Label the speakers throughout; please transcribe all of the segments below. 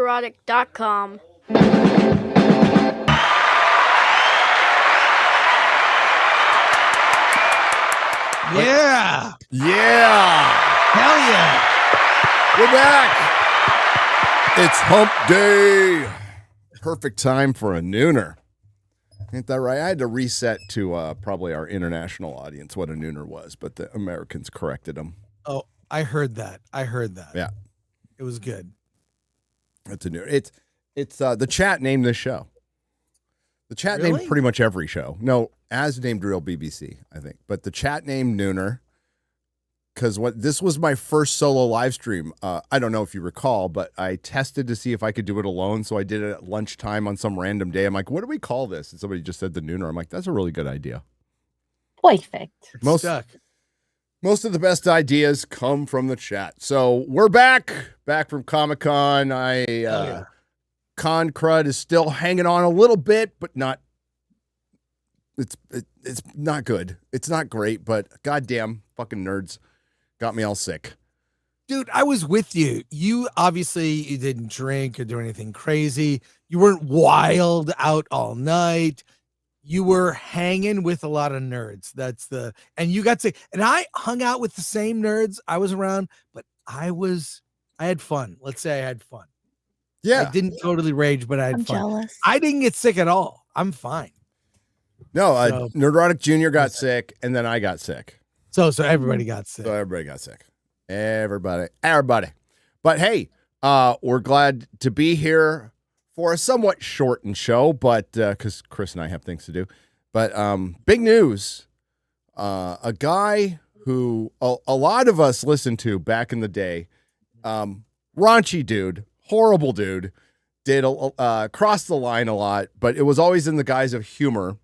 Speaker 1: Nerdrotic.com.
Speaker 2: Yeah.
Speaker 3: Yeah.
Speaker 2: Hell yeah.
Speaker 3: We're back. It's hump day. Perfect time for a nooner. Ain't that right? I had to reset to probably our international audience what a nooner was, but the Americans corrected them.
Speaker 2: Oh, I heard that.
Speaker 3: Yeah.
Speaker 2: It was good.
Speaker 3: It's a nooner. It's the chat named this show. The chat
Speaker 2: Really?
Speaker 3: named pretty much every show. No, as named Real BBC, I think. But the chat named Nooner, because this was my first solo live stream. I don't know if you recall, but I tested to see if I could do it alone. So I did it at lunchtime on some random day. I'm like, what do we call this? And somebody just said the Nooner. I'm like, that's a really good idea.
Speaker 4: Perfect.
Speaker 2: It's stuck.
Speaker 3: Most of the best ideas come from the chat. So we're back from Comic-Con. Con crud is still hanging on a little bit, but not. It's not good. It's not great, but goddamn fucking nerds got me all sick.
Speaker 2: Dude, I was with you. You didn't drink or do anything crazy. You weren't wild out all night. You were hanging with a lot of nerds. And you got to, and I hung out with the same nerds I was around, but I had fun. Let's say I had fun.
Speaker 3: Yeah.
Speaker 2: I didn't totally rage, but I had
Speaker 4: I'm
Speaker 2: fun.
Speaker 4: jealous.
Speaker 2: I didn't get sick at all. I'm fine.
Speaker 3: No,
Speaker 2: So-
Speaker 3: Nerdrotic Jr. got sick, and then I got sick.
Speaker 2: So everybody got sick.
Speaker 3: So everybody got sick. Everybody. But hey, we're glad to be here for a somewhat shortened show, but because Chris and I have things to do. But big news. A guy who a lot of us listened to back in the day, raunchy dude, horrible dude, did cross the line a lot, but it was always in the guise of humor.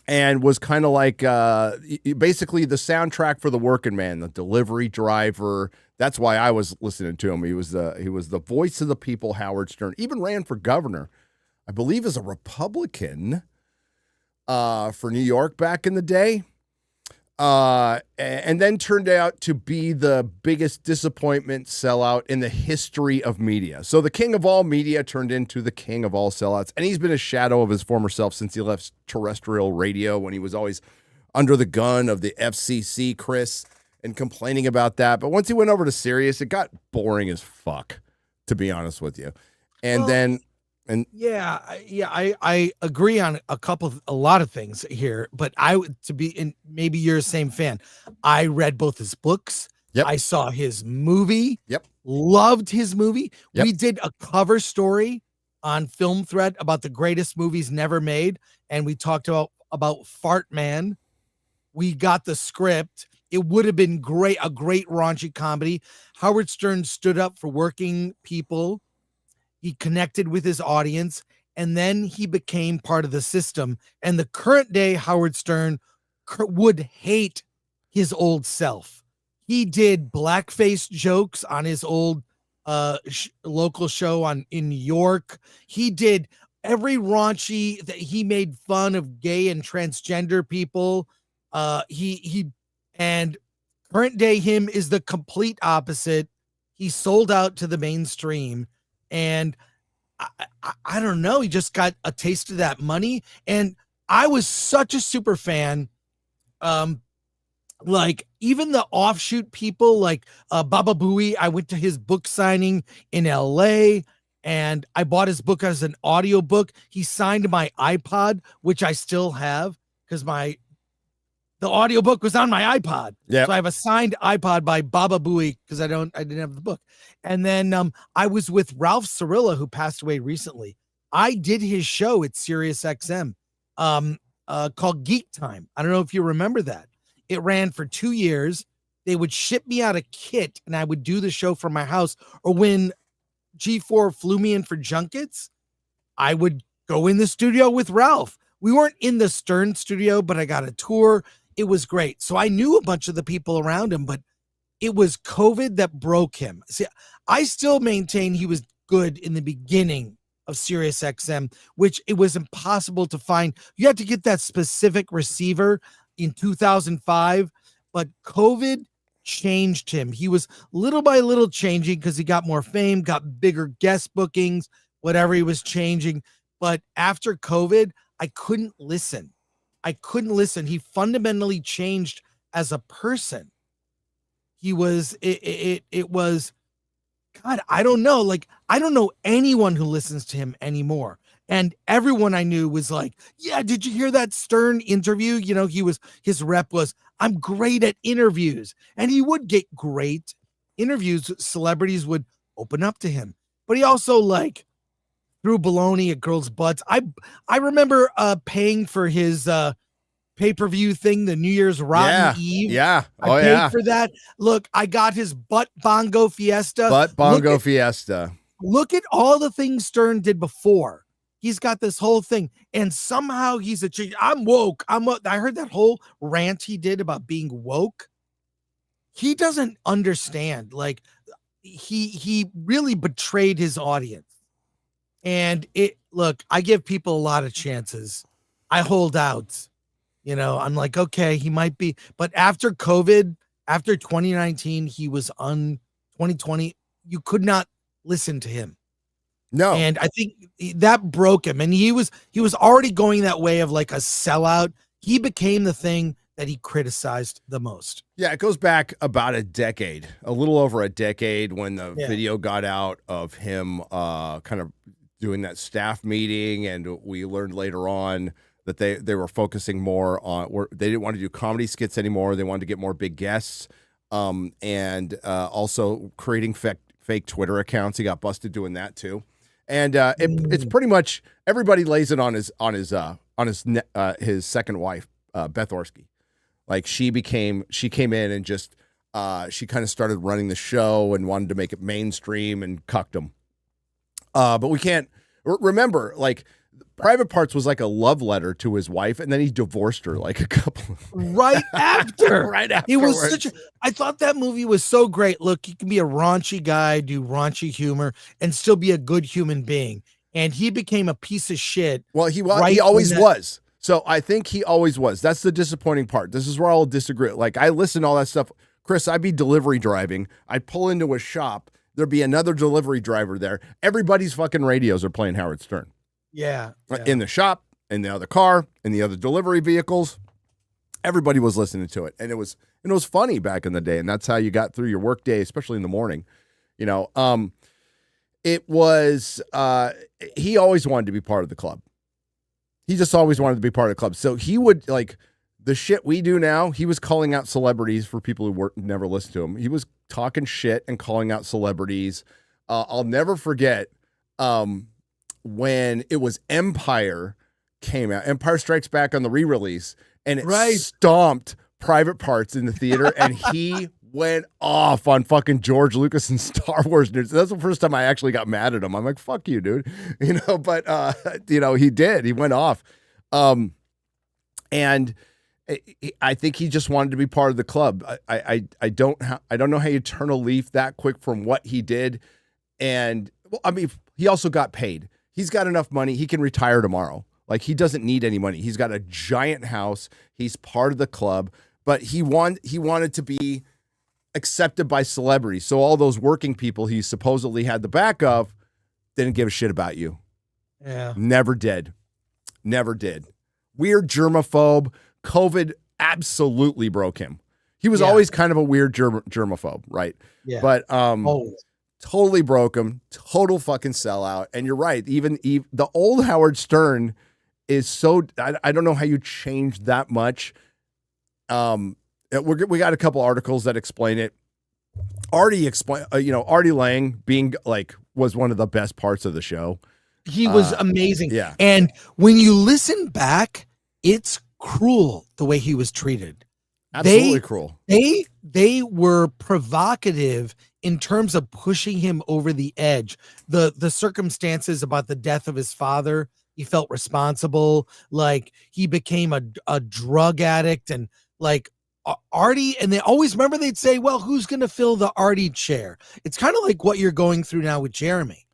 Speaker 3: And was kind of like basically the soundtrack for the working man, the delivery driver. That's why I was listening to him. He was the voice of the people, Howard Stern. Even ran for governor, I believe, as a Republican for New York back in the day. And then turned out to be the biggest disappointment sellout in the history of media. So the king of all media turned into the king of all sellouts. And he's been a shadow of his former self since he left terrestrial radio, when he was always under the gun of the FCC, Chris, and complaining about that. But once he went over to Sirius, it got boring as fuck, to be honest with you. And
Speaker 2: I agree on a lot of things here, but maybe you're the same fan. I read both his books.
Speaker 3: Yep.
Speaker 2: I saw his movie.
Speaker 3: Yep.
Speaker 2: Loved his movie.
Speaker 3: Yep.
Speaker 2: We did a cover story on Film Thread about the greatest movies never made, and we talked about Fart Man. We got the script. It would have been a great raunchy comedy. Howard Stern stood up for working people. He connected with his audience, and then he became part of the system. And the current day Howard Stern would hate his old self. He did blackface jokes on his old local show in New York. He did every raunchy that he made fun of gay and transgender people. And current day him is the complete opposite. He sold out to the mainstream. And I don't know. He just got a taste of that money. And I was such a super fan. Like even the offshoot people like Baba Booey. I went to his book signing in LA and I bought his book as an audiobook. He signed my iPod, which I still have because the audiobook was on my iPod.
Speaker 3: Yep.
Speaker 2: So I have a signed iPod by Baba Booey because I didn't have the book. And then I was with Ralph Cirilla, who passed away recently. I did his show at Sirius XM called Geek Time. I don't know if you remember that. It ran for 2 years. They would ship me out a kit and I would do the show from my house. Or when G4 flew me in for junkets, I would go in the studio with Ralph. We weren't in the Stern studio, but I got a tour. It was great. So I knew a bunch of the people around him, but it was COVID that broke him. See, I still maintain he was good in the beginning of Sirius XM, which it was impossible to find. You had to get that specific receiver in 2005, but COVID changed him. He was little by little changing because he got more fame, got bigger guest bookings, whatever he was changing. But after COVID, I couldn't listen. He fundamentally changed as a person. He was, it was, God, I don't know. Like, I don't know anyone who listens to him anymore. And everyone I knew was like, yeah, did you hear that Stern interview? You know, his rep was, I'm great at interviews. And he would get great interviews. Celebrities would open up to him. But he also like threw baloney at girls' butts. I remember paying for his pay-per-view thing, the New Year's Rotten Eve.
Speaker 3: Yeah.
Speaker 2: I paid for that. Look, I got his Butt Bongo Fiesta. Look at all the things Stern did before. He's got this whole thing, and somehow he's I'm woke. I heard that whole rant he did about being woke. He doesn't understand. Like, he really betrayed his audience. And look, I give people a lot of chances. I hold out. You know, I'm like, okay, he might be. But after COVID, after 2019, he was 2020. You could not listen to him.
Speaker 3: No.
Speaker 2: And I think that broke him. And he was already going that way of like a sellout. He became the thing that he criticized the most.
Speaker 3: Yeah, it goes back about a little over a decade, when the video got out of him kind of doing that staff meeting. And we learned later on that they were focusing more on, they didn't want to do comedy skits anymore. They wanted to get more big guests, and also creating fake Twitter accounts. He got busted doing that too. And it's pretty much everybody lays it on his second wife, Beth Orski. Like, she came in and just she kind of started running the show and wanted to make it mainstream and cucked him. But we can't remember, like, Private Parts was like a love letter to his wife, and then he divorced her like a couple
Speaker 2: right after.
Speaker 3: Right after.
Speaker 2: He was I thought that movie was so great. Look, you can be a raunchy guy, do raunchy humor, and still be a good human being. And he became a piece of shit.
Speaker 3: Well, he always was. So I think he always was. That's the disappointing part. This is where I'll disagree. Like, I listen to all that stuff. Chris, I'd be delivery driving. I'd pull into a shop. There'd be another delivery driver there. Everybody's fucking radios are playing Howard Stern.
Speaker 2: Yeah.
Speaker 3: In the shop, in the other car, in the other delivery vehicles, everybody was listening to it, and it was funny back in the day, and that's how you got through your work day, especially in the morning. You know, it was he always wanted to be part of the club. He just always wanted to be part of the club. So he would, like, the shit we do now. He was calling out celebrities for people who never listened to him. He was talking shit and calling out celebrities. I'll never forget. When it was Empire came out, Empire Strikes Back on the re-release, and it stomped Private Parts in the theater, and he went off on fucking George Lucas and Star Wars nerds. That's the first time I actually got mad at him. I'm like, fuck you, dude. You know, but you know, he did. He went off. And I think he just wanted to be part of the club. I don't know how you turn a leaf that quick from what he did. And well, I mean, he also got paid. He's got enough money. He can retire tomorrow. Like, he doesn't need any money. He's got a giant house. He's part of the club, but he wanted to be accepted by celebrities. So all those working people he supposedly had the back of didn't give a shit about you.
Speaker 2: Yeah.
Speaker 3: Never did. Weird germaphobe. COVID absolutely broke him. He was always kind of a weird germaphobe, right?
Speaker 2: Yeah.
Speaker 3: But
Speaker 2: always.
Speaker 3: Totally broke him. Total fucking sellout. And you're right. Even the old Howard Stern is so. I don't know how you change that much. We got a couple articles that explain it. Artie Lang being like was one of the best parts of the show.
Speaker 2: He was amazing.
Speaker 3: Yeah.
Speaker 2: And when you listen back, it's cruel the way he was treated.
Speaker 3: Absolutely cruel.
Speaker 2: They were provocative in terms of pushing him over the edge. The circumstances about the death of his father, he felt responsible. Like, he became a drug addict, and like Artie, and they always remember they'd say, well, who's going to fill the Artie chair? It's kind of like what you're going through now with Jeremy,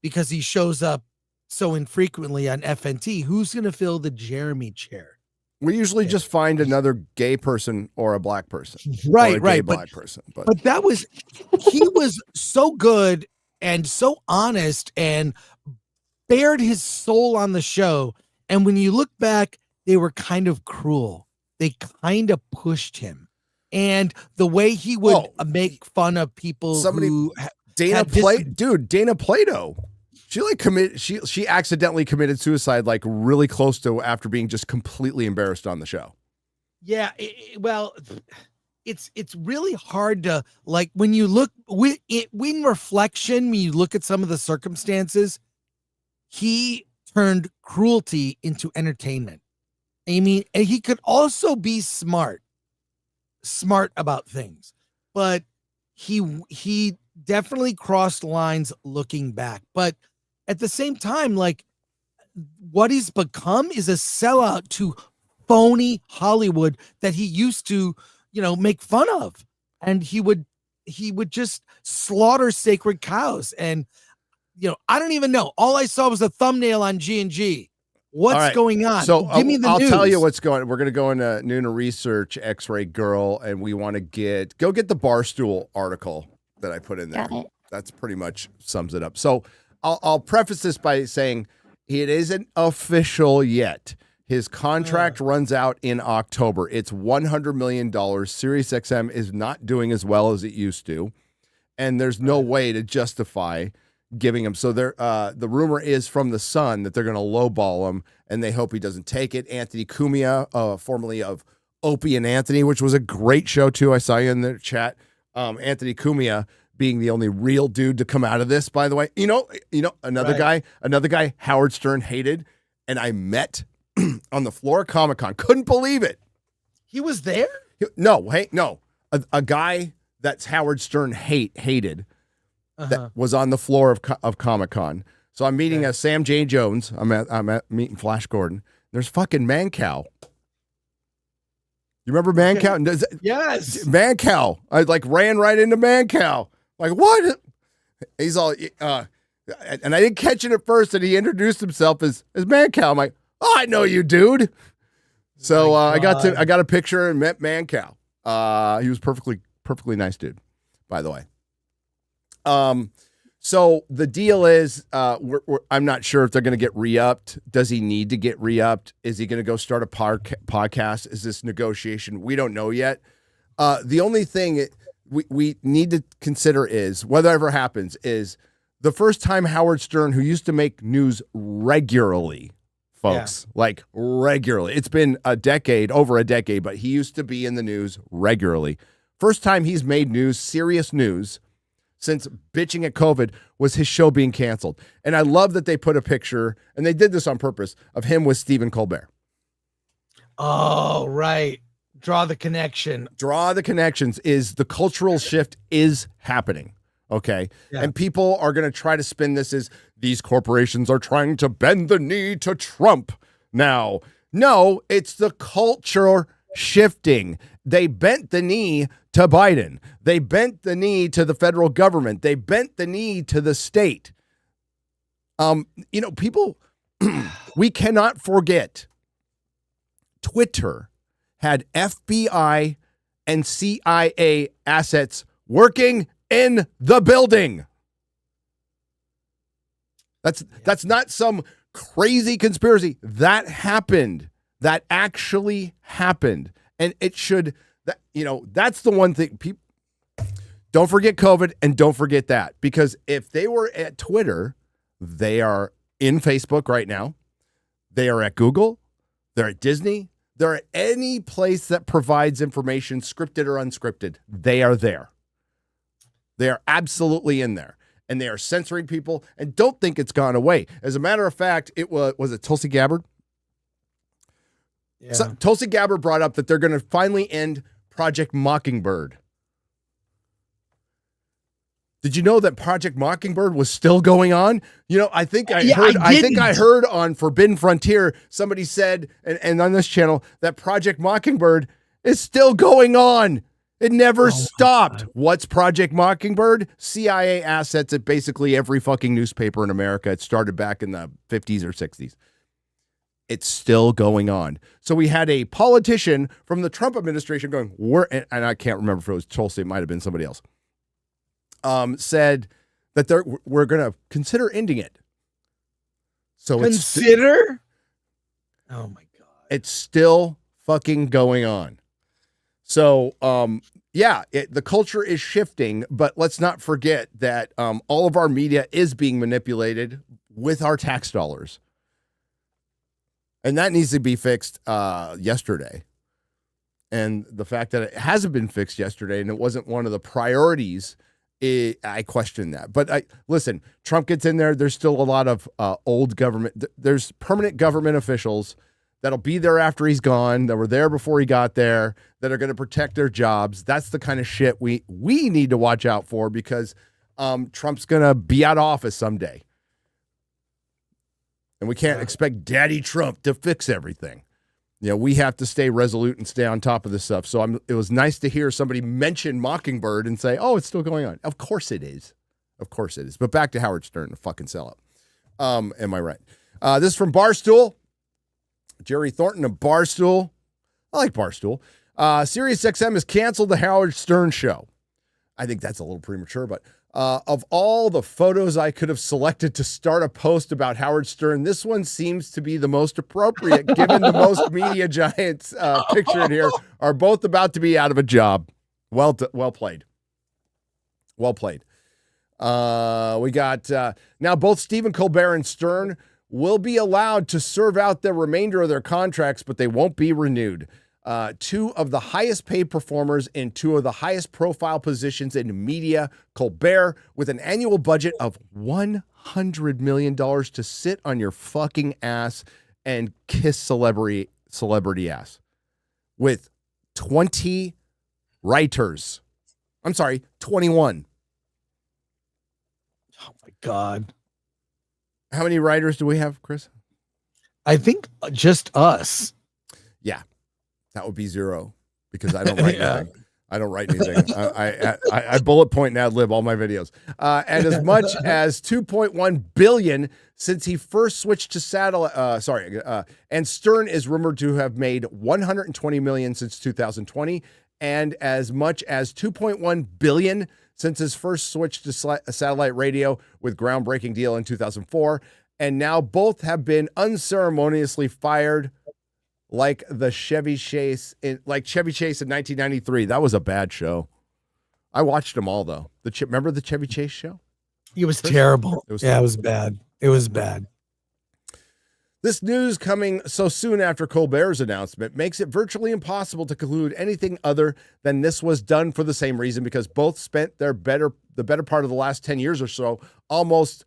Speaker 2: because he shows up so infrequently on FNT. Who's going to fill the Jeremy chair?
Speaker 3: We usually just find another gay person or a black person.
Speaker 2: Right,
Speaker 3: or a gay
Speaker 2: right.
Speaker 3: black person. But
Speaker 2: He was so good and so honest and bared his soul on the show. And when you look back, they were kind of cruel. They kind of pushed him. And the way he would make fun of people
Speaker 3: Dana Plato. She she accidentally committed suicide like really close to after being just completely embarrassed on the show.
Speaker 2: Yeah, it's really hard to like when you look in reflection, when you look at some of the circumstances, he turned cruelty into entertainment. I mean, and he could also be smart about things, but he definitely crossed lines looking back. But at the same time, like what he's become is a sellout to phony Hollywood that he used to, make fun of. And he would just slaughter sacred cows. And, I don't even know. All I saw was a thumbnail on G&G. What's going on?
Speaker 3: So
Speaker 2: give me the news.
Speaker 3: I'll tell you what's going on. We're going to go into Nuna Research, X-Ray Girl, and we want to go get the Barstool article that I put in there.
Speaker 4: Got it.
Speaker 3: That's pretty much sums it up. So I'll preface this by saying it isn't official yet. His contract runs out in October. It's $100 million. SiriusXM is not doing as well as it used to, and there's no way to justify giving him. So the rumor is from The Sun that they're going to lowball him, and they hope he doesn't take it. Anthony Cumia, formerly of Opie and Anthony, which was a great show too. I saw you in the chat. Anthony Cumia being the only real dude to come out of this, by the way. Another guy Howard Stern hated, and I met on the floor of Comic-Con. Couldn't believe it.
Speaker 2: He was there?
Speaker 3: No. A guy that's Howard Stern hated that was on the floor of Comic-Con. So I'm meeting Sam J. Jones. I'm at meeting Flash Gordon. There's fucking Mancow. You remember Mancow? Okay.
Speaker 2: Yes.
Speaker 3: Mancow. I ran right into Mancow. Like, what? He's all, and I didn't catch it at first, and he introduced himself as Mancow. I'm like, oh, I know you, dude. So I got a picture and met Mancow. He was perfectly nice dude, by the way. So the deal is, I'm not sure if they're going to get re-upped. Does he need to get re-upped? Is he going to go start a podcast? Is this negotiation? We don't know yet. The only thing we need to consider is, whatever happens, is the first time Howard Stern, who used to make news regularly, folks, like regularly. It's been over a decade, but he used to be in the news regularly. First time he's made news, serious news, since bitching at COVID was his show being canceled. And I love that they put a picture, and they did this on purpose, of him with Stephen Colbert.
Speaker 2: Oh, right. Draw the connection.
Speaker 3: Draw the connections is the cultural shift is happening. Okay. Yeah. And people are going to try to spin this as these corporations are trying to bend the knee to Trump now. No, it's the culture shifting. They bent the knee to Biden. They bent the knee to the federal government. They bent the knee to the state. People, we cannot forget Twitter had FBI and CIA assets working in the building. That's not some crazy conspiracy. That happened. That actually happened. And it should, that's the one thing. People don't forget COVID, and don't forget that, because if they were at Twitter, they are in Facebook right now. They are at Google. They're at Disney. They're at any place that provides information, scripted or unscripted. They are there. They are absolutely in there, and they are censoring people, and don't think it's gone away. As a matter of fact, it was it Tulsi Gabbard? Yeah. So, Tulsi Gabbard brought up that they're going to finally end Project Mockingbird. Did you know that Project Mockingbird was still going on? I think I heard on Forbidden Frontier, somebody said, and on this channel, that Project Mockingbird is still going on. It never stopped. What's Project Mockingbird? CIA assets at basically every fucking newspaper in America. It started back in the 50s or 60s. It's still going on. So we had a politician from the Trump administration going, and I can't remember if it was Tulsi, it might have been somebody else, said that we're going to consider ending it. So
Speaker 2: consider? Oh my God.
Speaker 3: It's still fucking going on. So, the culture is shifting, but let's not forget that all of our media is being manipulated with our tax dollars. And that needs to be fixed yesterday. And the fact that it hasn't been fixed yesterday and it wasn't one of the priorities, I question that. But listen, Trump gets in there. There's still a lot of old government. There's permanent government officials that'll be there after he's gone, that were there before he got there, that are going to protect their jobs. That's the kind of shit we need to watch out for, because Trump's going to be out of office someday. And we can't expect Daddy Trump to fix everything. You know, we have to stay resolute and stay on top of this stuff. So it was nice to hear somebody mention Mockingbird and say, oh, it's still going on. Of course it is. Of course it is. But back to Howard Stern, to fucking sell it. Am I right? This is from Barstool. Jerry Thornton of Barstool. I like Barstool. SiriusXM has canceled the Howard Stern show. I think that's a little premature, but of all the photos I could have selected to start a post about Howard Stern, this one seems to be the most appropriate, given the most media giants pictured here are both about to be out of a job. Well played. Well played. We got now both Stephen Colbert and Stern will be allowed to serve out the remainder of their contracts, but they won't be renewed. Two of the highest paid performers in two of the highest profile positions in media, Colbert, with an annual budget of $100 million to sit on your fucking ass and kiss celebrity ass, with 20 writers. I'm sorry, 21.
Speaker 2: Oh my God.
Speaker 3: How many writers do we have, Chris?
Speaker 2: I think just us.
Speaker 3: Yeah, that would be 0, because I don't write anything. I don't write anything. I bullet point and ad lib all my videos. And as much as 2.1 billion since he first switched to satellite. And Stern is rumored to have made 120 million since 2020, and as much as 2.1 billion since his first switch to satellite radio with groundbreaking deal in 2004. And now both have been unceremoniously fired like Chevy Chase in 1993. That was a bad show. I watched them all, though. Remember the Chevy Chase show?
Speaker 2: It was terrible.
Speaker 3: It was
Speaker 2: bad. It was bad.
Speaker 3: This news coming so soon after Colbert's announcement makes it virtually impossible to conclude anything other than this was done for the same reason, because both spent the better part of the last 10 years or so, almost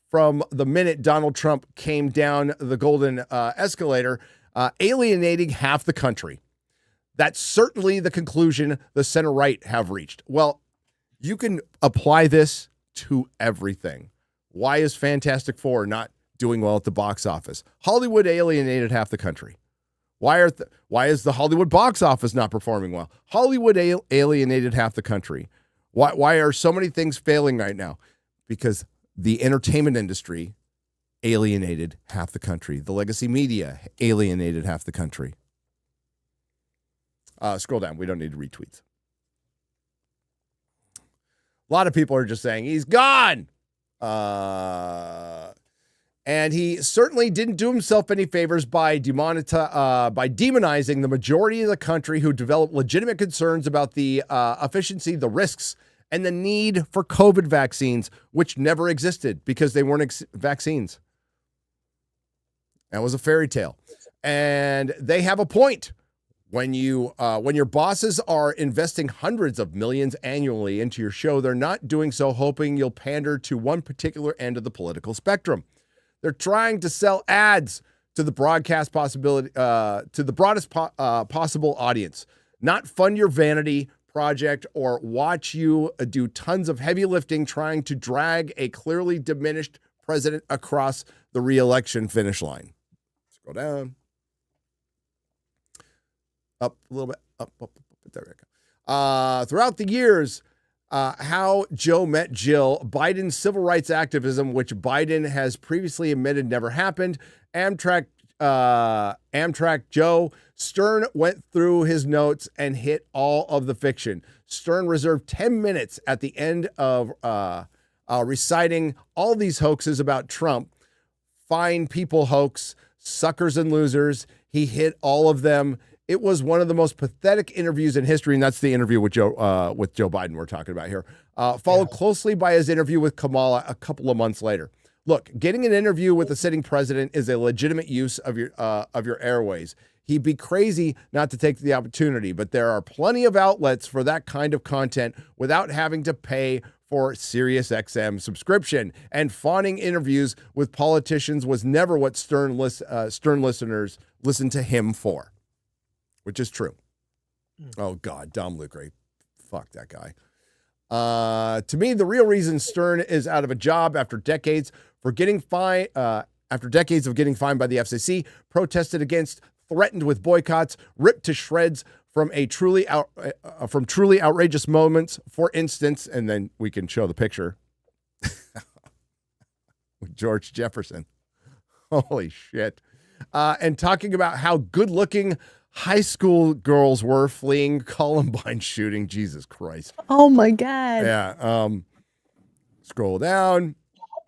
Speaker 3: from the minute Donald Trump came down the golden escalator, alienating half the country. That's certainly the conclusion the center right have reached. Well, you can apply this to everything. Why is Fantastic Four not doing well at the box office? Hollywood alienated half the country. Why is the Hollywood box office not performing well? Hollywood alienated half the country. Why are so many things failing right now? Because the entertainment industry alienated half the country. The legacy media alienated half the country. Scroll down. We don't need retweets. A lot of people are just saying he's gone. And he certainly didn't do himself any favors by demonizing the majority of the country who developed legitimate concerns about the efficiency, the risks, and the need for COVID vaccines, which never existed because they weren't vaccines. That was a fairy tale. And they have a point. When your bosses are investing hundreds of millions annually into your show, they're not doing so hoping you'll pander to one particular end of the political spectrum. They're trying to sell ads to the broadcast possibility, to the broadest possible audience, not fund your vanity project or watch you do tons of heavy lifting trying to drag a clearly diminished president across the re-election finish line. Scroll down. Up a little bit. Up. There we go. Throughout the years, how Joe met Jill, Biden's civil rights activism, which Biden has previously admitted never happened, Amtrak Amtrak Joe, Stern went through his notes and hit all of the fiction. Stern reserved 10 minutes at the end of reciting all these hoaxes about Trump. Fine people hoax, suckers and losers. He hit all of them. It was one of the most pathetic interviews in history, and that's the interview with Joe Biden we're talking about here. Followed closely by his interview with Kamala a couple of months later. Look, getting an interview with the sitting president is a legitimate use of your airways. He'd be crazy not to take the opportunity, but there are plenty of outlets for that kind of content without having to pay for SiriusXM subscription. And fawning interviews with politicians was never what Stern listeners listened to him for, which is true. Oh, God, Dom Lucre. Fuck that guy. To me, the real reason Stern is out of a job after decades of getting fined by the FCC, protested against, threatened with boycotts, ripped to shreds from truly outrageous moments. For instance, and then we can show the picture with George Jefferson. Holy shit. And talking about how good-looking high school girls were fleeing Columbine shooting. Jesus Christ.
Speaker 4: Oh my God.
Speaker 3: Yeah. Scroll down.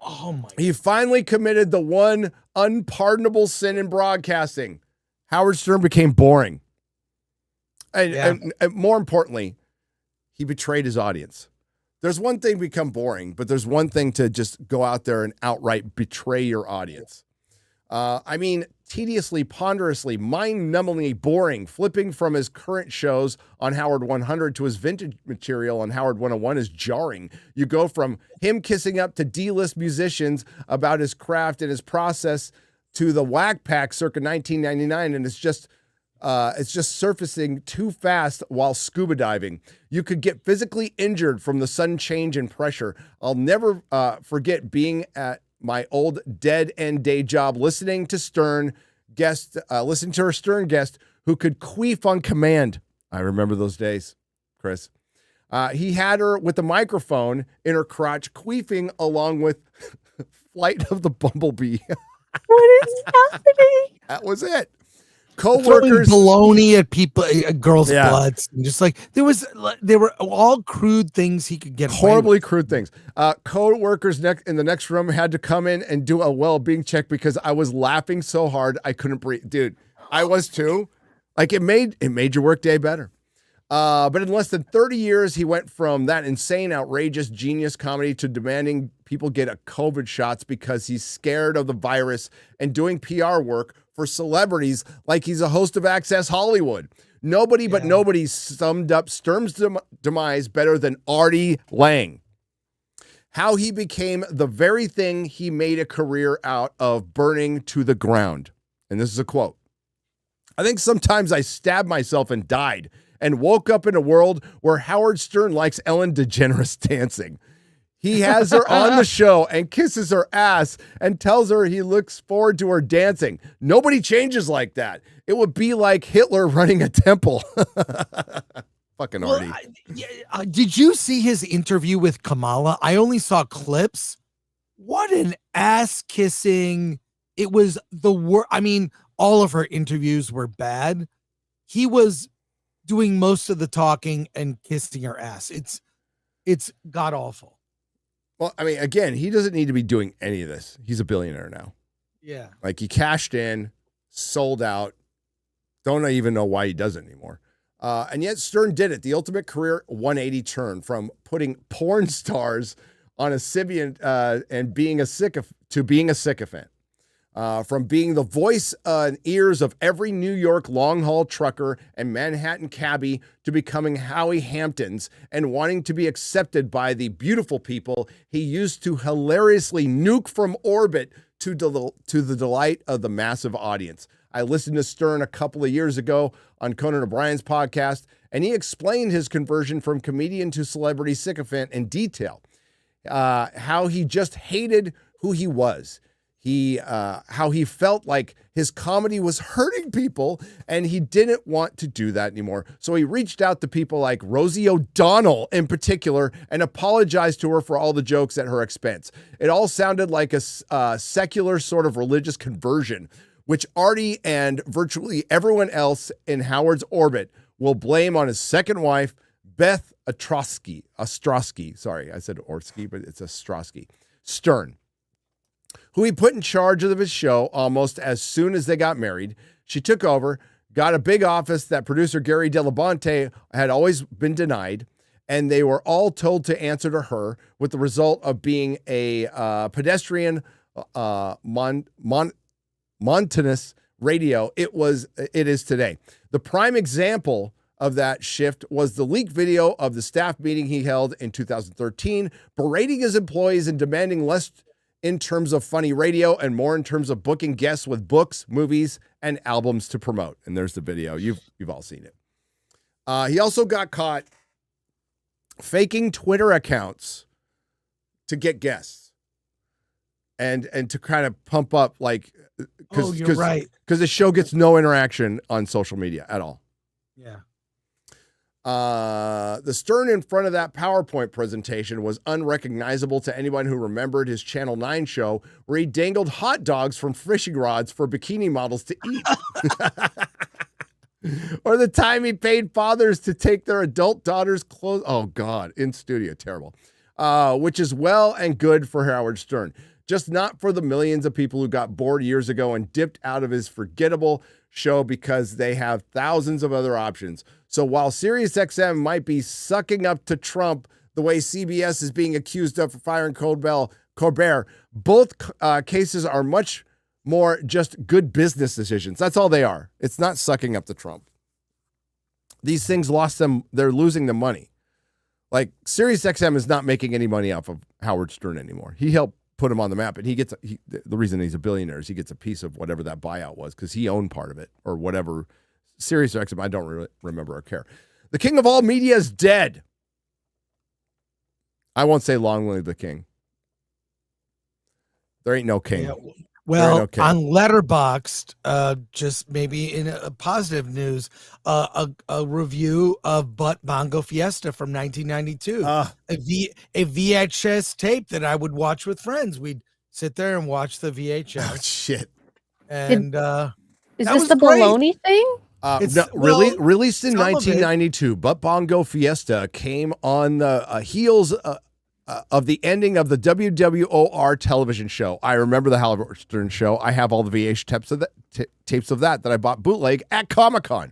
Speaker 2: Oh my.
Speaker 3: He finally committed the one unpardonable sin in broadcasting. Howard Stern became boring. And more importantly, he betrayed his audience. There's one thing to become boring, but there's one thing to just go out there and outright betray your audience. Tediously, ponderously, mind-numbingly boring, flipping from his current shows on Howard 100 to his vintage material on Howard 101 is jarring. You go from him kissing up to D-list musicians about his craft and his process to the Whack Pack circa 1999, and it's just surfacing too fast while scuba diving. You could get physically injured from the sudden change in pressure. I'll never forget being at my old dead-end day job, listening to her Stern guest who could queef on command. I remember those days, Chris. He had her with the microphone in her crotch, queefing along with Flight of the Bumblebee.
Speaker 4: What is happening?
Speaker 3: That was it.
Speaker 2: Throwing
Speaker 3: Co-workers,
Speaker 2: baloney at people, girls'
Speaker 3: Yeah.
Speaker 2: butts, and just like they were all crude things he could get away
Speaker 3: horribly
Speaker 2: with.
Speaker 3: crude things. Co-workers in the next room had to come in and do a well-being check because I was laughing so hard I couldn't breathe. Dude, I was too. Like it made your workday better. But in less than 30 years, he went from that insane, outrageous, genius comedy to demanding people get a COVID shots because he's scared of the virus and doing PR work for celebrities like he's a host of Access Hollywood. Nobody but nobody summed up Stern's demise better than Artie Lang. How he became the very thing he made a career out of, burning to the ground. And this is a quote. I think sometimes I stabbed myself and died and woke up in a world where Howard Stern likes Ellen DeGeneres dancing. He has her on the show and kisses her ass and tells her he looks forward to her dancing. Nobody changes like that. It would be like Hitler running a temple. Fucking Artie.
Speaker 2: Did you see his interview with Kamala? I only saw clips. What an ass kissing. It was the worst. I mean, all of her interviews were bad. He was doing most of the talking and kissing her ass. It's god awful.
Speaker 3: Well, I mean, again, he doesn't need to be doing any of this. He's a billionaire now.
Speaker 2: Yeah.
Speaker 3: Like he cashed in, sold out. Don't even know why he does it anymore. And yet Stern did it. The ultimate career 180 turn from putting porn stars on a Sibian and being a sycophant. From being the voice and ears of every New York long-haul trucker and Manhattan cabbie to becoming Howie Hamptons and wanting to be accepted by the beautiful people he used to hilariously nuke from orbit to the delight of the massive audience. I listened to Stern a couple of years ago on Conan O'Brien's podcast, and he explained his conversion from comedian to celebrity sycophant in detail. How he just hated who he was. How he felt like his comedy was hurting people and he didn't want to do that anymore. So he reached out to people like Rosie O'Donnell in particular and apologized to her for all the jokes at her expense. It all sounded like a secular sort of religious conversion, which Artie and virtually everyone else in Howard's orbit will blame on his second wife, Beth Ostrowski. Sorry, I said Orsky, but it's Ostrowski. Stern, who he put in charge of his show almost as soon as they got married. She took over, got a big office that producer Gary Delabonte had always been denied, and they were all told to answer to her, with the result of being a pedestrian, monotonous radio it is today. The prime example of that shift was the leaked video of the staff meeting he held in 2013, berating his employees and demanding less in terms of funny radio and more in terms of booking guests with books, movies, and albums to promote. And there's the video. You've all seen it. He also got caught faking Twitter accounts to get guests and to kind of pump up, like,
Speaker 2: you're right.
Speaker 3: Because the show gets no interaction on social media at all.
Speaker 2: Yeah.
Speaker 3: The Stern in front of that PowerPoint presentation was unrecognizable to anyone who remembered his Channel 9 show where he dangled hot dogs from fishing rods for bikini models to eat. Or the time he paid fathers to take their adult daughters' clothes. Oh, God, in studio. Terrible. Which is well and good for Howard Stern. Just not for the millions of people who got bored years ago and dipped out of his forgettable show because they have thousands of other options. So while SiriusXM might be sucking up to Trump the way CBS is being accused of for firing Colbert, both cases are much more just good business decisions. That's all they are. It's not sucking up to Trump. These things they're losing the money. Like, SiriusXM is not making any money off of Howard Stern anymore. He helped put him on the map, and the reason he's a billionaire is he gets a piece of whatever that buyout was because he owned part of it or whatever. SiriusXM, I don't really remember or care. The king of all media is dead. I won't say long live the king. There ain't no king.
Speaker 2: Yeah, well, on Letterboxd, just maybe in a positive news, a review of Butt Bongo Fiesta from 1992, a VHS tape that I would watch with friends. We'd sit there and watch the VHS.
Speaker 3: Oh, shit.
Speaker 2: And
Speaker 4: is this the baloney thing?
Speaker 3: Released in 1992, Butt Bongo Fiesta came on the heels of the ending of the WWOR television show. I remember the Howard Stern show. I have all the VH tapes of that I bought bootleg at Comic-Con.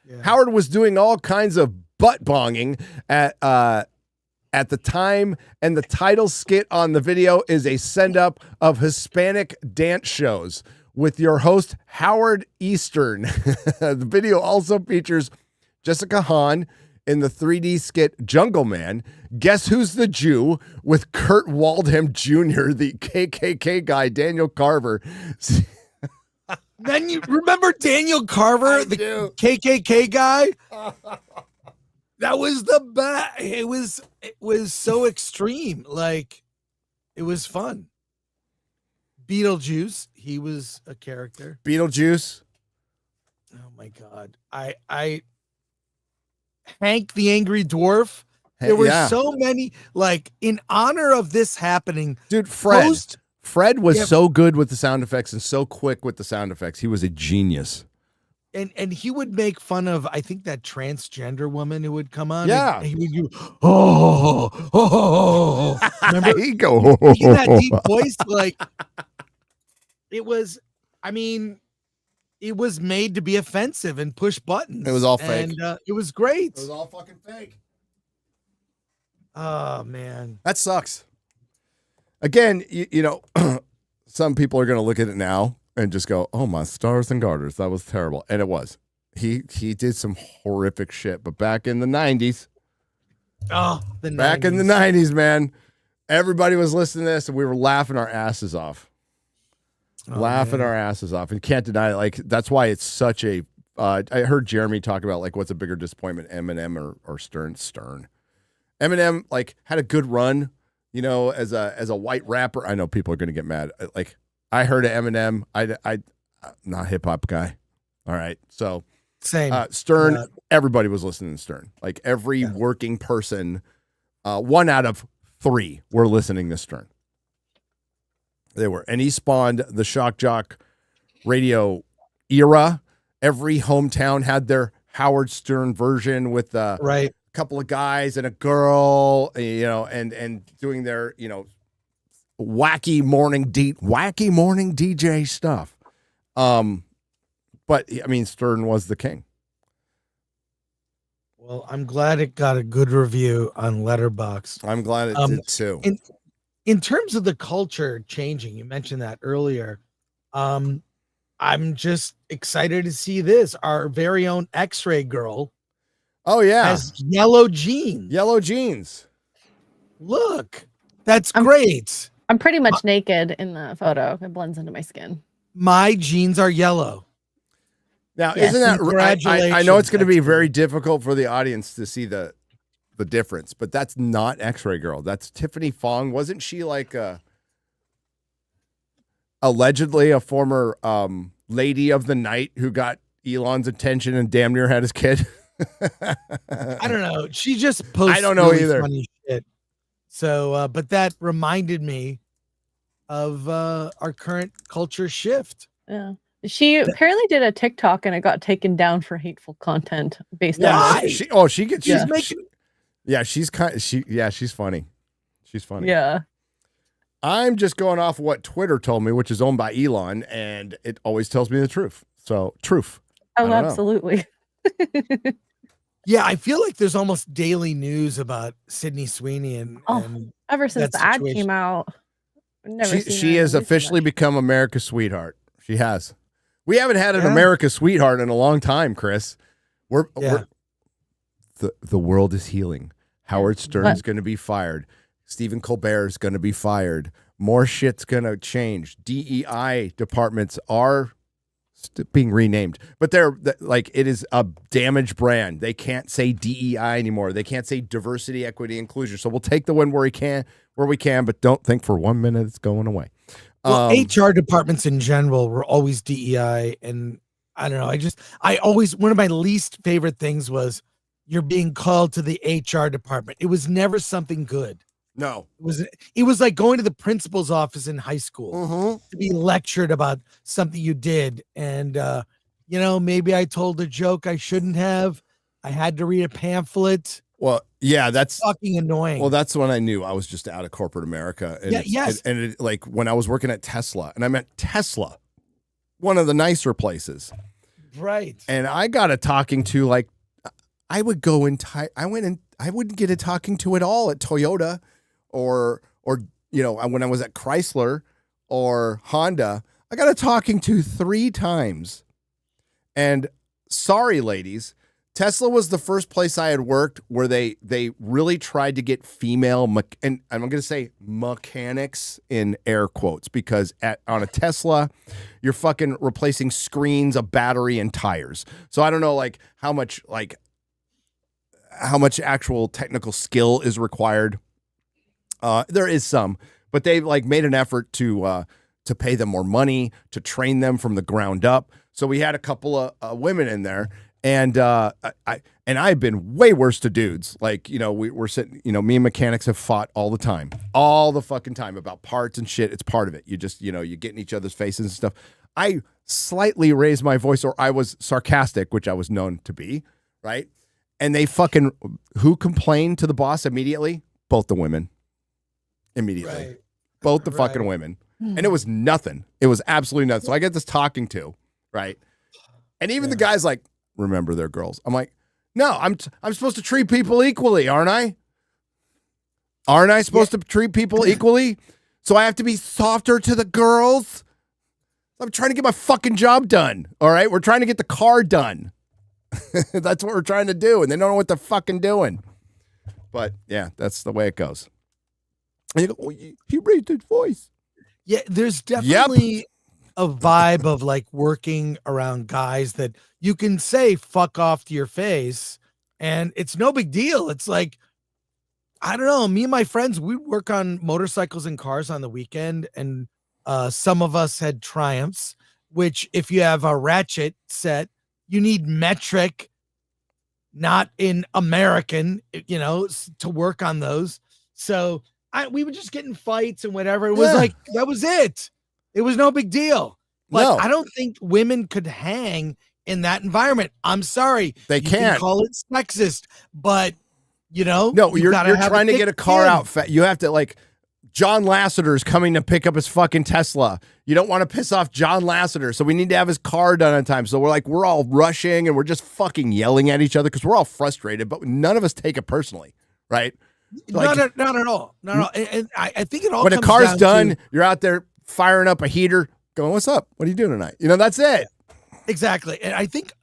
Speaker 3: Yeah. Howard was doing all kinds of butt bonging at the time, and the title skit on the video is a send-up of Hispanic dance shows with your host, Howard Eastern. The video also features Jessica Hahn in the 3D skit Jungle Man, Guess Who's the Jew, with Kurt Waldheim Jr., the KKK guy, Daniel Carver.
Speaker 2: Then you remember Daniel Carver, the KKK guy? That was the best. It was so extreme. Like, it was fun. Beetlejuice, he was a character.
Speaker 3: Beetlejuice.
Speaker 2: Oh my God. Hank the Angry Dwarf. There were so many, like, in honor of this happening.
Speaker 3: Dude, Fred was so good with the sound effects and so quick with the sound effects. He was a genius.
Speaker 2: And he would make fun of, I think, that transgender woman who would come on.
Speaker 3: Yeah.
Speaker 2: And he would do, oh. Remember?
Speaker 3: He go.
Speaker 2: In that deep voice, like, it was, I mean, it was made to be offensive and push buttons.
Speaker 3: It was all fake.
Speaker 2: And it was great.
Speaker 3: It was all fucking fake.
Speaker 2: Oh, man.
Speaker 3: That sucks. Again, you know, some people are going to look at it now and just go, oh, my stars and garters. That was terrible. And it was. He did some horrific shit. But back in the 90s.
Speaker 2: Oh,
Speaker 3: back in the 90s, man. Everybody was listening to this and we were laughing our asses off. Our asses off, and can't deny it. Like, that's why it's such a. I heard Jeremy talk about, like, what's a bigger disappointment, Eminem or Stern. Eminem, like, had a good run, you know, as a white rapper. I know people are going to get mad. Like, I heard of Eminem. I not a hip hop guy. All right, so
Speaker 2: same.
Speaker 3: Stern. Everybody was listening to Stern. Like, every working person, 1 out of 3 were listening to Stern. They were. And he spawned the shock jock radio era. Every hometown had their Howard Stern version with
Speaker 2: right.
Speaker 3: couple of guys and a girl, and doing their, wacky morning DJ stuff. But I mean, Stern was the king.
Speaker 2: Well, I'm glad it got a good review on Letterboxd.
Speaker 3: I'm glad it did too.
Speaker 2: In terms of the culture changing, you mentioned that earlier. I'm just excited to see this. Our very own X-Ray girl.
Speaker 3: Oh yeah,
Speaker 2: has yellow jeans.
Speaker 3: Yellow jeans.
Speaker 2: Look, that's great.
Speaker 4: I'm pretty much naked in the photo. It blends into my skin.
Speaker 2: My jeans are yellow.
Speaker 3: Now, isn't that I know it's going to be very difficult for the audience to see the difference, but that's not X-Ray Girl. That's Tiffany Fong. Wasn't she like allegedly a former lady of the night who got Elon's attention and damn near had his kid?
Speaker 2: I don't know. She just posts
Speaker 3: I don't know
Speaker 2: really
Speaker 3: either.
Speaker 2: funny shit. So, but that reminded me of our current culture shift.
Speaker 4: Yeah. She apparently did a TikTok and it got taken down for hateful content based on
Speaker 3: she's funny. She's funny.
Speaker 4: Yeah.
Speaker 3: I'm just going off what Twitter told me, which is owned by Elon, and it always tells me the truth. So, truth.
Speaker 4: Oh, absolutely.
Speaker 2: Yeah, I feel like there's almost daily news about Sydney Sweeney and
Speaker 4: ever since the ad came out.
Speaker 3: She has officially become America's sweetheart. She has. We haven't had an America's sweetheart in a long time, Chris. The world is healing. Howard Stern's going to be fired. Stephen Colbert is going to be fired. More shit's going to change. DEI departments are being renamed, but they're like, it is a damaged brand. They can't say DEI anymore. They can't say diversity, equity, inclusion. So we'll take the win where we can, but don't think for 1 minute it's going away.
Speaker 2: Well, HR departments in general were always DEI, and I don't know. I always, one of my least favorite things was you're being called to the HR department. It was never something good.
Speaker 3: No,
Speaker 2: it was like going to the principal's office in high school to be lectured about something you did. And, maybe I told a joke I shouldn't have. I had to read a pamphlet.
Speaker 3: Well, yeah, that's
Speaker 2: fucking annoying.
Speaker 3: Well, that's when I knew I was just out of corporate America. And like when I was working at Tesla, and I meant Tesla, one of the nicer places.
Speaker 2: Right.
Speaker 3: And I got a talking to, like, I would go and I wouldn't get a talking to at all at Toyota or when I was at Chrysler or Honda. I got a talking to 3 times. And sorry, ladies, Tesla was the first place I had worked where they really tried to get female, and I'm going to say mechanics in air quotes, because on a Tesla, you're fucking replacing screens, a battery, and tires. So I don't know how much actual technical skill is required. There is some, but they made an effort to pay them more money, to train them from the ground up. So we had a couple of women in there. And I've been way worse to dudes. We're sitting, me and mechanics have fought all the fucking time about parts and shit. It's part of it. You just, you get in each other's faces and stuff. I slightly raised my voice, or I was sarcastic, which I was known to be, right? And who complained to the boss immediately? Both the women. Immediately.
Speaker 2: Right.
Speaker 3: Both the fucking women. And it was nothing. It was absolutely nothing. So I get this talking to, right? And even the guy's like, remember, they're girls. I'm like, no, I'm supposed to treat people equally, aren't I? Aren't I supposed to treat people equally? So I have to be softer to the girls? I'm trying to get my fucking job done. All right. We're trying to get the car done. That's what we're trying to do. And they don't know what they're fucking doing. But yeah, that's the way it goes. And you go, oh, he raised his voice.
Speaker 2: Yeah. There's definitely a vibe of working around guys that you can say fuck off to your face and it's no big deal. It's like, I don't know, me and my friends, we work on motorcycles and cars on the weekend, and some of us had Triumphs, which if you have a ratchet set, you need metric, not in American, to work on those. So we would just get in fights and whatever. It was that was it. It was no big deal. But
Speaker 3: No.
Speaker 2: I don't think women could hang in that environment. I'm sorry.
Speaker 3: They
Speaker 2: You
Speaker 3: can't.
Speaker 2: can call it sexist, but
Speaker 3: No,
Speaker 2: you
Speaker 3: you're
Speaker 2: gotta have
Speaker 3: trying to
Speaker 2: a
Speaker 3: get a
Speaker 2: thick
Speaker 3: car
Speaker 2: skin.
Speaker 3: out. You have to like John Lasseter's coming to pick up his fucking Tesla. You don't want to piss off John Lasseter, so we need to have his car done on time. So we're all rushing and we're just fucking yelling at each other because we're all frustrated, but none of us take it personally, right?
Speaker 2: Not at all. Not at all. And I think it all
Speaker 3: when a
Speaker 2: comes
Speaker 3: car's
Speaker 2: down
Speaker 3: done,
Speaker 2: to,
Speaker 3: you're out there firing up a heater, going, "What's up? What are you doing tonight?" That's it.
Speaker 2: exactly. And I think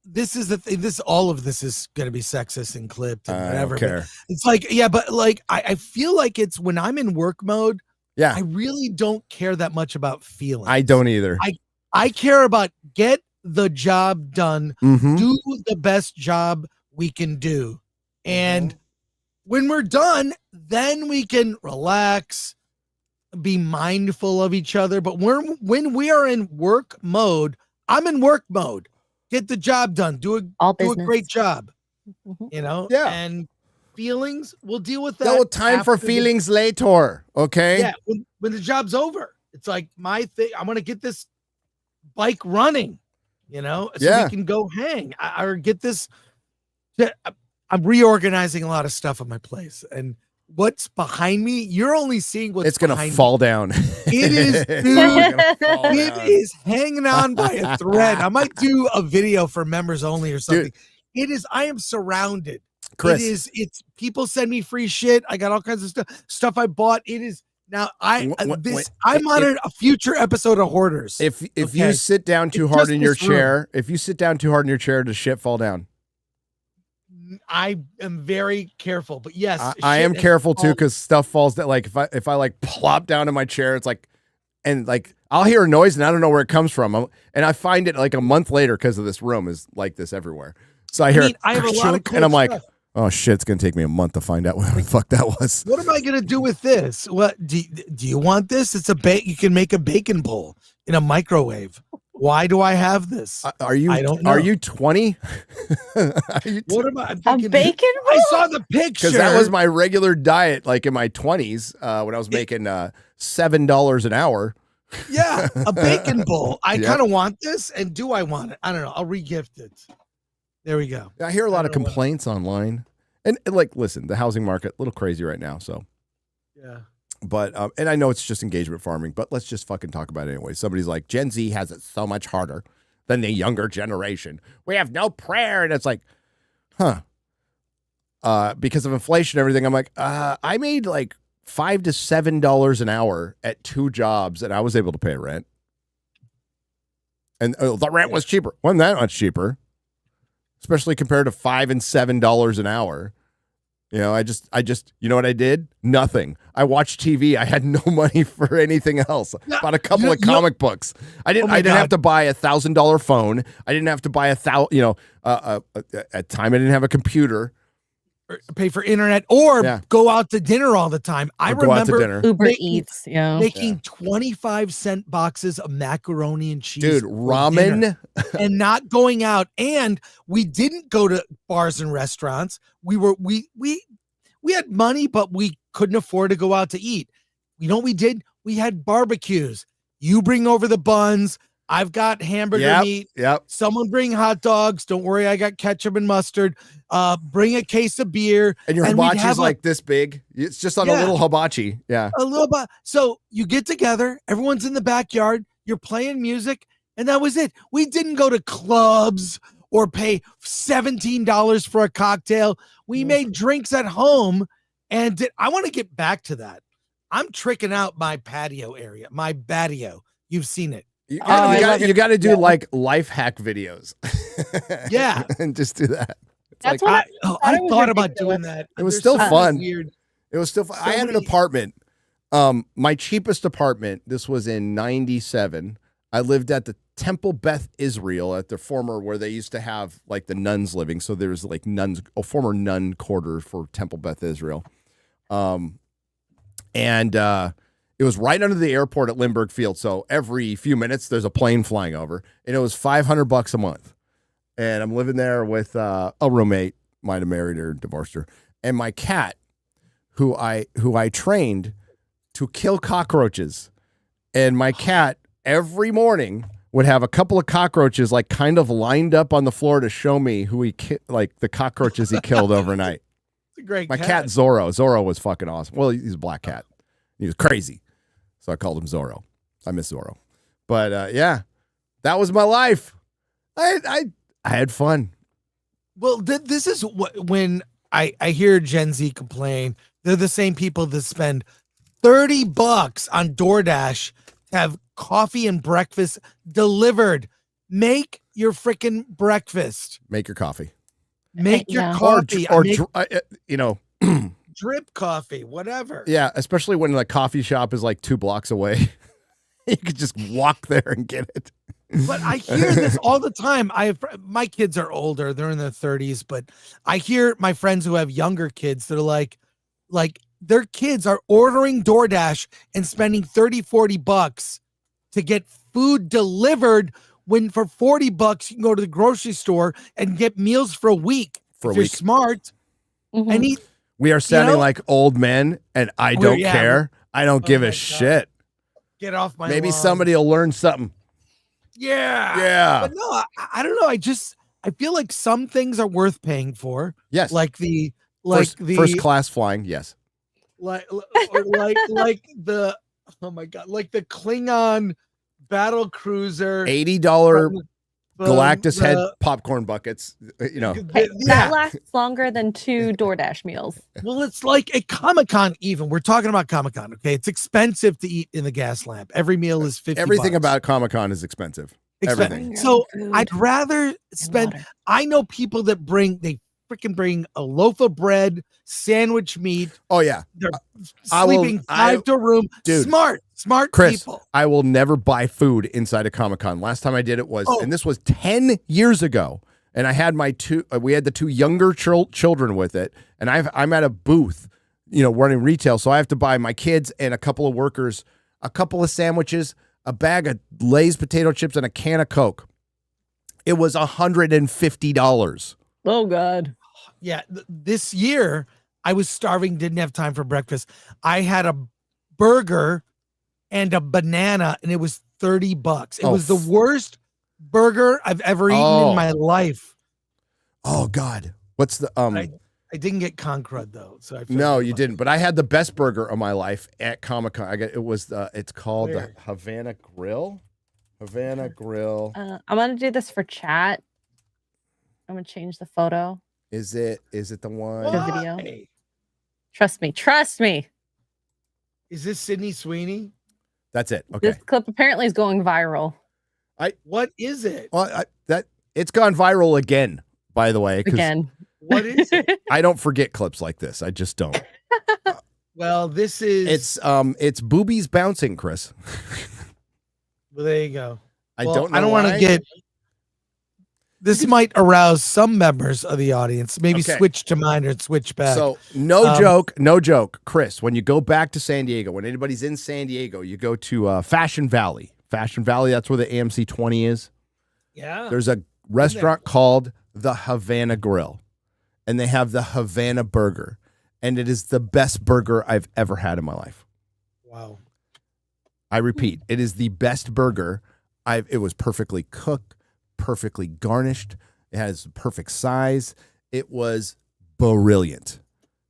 Speaker 2: this is the thing. All of this is going to be sexist and clipped and whatever.
Speaker 3: I don't care.
Speaker 2: But it's like, yeah, but like I feel like it's when I'm in work mode.
Speaker 3: Yeah,
Speaker 2: I really don't care that much about feelings.
Speaker 3: I don't either.
Speaker 2: I care about get the job done,
Speaker 3: Mhm.
Speaker 2: do the best job we can do. And when we're done, then we can relax, be mindful of each other. But when we are in work mode, I'm in work mode. Get the job done. Do a great job.
Speaker 3: Yeah.
Speaker 2: And feelings, we'll deal with that.
Speaker 3: No time for feelings later. Okay.
Speaker 2: Yeah, when the job's over, it's like my thing. I'm gonna get this bike running, so we can go hang or get this. I'm reorganizing a lot of stuff at my place, and what's behind me, you're only seeing what's.
Speaker 3: It's gonna
Speaker 2: behind
Speaker 3: fall
Speaker 2: me.
Speaker 3: down.
Speaker 2: It is, dude. It is hanging on by a thread. I might do a video for members only or something. Dude. I am surrounded.
Speaker 3: Chris,
Speaker 2: it's people send me free shit. I got all kinds of stuff I bought. It is now I'm on a future episode of Hoarders.
Speaker 3: If you sit down too hard in your chair, does shit fall down?
Speaker 2: I am very careful, but yes,
Speaker 3: I am careful too because stuff falls down. Like if I like plop down in my chair, it's like, and like I'll hear a noise and I don't know where it comes from, and I find it like a month later because of this room is like this everywhere. So I hear
Speaker 2: I have a lot of cool
Speaker 3: and I'm like,
Speaker 2: stuff.
Speaker 3: oh shit, it's gonna take me a month to find out what the fuck that was.
Speaker 2: What am I gonna do with this? What do you want this? It's you can make a bacon bowl in a microwave. Why do I have this?
Speaker 3: Are you?
Speaker 2: I don't know.
Speaker 3: Are you 20?
Speaker 2: What am I?
Speaker 4: A bacon bowl?
Speaker 2: I saw the picture
Speaker 3: because that was my regular diet, like in my 20s, when I was making $7 an hour.
Speaker 2: Yeah, a bacon bowl. I kind of want this, and do I want it? I don't know. I'll regift it. There we go.
Speaker 3: I hear a lot of complaints online, and like, listen, the housing market a little crazy right now. So,
Speaker 2: yeah.
Speaker 3: But and I know it's just engagement farming, but let's just fucking talk about it anyway. Somebody's like, Gen Z has it so much harder than the younger generation. We have no prayer, and it's like, huh? Because of inflation and everything, I'm like, I made like $5 to $7 an hour at 2 jobs, and I was able to pay rent. And the rent was cheaper. Wasn't that much cheaper? Especially compared to $5 and $7 an hour. I just, you know what I did? Nothing. I watched TV. I had no money for anything else. Bought a couple of comic books. I didn't have to buy $1,000 phone. I didn't have to buy at time I didn't have a computer.
Speaker 2: Or pay for internet or go out to dinner all the time. I remember
Speaker 4: Uber Eats,
Speaker 2: making 25-cent boxes of macaroni and cheese.
Speaker 3: Dude, ramen.
Speaker 2: And not going out. And we didn't go to bars and restaurants. We had money, but we couldn't afford to go out to eat. You know what we did? We had barbecues. You bring over the buns. I've got hamburger meat.
Speaker 3: Yep.
Speaker 2: Someone bring hot dogs. Don't worry, I got ketchup and mustard. Bring a case of beer.
Speaker 3: And your hibachi's like this big. It's just on a little hibachi. Yeah.
Speaker 2: A little bit. So you get together. Everyone's in the backyard. You're playing music. And that was it. We didn't go to clubs or pay $17 for a cocktail. We made drinks at home. And I want to get back to that. I'm tricking out my patio area, my patio. You've seen it.
Speaker 3: You got to do like life hack videos.
Speaker 2: Yeah.
Speaker 3: And just do that.
Speaker 4: That's
Speaker 3: like,
Speaker 4: what
Speaker 2: I thought about doing that.
Speaker 3: It was still fun.
Speaker 2: Weird.
Speaker 3: It was still fun. I had an apartment. My cheapest apartment, this was in 97. I lived at the Temple Beth Israel at the former where they used to have like the nuns living. So there was like a former nun quarter for Temple Beth Israel. It was right under the airport at Lindbergh Field. So every few minutes there's a plane flying over, and it was $500 a month. And I'm living there with a roommate, might have married her, divorced her, and my cat, who I trained to kill cockroaches. And my cat every morning would have a couple of cockroaches like kind of lined up on the floor to show me who like the cockroaches he killed overnight.
Speaker 2: It's a great
Speaker 3: My cat Zorro. Zorro was fucking awesome. Well, he's a black cat. He was crazy. So I called him Zorro. I miss Zorro. But yeah, that was my life. I had fun.
Speaker 2: Well, this is when I hear Gen Z complain. They're the same people that spend $30 on DoorDash to have coffee and breakfast delivered. Make your freaking breakfast.
Speaker 3: Make your coffee.
Speaker 2: Make your
Speaker 4: Yeah.
Speaker 2: coffee.
Speaker 3: Or
Speaker 2: Drip coffee, whatever.
Speaker 3: yeah, especially when the coffee shop is like 2 blocks away. You could just walk there and get it.
Speaker 2: But I hear this all the time. My kids are older; they're in their 30s. But I hear my friends who have younger kids that are like their kids are ordering DoorDash and spending $30-$40 to get food delivered. When for $40 you can go to the grocery store and get meals for a week.
Speaker 3: For a
Speaker 2: if you're
Speaker 3: week.
Speaker 2: smart,
Speaker 4: Mhm.
Speaker 2: and
Speaker 3: We are sounding like old men, and I don't
Speaker 2: yeah.
Speaker 3: care. I don't give
Speaker 2: my
Speaker 3: a
Speaker 2: God.
Speaker 3: shit.
Speaker 2: get off my
Speaker 3: Maybe
Speaker 2: lawn.
Speaker 3: somebody will learn something.
Speaker 2: Yeah.
Speaker 3: Yeah.
Speaker 2: But no, I don't know. I feel like some things are worth paying for.
Speaker 3: Yes.
Speaker 2: Like the
Speaker 3: first class flying. Yes.
Speaker 2: like the oh my God, like the Klingon battle cruiser,
Speaker 3: $80
Speaker 2: from
Speaker 3: Galactus head
Speaker 2: the-
Speaker 3: popcorn buckets. You know.
Speaker 4: Hey,
Speaker 2: yeah.
Speaker 4: that lasts longer than 2 DoorDash meals.
Speaker 2: Well, it's like a Comic-Con even. We're talking about Comic-Con, okay? It's expensive to eat in the gas lamp. Every meal is $50.
Speaker 3: Everything about Comic-Con is expensive. Everything.
Speaker 2: So
Speaker 4: Food
Speaker 2: I'd rather
Speaker 4: and
Speaker 2: spend.
Speaker 4: water.
Speaker 2: I know people that they freaking bring a loaf of bread, sandwich meat.
Speaker 3: Oh yeah.
Speaker 2: They're
Speaker 3: I will-
Speaker 2: sleeping 5 to a room.
Speaker 3: Dude,
Speaker 2: Smart
Speaker 3: Chris,
Speaker 2: people.
Speaker 3: I will never buy food inside of Comic-Con. Last time I did it was,
Speaker 2: Oh.
Speaker 3: and this was 10 years ago. And I had we had the 2 younger children with it. And I'm at a booth, running retail. So I have to buy my kids and a couple of workers, a couple of sandwiches, a bag of Lay's potato chips, and a can of Coke. It was $150.
Speaker 4: Oh God.
Speaker 2: Yeah, this year I was starving, didn't have time for breakfast. I had a burger and a banana, and it was $30. It
Speaker 3: Oh,
Speaker 2: was the worst burger I've ever eaten
Speaker 3: Oh.
Speaker 2: in my life.
Speaker 3: Oh God. What's the
Speaker 2: I didn't get con crud though, so I feel
Speaker 3: No,
Speaker 2: like
Speaker 3: you
Speaker 2: fuck.
Speaker 3: didn't. But I had the best burger of my life at Comic-Con. It's called
Speaker 2: Where?
Speaker 3: the Havana Grill. Havana Grill.
Speaker 4: I'm gonna do this for chat. I'm gonna change the photo.
Speaker 3: Is it the one?
Speaker 4: The video.
Speaker 2: Why?
Speaker 4: Trust me.
Speaker 2: Is this Sydney Sweeney?
Speaker 3: That's it. Okay.
Speaker 4: This clip apparently is going viral
Speaker 2: What is it?
Speaker 3: Well, it's gone viral again, by the way, because
Speaker 4: again.
Speaker 2: What is it?
Speaker 3: I don't forget clips like this. I just don't.
Speaker 2: Well, this is
Speaker 3: It's boobies bouncing, Chris.
Speaker 2: well, there you go.
Speaker 3: I
Speaker 2: Well,
Speaker 3: don't know.
Speaker 2: I don't want
Speaker 3: why.
Speaker 2: to get. This might arouse some members of the audience. Maybe
Speaker 3: Okay.
Speaker 2: switch to mine or switch back.
Speaker 3: So no
Speaker 2: Um,
Speaker 3: joke, Chris. When you go back to San Diego, when anybody's in San Diego, you go to Fashion Valley. Fashion Valley. That's where the AMC 20 is.
Speaker 2: yeah,
Speaker 3: There's a restaurant called the Havana Grill, and they have the Havana Burger, and it is the best burger I've ever had in my life.
Speaker 2: wow.
Speaker 3: I repeat, it is the best burger. It was perfectly cooked, perfectly garnished. It has perfect size. It was brilliant.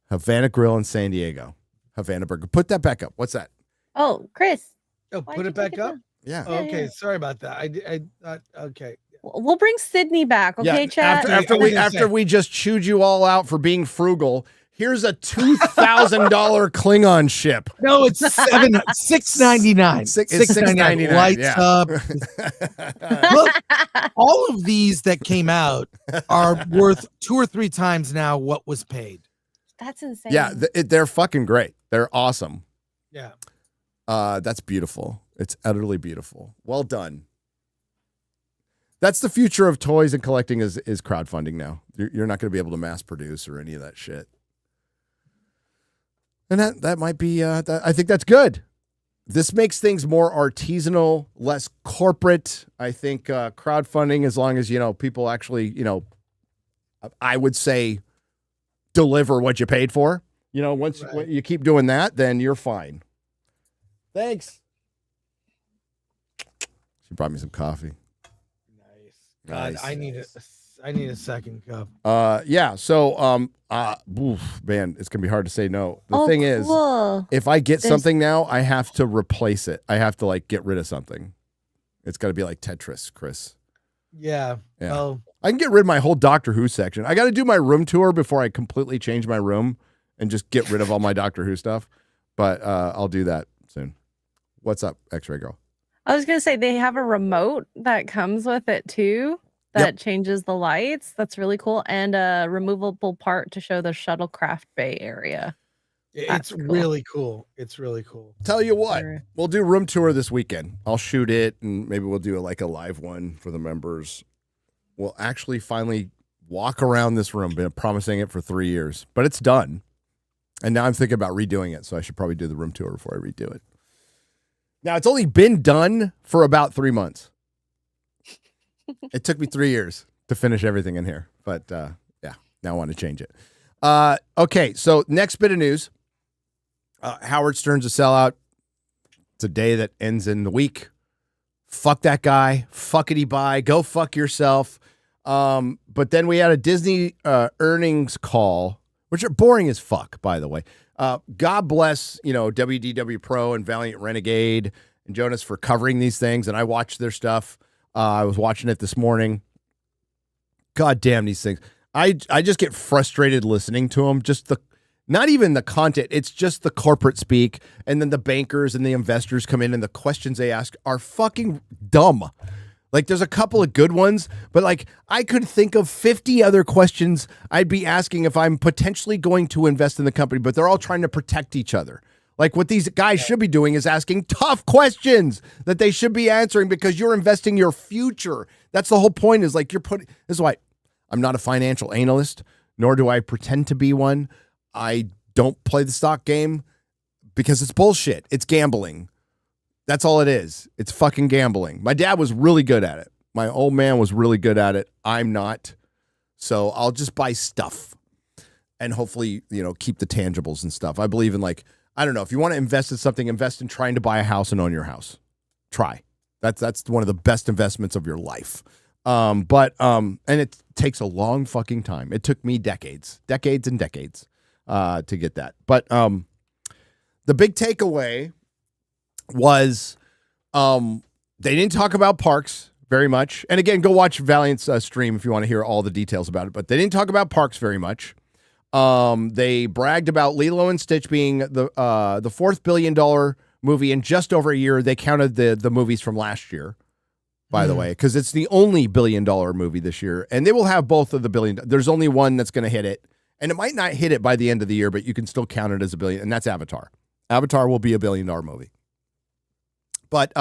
Speaker 3: Havana Grill in San Diego. Havana Burger. Put that back up. What's that?
Speaker 4: Oh, Chris.
Speaker 2: Oh,
Speaker 4: why'd
Speaker 2: put
Speaker 4: you
Speaker 2: it back
Speaker 4: take
Speaker 2: up.
Speaker 4: down?
Speaker 3: Yeah.
Speaker 2: Oh,
Speaker 4: Yeah,
Speaker 2: okay,
Speaker 4: yeah.
Speaker 2: sorry about that. I thought okay.
Speaker 4: We'll bring Sydney back, okay, chat?
Speaker 3: After
Speaker 2: I was
Speaker 3: we
Speaker 2: gonna
Speaker 3: after
Speaker 2: say.
Speaker 3: we just chewed you all out for being frugal, here's a $2,000 Klingon ship.
Speaker 2: No, it's $6.99.
Speaker 3: It's
Speaker 2: $6.99. Lights
Speaker 3: yeah.
Speaker 2: up. Look, all of these that came out are worth 2 or 3 times now what was paid.
Speaker 4: That's insane.
Speaker 3: Yeah, they're fucking great. They're awesome.
Speaker 2: Yeah.
Speaker 3: That's beautiful. It's utterly beautiful. Well done. That's the future of toys and collecting is crowdfunding now. You're not going to be able to mass produce or any of that shit. And that might be, I think that's good. This makes things more artisanal, less corporate. I think crowdfunding, as long as, people actually, I would say deliver what you paid for. Once
Speaker 2: Right.
Speaker 3: you keep doing that, then you're fine. Thanks. She brought me some coffee.
Speaker 2: Nice. God,
Speaker 3: Nice.
Speaker 2: I need a second cup.
Speaker 3: Yeah. So, man, it's gonna be hard to say no. The thing is, if I get something now, I have to replace it. I have to like get rid of something. It's got to be like Tetris, Chris.
Speaker 2: Yeah. Well,
Speaker 3: I can get rid of my whole Doctor Who section. I got to do my room tour before I completely change my room and just get rid of all my Doctor Who stuff. But I'll do that soon. What's up, X-Ray Girl?
Speaker 4: I was gonna say they have a remote that comes with it too that changes the lights. That's really cool, and a removable part to show the shuttlecraft bay area.
Speaker 2: it's really cool. It's really cool.
Speaker 3: Tell you what, we'll do room tour this weekend. I'll shoot it, and maybe we'll do like a live one for the members. We'll actually finally walk around this room. Been promising it for 3 years, but it's done. And now I'm thinking about redoing it, so I should probably do the room tour before I redo it. Now, it's only been done for about 3 months. It took me 3 years to finish everything in here, but yeah, now I want to change it. Okay, so next bit of news. Howard Stern's a sellout. It's a day that ends in the week. Fuck that guy. Fuckity bye. Go fuck yourself. But then we had a Disney earnings call, which are boring as fuck, by the way. God bless, WDW Pro and Valiant Renegade and Jonas for covering these things. And I watched their stuff. I was watching it this morning. God damn these things. I just get frustrated listening to them. Not even the content. It's just the corporate speak. And then the bankers and the investors come in and the questions they ask are fucking dumb. Like, there's a couple of good ones, but like, I could think of 50 other questions I'd be asking if I'm potentially going to invest in the company, but they're all trying to protect each other. Like, what these guys should be doing is asking tough questions that they should be answering because you're investing your future. That's the whole point, is like, this is why I'm not a financial analyst, nor do I pretend to be one. I don't play the stock game because it's bullshit. It's gambling. That's all it is. It's fucking gambling. My dad was really good at it. My old man was really good at it. I'm not. So I'll just buy stuff and hopefully, keep the tangibles and stuff. I believe in, like, I don't know, if you want to invest in something, invest in trying to buy a house and own your house. Try. That's one of the best investments of your life. And it takes a long fucking time. It took me decades and decades to get that. But the big takeaway was they didn't talk about parks very much. And again, go watch Valiant's stream if you want to hear all the details about it. But they didn't talk about parks very much. They bragged about Lilo and Stitch being the $4 billion movie in just over a year. They counted the movies from last year, by the way, because it's the only $1 billion movie this year. And they will have both of the billion. There's only one that's going to hit it. And it might not hit it by the end of the year, but you can still count it as $1 billion. And that's Avatar. Avatar will be $1 billion movie. But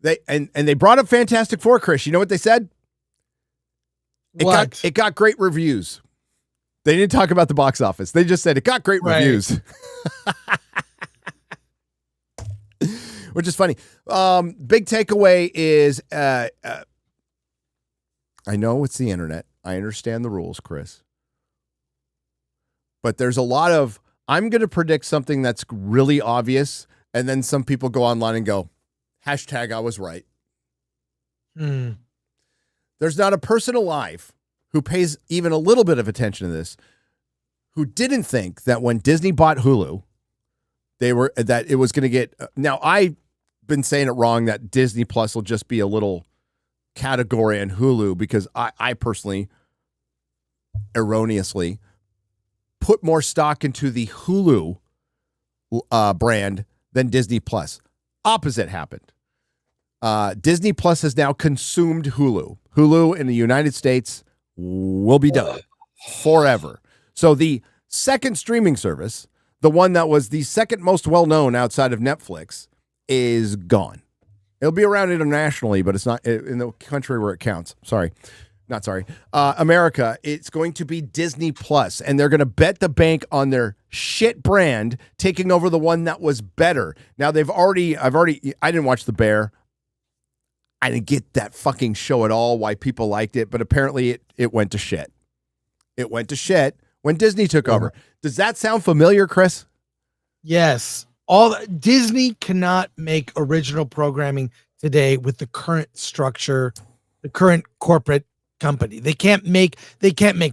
Speaker 3: they brought up Fantastic Four, Chris. You know what they said? It got great reviews. They didn't talk about the box office. They just said it got great reviews. Which is funny. Big takeaway is I know it's the internet. I understand the rules, Chris. But there's a lot of, I'm going to predict something that's really obvious, and then some people go online and go, hashtag I was right. There's not a person alive who pays even a little bit of attention to this who didn't think that when Disney bought Hulu, that it was going to get, now I've been saying it wrong that Disney Plus will just be a little category in Hulu because I personally erroneously put more stock into the Hulu brand than Disney Plus. Opposite happened. Disney Plus has now consumed Hulu. Hulu in the United States will be done forever. So the second streaming service, the one that was the second most well-known outside of Netflix, is gone. It'll be around internationally, but it's not in the country where it counts. America, it's going to be Disney Plus, and they're going to bet the bank on their shit brand taking over the one that was better. Now I didn't watch The Bear. I didn't get that fucking show at all, why people liked it, but apparently it went to shit. It went to shit when Disney took over. Does that sound familiar, Chris?
Speaker 2: Yes. Disney cannot make original programming today with the current structure, the current corporate company. They can't make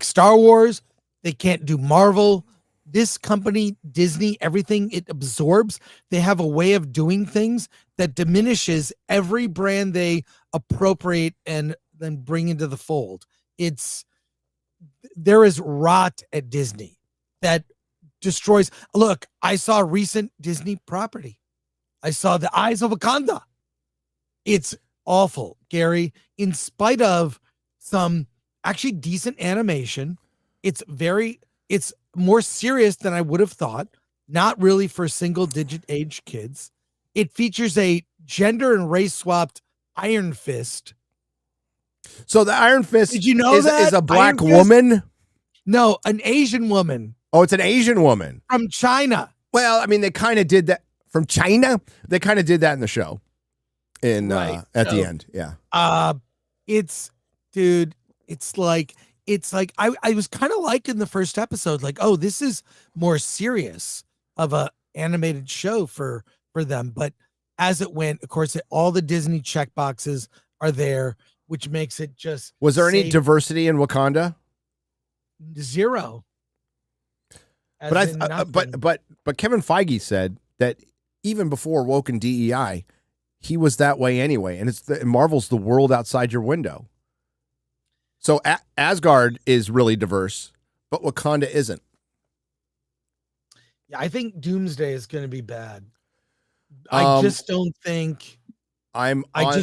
Speaker 2: Star Wars, they can't do Marvel. This company, Disney, everything it absorbs, they have a way of doing things that diminishes every brand they appropriate and then bring into the fold. There is rot at Disney that destroys. Look, I saw a recent Disney property. I saw The Eyes of Wakanda. It's awful, Gary. In spite of some actually decent animation, it's more serious than I would have thought. Not really for single-digit age kids. It features a gender and race swapped Iron Fist.
Speaker 3: So the Iron Fist,
Speaker 2: did you know
Speaker 3: is a black woman?
Speaker 2: No, an Asian woman.
Speaker 3: Oh, it's an Asian woman
Speaker 2: from China.
Speaker 3: Well, I mean, they kind of did that from China. They kind of did that in the show, at the end. Yeah.
Speaker 2: It's like I was kind of like in the first episode, like, oh, this is more serious of a animated show for them. But as it went, of course, all the Disney check boxes are there, which makes it just.
Speaker 3: Was there any diversity in Wakanda?
Speaker 2: Zero.
Speaker 3: But Kevin Feige said that even before Woke and DEI, he was that way anyway, and Marvel's the world outside your window. So Asgard is really diverse, but Wakanda isn't.
Speaker 2: Yeah, I think Doomsday is going to be bad. I just don't think.
Speaker 3: I'm
Speaker 2: on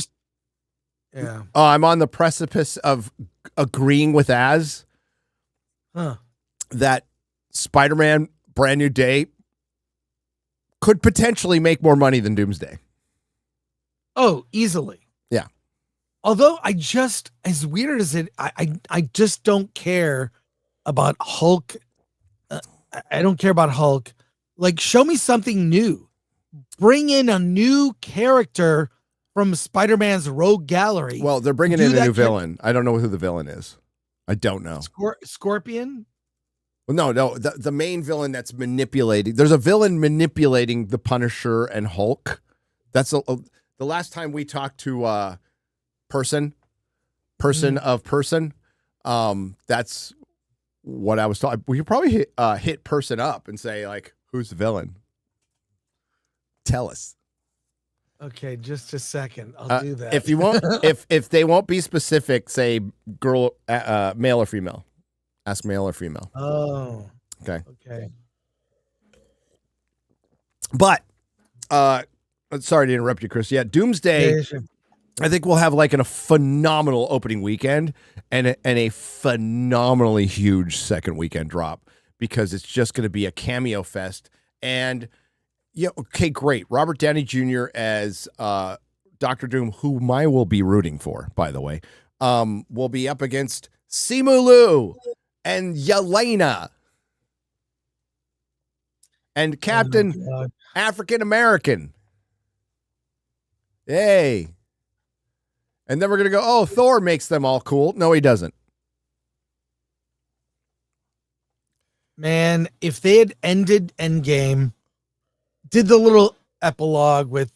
Speaker 3: the precipice of agreeing with that Spider-Man Brand New Day could potentially make more money than Doomsday.
Speaker 2: Oh, easily.
Speaker 3: Yeah.
Speaker 2: Although as weird as it, I just don't care about Hulk. I don't care about Hulk. Like, show me something new. Bring in a new character from Spider-Man's Rogue Gallery.
Speaker 3: Well, they're bringing in a new villain. I don't know who the villain is. I don't know.
Speaker 2: Scorpion?
Speaker 3: Well, no. The main villain that's manipulating. There's a villain manipulating the Punisher and Hulk. That's the last time we talked to person of person. That's what I was talking. We could probably hit person up and say, like, who's the villain? Tell us.
Speaker 2: Okay, just a second. I'll do that.
Speaker 3: If you won't, if they won't be specific, say girl, male or female. Ask male or female.
Speaker 2: Oh.
Speaker 3: Okay.
Speaker 2: But
Speaker 3: sorry to interrupt you, Chris. Yeah, Doomsday.
Speaker 2: Yeah, sure.
Speaker 3: I think we'll have like a phenomenal opening weekend and a phenomenally huge second weekend drop because it's just going to be a cameo fest. And yeah, okay, great. Robert Downey Jr. as Dr. Doom, whom I will be rooting for, by the way, will be up against Simu Liu and Yelena and Captain African American. Hey. And then we're going to go, oh, Thor makes them all cool. No, he doesn't.
Speaker 2: Man, if they had ended Endgame, did the little epilogue with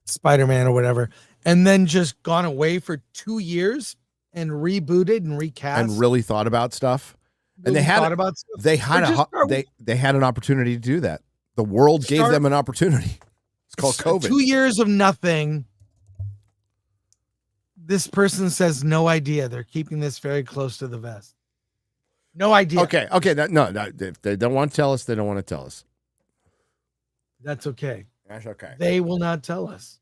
Speaker 2: Spider-Man or whatever, and then just gone away for 2 years and rebooted and recast
Speaker 3: and really thought about stuff. And they had an opportunity to do that. The world gave them an opportunity. It's called COVID.
Speaker 2: 2 years of nothing. This person says no idea. They're keeping this very close to the vest. No idea.
Speaker 3: Okay. No. If they don't want to tell us, they don't want to tell us.
Speaker 2: That's okay.
Speaker 3: That's okay.
Speaker 2: They will not tell us.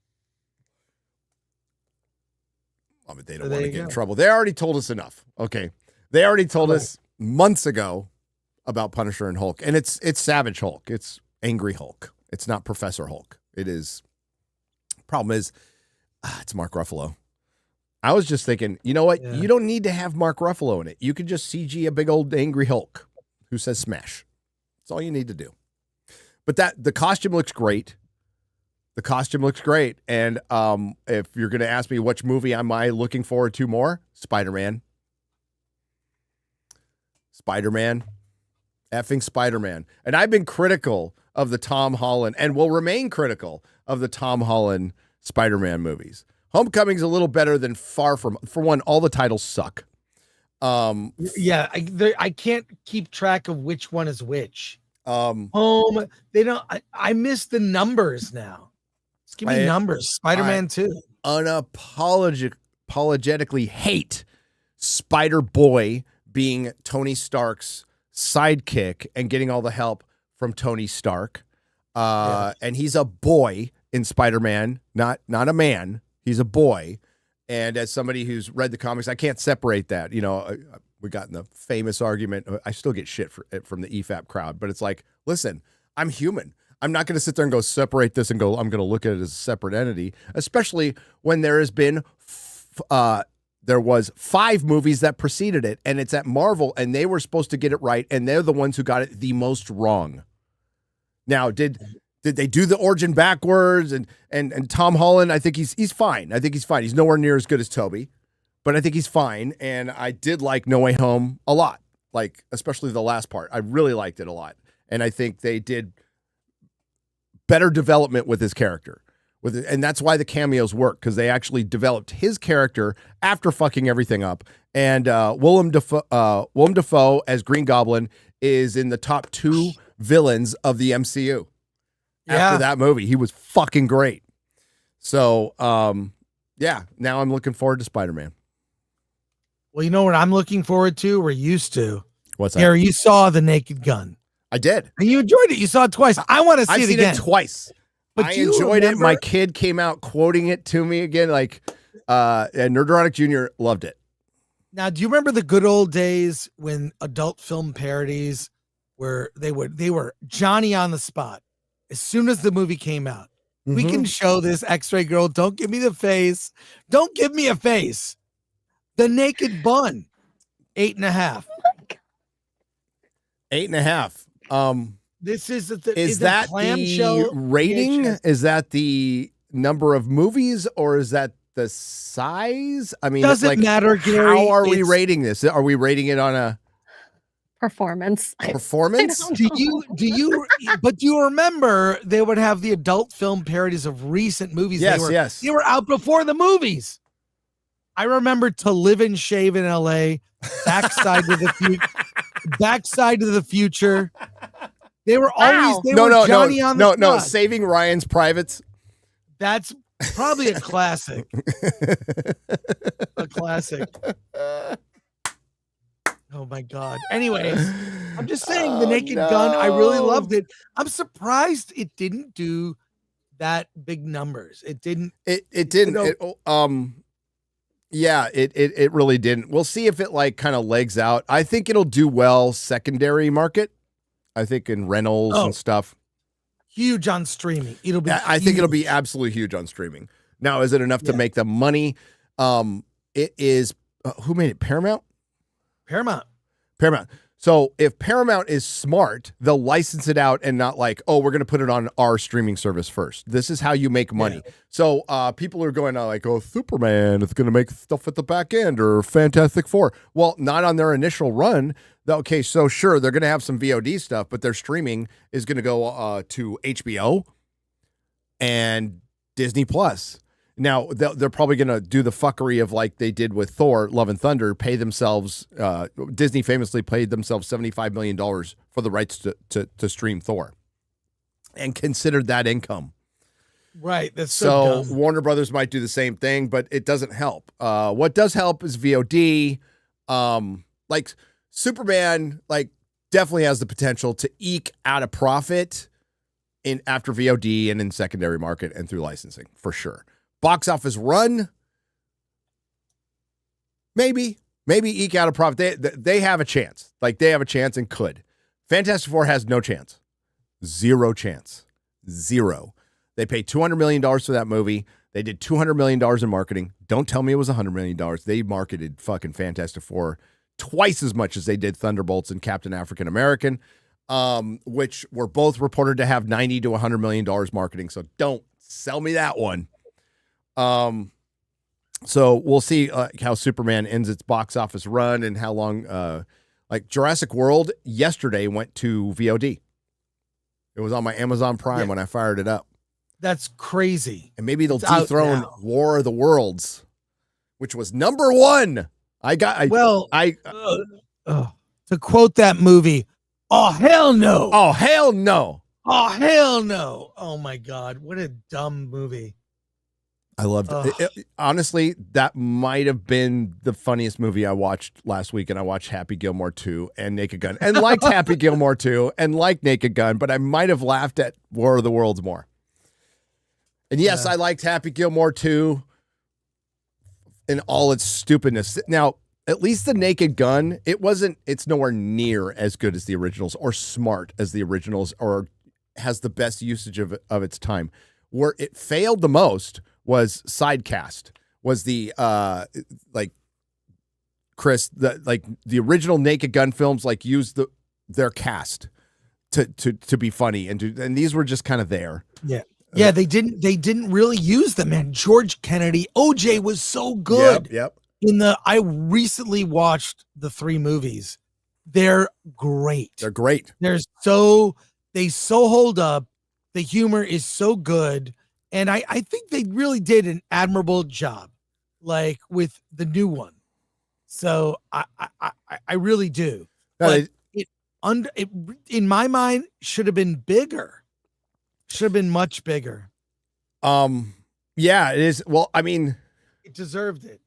Speaker 3: Oh, but they don't want to get in trouble. They already told us enough. Okay. They already told us months ago about Punisher and Hulk. And it's Savage Hulk. It's Angry Hulk. It's not Professor Hulk. It is. Problem is, it's Mark Ruffalo. I was just thinking, you know what? Yeah. You don't need to have Mark Ruffalo in it. You could just CG a big old angry Hulk who says smash. That's all you need to do. But the costume looks great. And if you're going to ask me which movie am I looking forward to more, Spider-Man. Effing Spider-Man. And I've been critical of the Tom Holland and will remain critical of the Tom Holland Spider-Man movies. Homecoming's a little better than Far From. For one, all the titles suck.
Speaker 2: Yeah, I can't keep track of which one is which.
Speaker 3: Um,
Speaker 2: They don't. I miss the numbers now. Just give me numbers. Spider-Man 2.
Speaker 3: Unapologetically hate Spider-Boy being Tony Stark's sidekick and getting all the help from Tony Stark. And he's a boy in Spider-Man, not a man. He's a boy. And as somebody who's read the comics, I can't separate that. You know, we got in the famous argument. I still get shit from the EFAP crowd, but it's like, listen, I'm human. I'm not going to sit there and go separate this and go, I'm going to look at it as a separate entity, especially when there has been, there was 5 movies that preceded it, and it's at Marvel, and they were supposed to get it right, and they're the ones who got it the most wrong. Now, did they do the origin backwards? And Tom Holland, I think he's fine. I think he's fine. He's nowhere near as good as Toby, but I think he's fine. And I did like No Way Home a lot, like especially the last part. I really liked it a lot, and I think they did better development with his character. And that's why the cameos work, because they actually developed his character after fucking everything up. And Willem Dafoe as Green Goblin is in the top 2 villains of the MCU. After that movie, he was fucking great. So, yeah, now I'm looking forward to Spider-Man.
Speaker 2: Well, you know what I'm looking forward to? We're used to.
Speaker 3: What's that?
Speaker 2: Harry, you saw The Naked Gun.
Speaker 3: I did.
Speaker 2: And you enjoyed it. You saw it twice. I want to see it again.
Speaker 3: I've seen it twice. But I enjoyed it. My kid came out quoting it to me again. Like, and Nerdrotic Jr. loved it.
Speaker 2: Now, do you remember the good old days when adult film parodies where they were Johnny on the spot? As soon as the movie came out, we can show this X-ray girl. Don't give me the face. Don't give me a face. The Naked Bun, 8.5.
Speaker 3: 8.5.
Speaker 2: This is
Speaker 3: is that the rating? VHS. Is that the number of movies, or is that the size? I mean,
Speaker 2: doesn't matter, Gary.
Speaker 3: How are we rating this? Are we rating it on a
Speaker 4: performance?
Speaker 2: Do you but do you remember they would have the adult film parodies of recent movies?
Speaker 3: Yes.
Speaker 2: They were out before the movies. I remember To Live and Shave in LA, Backside to the Future. They were always Johnny on the spot.
Speaker 3: No, Saving Ryan's Privates.
Speaker 2: That's probably a classic. A classic. Oh my God. Anyways, I'm just saying The Naked Gun, I really loved it. I'm surprised it didn't do that big numbers. It didn't.
Speaker 3: It didn't. It really didn't. We'll see if it like kind of legs out. I think it'll do well secondary market. I think in rentals and stuff.
Speaker 2: Huge on streaming.
Speaker 3: I think it'll be absolutely huge on streaming. Now, is it enough to make them money? It is. Who made it? Paramount. So if Paramount is smart, they'll license it out and not like, oh, we're going to put it on our streaming service first. This is how you make money. Yeah. So people are going like, oh, Superman is going to make stuff at the back end, or Fantastic Four. Well, not on their initial run. Okay, so sure, they're going to have some VOD stuff, but their streaming is going to go to HBO and Disney Plus. Now, they're probably going to do the fuckery of like they did with Thor, Love and Thunder, pay themselves, Disney famously paid themselves $75 million for the rights to stream Thor and considered that income.
Speaker 2: Right. That's so dumb.
Speaker 3: Warner Brothers might do the same thing, but it doesn't help. What does help is VOD. Like Superman, like definitely has the potential to eke out a profit in after VOD and in secondary market and through licensing for sure. Box office run, maybe eke out a profit. They have a chance. Like they have a chance and could. Fantastic Four has no chance. Zero chance. Zero. They paid $200 million for that movie. They did $200 million in marketing. Don't tell me it was $100 million. They marketed fucking Fantastic Four twice as much as they did Thunderbolts and Captain African American, which were both reported to have $90 to $100 million marketing. So don't sell me that one. So we'll see how Superman ends its box office run and how long, like Jurassic World yesterday went to VOD. It was on my Amazon Prime when I fired it up.
Speaker 2: That's crazy.
Speaker 3: And maybe they'll
Speaker 2: It's out
Speaker 3: dethrone
Speaker 2: now.
Speaker 3: War of the Worlds, which was number 1.
Speaker 2: To quote that movie, oh hell no.
Speaker 3: Oh hell no.
Speaker 2: Oh hell no. Oh my God, what a dumb movie.
Speaker 3: I loved it. Honestly, that might have been the funniest movie I watched last week, and I watched Happy Gilmore 2 and Naked Gun, and liked Happy Gilmore 2 and liked Naked Gun, but I might have laughed at War of the Worlds more. And yes, I liked Happy Gilmore 2 in all its stupidness. Now, at least the Naked Gun, it's nowhere near as good as the originals or smart as the originals or has the best usage of its time. Where it failed the most was Sidecast, was the Chris, the original Naked Gun films used their cast to be funny, and these were just kind of there.
Speaker 2: Yeah. Yeah, they didn't really use them, man. George Kennedy, OJ was so good.
Speaker 3: Yep.
Speaker 2: I recently watched the 3 movies. They're great.
Speaker 3: They're great.
Speaker 2: They so hold up. The humor is so good. And I think they really did an admirable job, with the new one. So I really do. But it in my mind should have been bigger. Should have been much bigger.
Speaker 3: Yeah, it is. Well, I mean,
Speaker 2: it deserved it.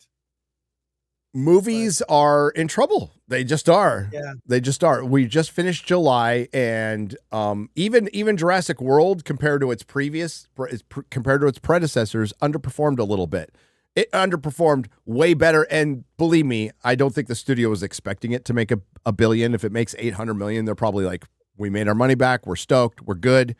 Speaker 3: Movies are in trouble. They just are.
Speaker 2: Yeah.
Speaker 3: They just are. We just finished July, and even Jurassic World compared to its predecessors underperformed a little bit. It underperformed way better, and believe me, I don't think the studio was expecting it to make a billion. If it makes 800 million, they're probably like, we made our money back. We're stoked. We're good.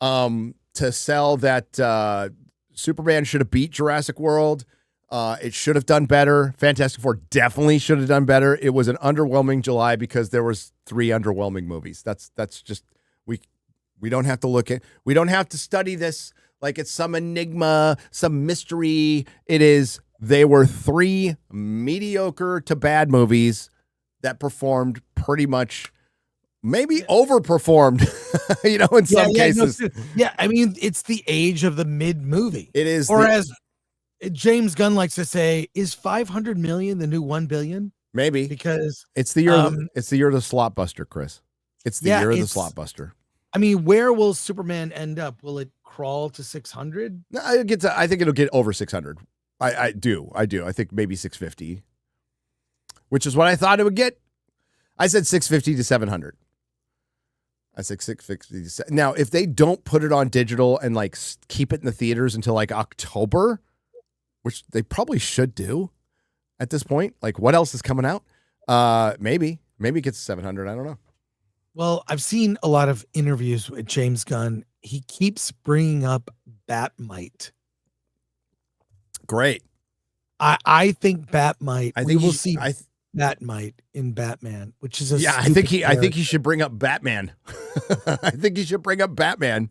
Speaker 3: To sell that Superman should have beat Jurassic World. It should have done better. Fantastic Four definitely should have done better. It was an underwhelming July because there was 3 underwhelming movies. That's just we don't have to we don't have to study this like it's some enigma, some mystery. They were 3 mediocre to bad movies that performed pretty much, maybe overperformed, in some cases.
Speaker 2: I mean, it's the age of the mid movie.
Speaker 3: It is.
Speaker 2: Or as James Gunn likes to say, is 500 million the new 1 billion?
Speaker 3: Maybe,
Speaker 2: because
Speaker 3: it's the year. It's the year of the slot buster, Chris. It's the year of the slot buster.
Speaker 2: I mean, where will Superman end up? Will it crawl to 600?
Speaker 3: No, I think it'll get over 600. I do. I think maybe 650, which is what I thought it would get. I said 650 to 700. I said 650. Now, if they don't put it on digital and keep it in the theaters until October, which they probably should do at this point, what else is coming out? Maybe it gets 700. I don't know.
Speaker 2: Well, I've seen a lot of interviews with James Gunn. He keeps bringing up Batmite.
Speaker 3: Great.
Speaker 2: I think Batmite.
Speaker 3: I think
Speaker 2: we'll see Batmite in Batman, which is
Speaker 3: I think he should bring up Batman. I think he should bring up Batman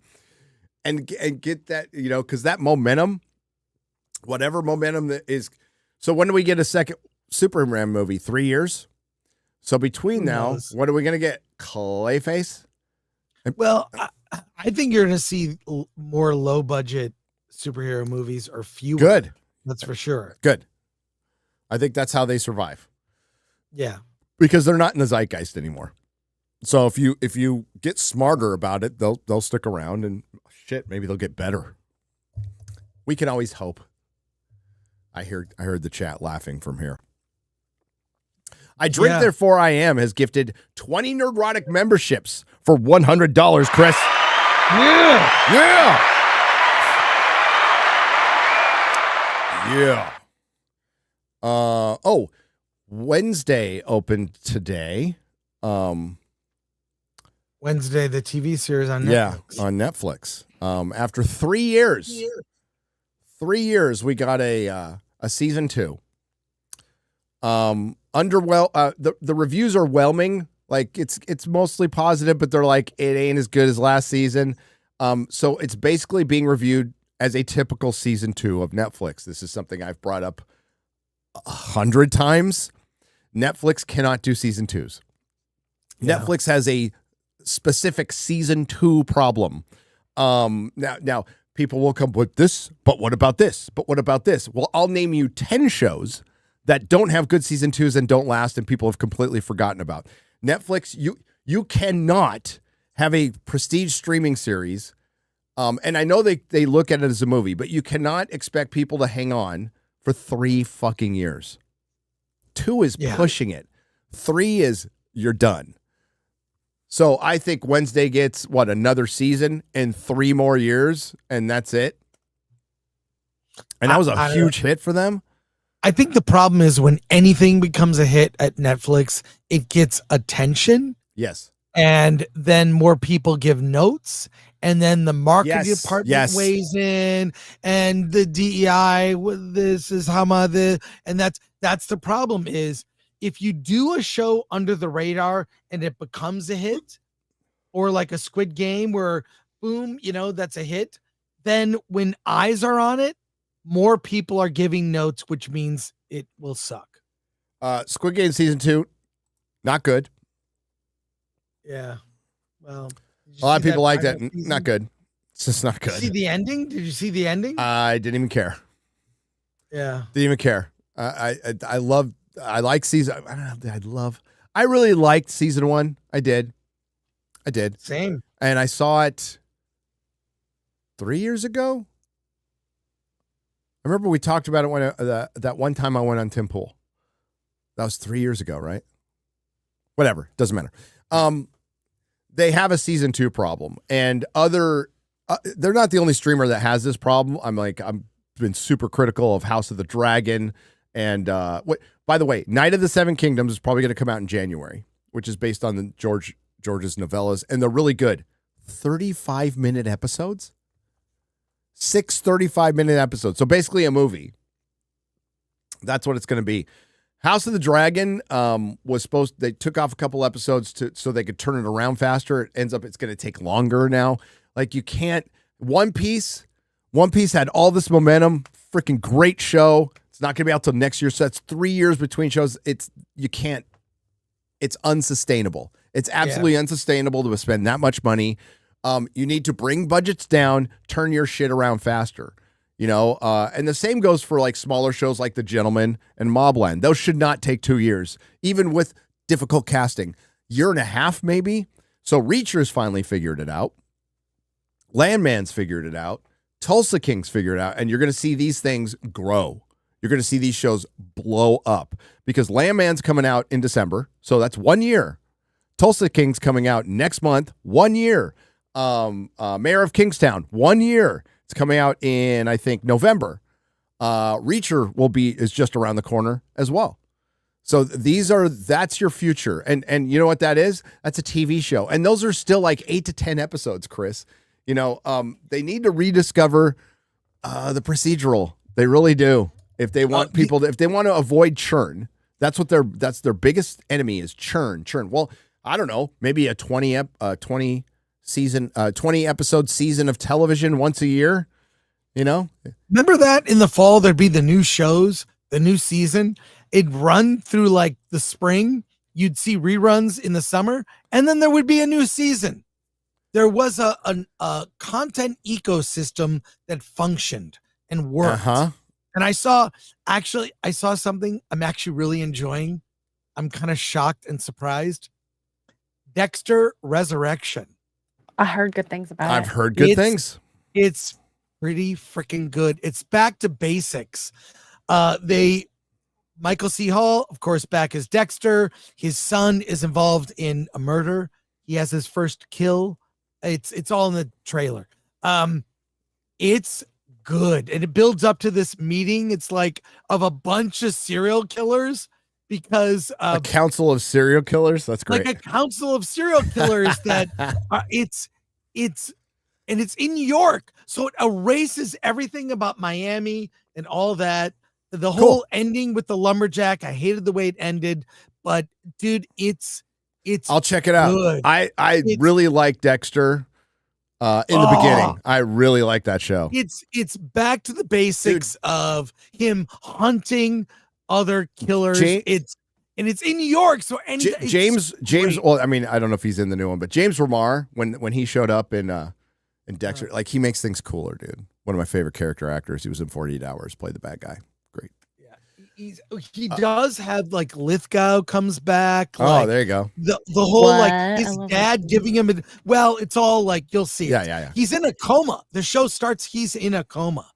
Speaker 3: and get that, because that momentum, whatever momentum that is. So when do we get a second Superman movie? 3 years. So between now, what are we going to get? Clayface?
Speaker 2: Well, I think you're going to see more low budget superhero movies or fewer.
Speaker 3: Good.
Speaker 2: That's for sure.
Speaker 3: Good. I think that's how they survive.
Speaker 2: Yeah.
Speaker 3: Because they're not in the zeitgeist anymore. So if you get smarter about it, they'll stick around, and shit, maybe they'll get better. We can always hope. I heard the chat laughing from here. I Drink Therefore I Am has gifted 20 Nerdrotic memberships for $100, Chris. Yeah. Wednesday opened today.
Speaker 2: Wednesday, the TV series on Netflix.
Speaker 3: Yeah, on Netflix. After 3 years. 3 years, we got a season 2. The reviews are whelming. It's mostly positive, but they're like, it ain't as good as last season. So it's basically being reviewed as a typical season 2 of Netflix. This is something I've brought up 100 times. Netflix cannot do season 2s. Yeah. Netflix has a specific season 2 problem. Now people will come with this, but what about this? But what about this? Well, I'll name you 10 shows that don't have good season 2s and don't last and people have completely forgotten about. Netflix, you cannot have a prestige streaming series. And I know they look at it as a movie, but you cannot expect people to hang on for 3 fucking years. 2 is pushing it. 3 is you're done. So I think Wednesday gets another season and 3 more years, and that's it. And that was a huge hit for them.
Speaker 2: I think the problem is when anything becomes a hit at Netflix, it gets attention.
Speaker 3: Yes.
Speaker 2: And then more people give notes, and then the marketing department weighs in, and the DEI, this is how much, and that's the problem is if you do a show under the radar and it becomes a hit, or like a Squid Game where boom, that's a hit, then when eyes are on it, more people are giving notes, which means it will suck.
Speaker 3: Squid Game season 2, not good.
Speaker 2: Yeah. Well,
Speaker 3: a lot of people like that. Not good. It's just not good.
Speaker 2: Did you see the ending? Did you see the ending?
Speaker 3: I didn't even care.
Speaker 2: Yeah.
Speaker 3: Didn't even care. I like season. I really liked season 1. I did.
Speaker 2: Same.
Speaker 3: And I saw it 3 years ago. I remember we talked about it when that one time I went on Tim Pool. That was 3 years ago, right? Whatever. Doesn't matter. They have a season 2 problem, and they're not the only streamer that has this problem. I'm been super critical of House of the Dragon, and by the way, Night of the Seven Kingdoms is probably going to come out in January, which is based on the George's novellas, and they're really good. 35-minute episodes, 6 35-minute episodes. So basically a movie. That's what it's going to be. House of the Dragon they took off a couple episodes so they could turn it around faster. It ends up it's going to take longer now. Like you can't. One Piece had all this momentum, freaking great show. It's not going to be out till next year, so that's 3 years between shows. It's unsustainable. It's absolutely unsustainable to spend that much money. You need to bring budgets down, turn your shit around faster. And the same goes for like smaller shows like The Gentleman and Mobland. Those should not take 2 years, even with difficult casting. 1.5 maybe. So Reacher's finally figured it out. Landman's figured it out. Tulsa King's figured it out. And you're going to see these things grow. You're going to see these shows blow up because Landman's coming out in December. So that's 1 year. Tulsa King's coming out next month. 1 year. Mayor of Kingstown. 1 year. It's coming out in, I think, November. Reacher is just around the corner as well. So that's your future. And you know what that is? That's a TV show. And those are still like 8 to 10 episodes, Chris. They need to rediscover the procedural. They really do. If they want if they want to avoid churn, that's their biggest enemy is churn. Well, I don't know, maybe a 20 episode season of television once a year, Remember that in the fall, there'd be the new shows, the new season. It'd run through like the spring. You'd see reruns in the summer, and then there would be a new season. There was a content ecosystem that functioned and worked. And I saw something I'm actually really enjoying. I'm kind of shocked and surprised. Dexter Resurrection.
Speaker 4: I heard good things about it.
Speaker 3: I've heard good things.
Speaker 2: It's pretty freaking good. It's back to basics. Michael C. Hall, of course, back as Dexter. His son is involved in a murder. He has his first kill. It's all in the trailer. It's good. And it builds up to this meeting. It's like of a bunch of serial killers because
Speaker 3: a council of serial killers. That's great.
Speaker 2: Like a council of serial killers that it's in New York. So it erases everything about Miami and all that. The whole ending with the lumberjack. I hated the way it ended, but dude, it's
Speaker 3: I'll check it out.
Speaker 2: Good.
Speaker 3: I really like Dexter in the beginning. I really like that show.
Speaker 2: It's back to the basics of him hunting other killers. It's in New York. So James.
Speaker 3: Well, I mean, I don't know if he's in the new one, but James Remar when he showed up in And Dexter, like, he makes things cooler, dude. One of my favorite character actors. He was in 48 Hours, played the bad guy. Great.
Speaker 2: Yeah, he does have like Lithgow comes back.
Speaker 3: Oh,
Speaker 2: Like,
Speaker 3: there you go.
Speaker 2: the whole
Speaker 4: What?
Speaker 2: like
Speaker 4: I
Speaker 2: his
Speaker 4: love
Speaker 2: dad giving him it's all like you'll see.
Speaker 3: Yeah.
Speaker 2: He's in a coma. The show starts. He's in a coma.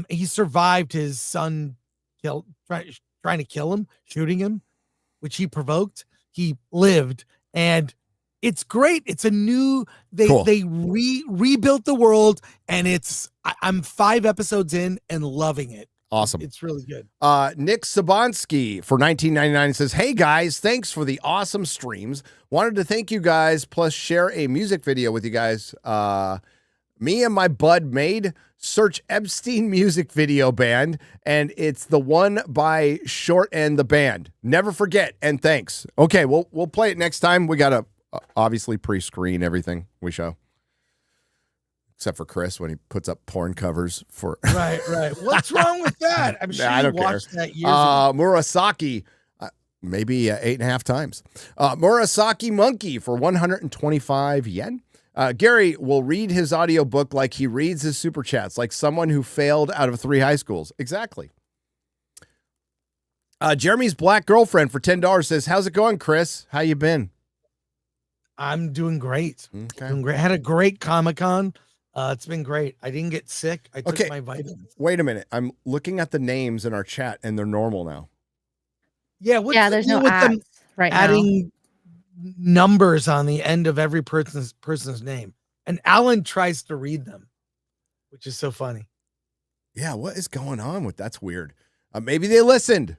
Speaker 2: He survived his son trying to kill him, shooting him, which he provoked. He lived, and it's great. It's a new they rebuilt the world, and I'm 5 episodes in and loving it.
Speaker 3: Awesome.
Speaker 2: It's really good.
Speaker 3: Nick Sabansky for $19.99 says, "Hey guys, thanks for the awesome streams. Wanted to thank you guys, plus share a music video with you guys. Me and my bud made search Epstein music video band, and it's the one by Short and the band. Never forget, and thanks." Okay, we'll play it next time. We gotta obviously pre-screen everything we show. Except for Chris when he puts up porn covers for
Speaker 2: right. What's wrong with that? I'm sure
Speaker 3: I don't
Speaker 2: you watched that years
Speaker 3: ago. Murasaki, maybe 8.5 times. Murasaki Monkey for 125 yen. Gary will read his audiobook like he reads his super chats, like someone who failed out of 3 high schools. Exactly. Jeremy's black girlfriend for $10 says, "How's it going, Chris? How you been?"
Speaker 2: I'm doing great.
Speaker 3: Okay.
Speaker 2: Doing great. Had a great Comic-Con. It's been great. I didn't get sick. I took my vitamins.
Speaker 3: Wait a minute. I'm looking at the names in our chat, and they're normal now.
Speaker 2: Yeah.
Speaker 4: there's no ads right now.
Speaker 2: Adding numbers on the end of every person's name, and Alan tries to read them, which is so funny.
Speaker 3: Yeah, what is going on with that's weird. Maybe they listened.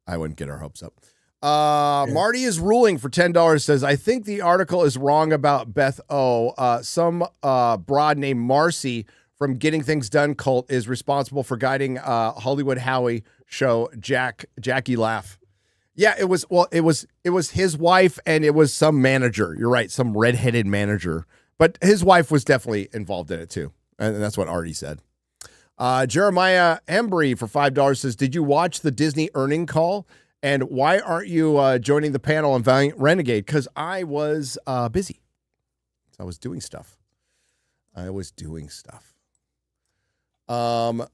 Speaker 3: I wouldn't get our hopes up. Marty is ruling for $10 says, "I think the article is wrong about Beth O. Some broad named Marcy from Getting Things Done cult is responsible for guiding Hollywood Howie show Jackie Laugh." Yeah, it was his wife, and it was some manager. You're right, some redheaded manager. But his wife was definitely involved in it too. And that's what Artie said. Jeremiah Embry for $5 says, "Did you watch the Disney earning call? And why aren't you joining the panel on Valiant Renegade?" Because I was busy. I was doing stuff. The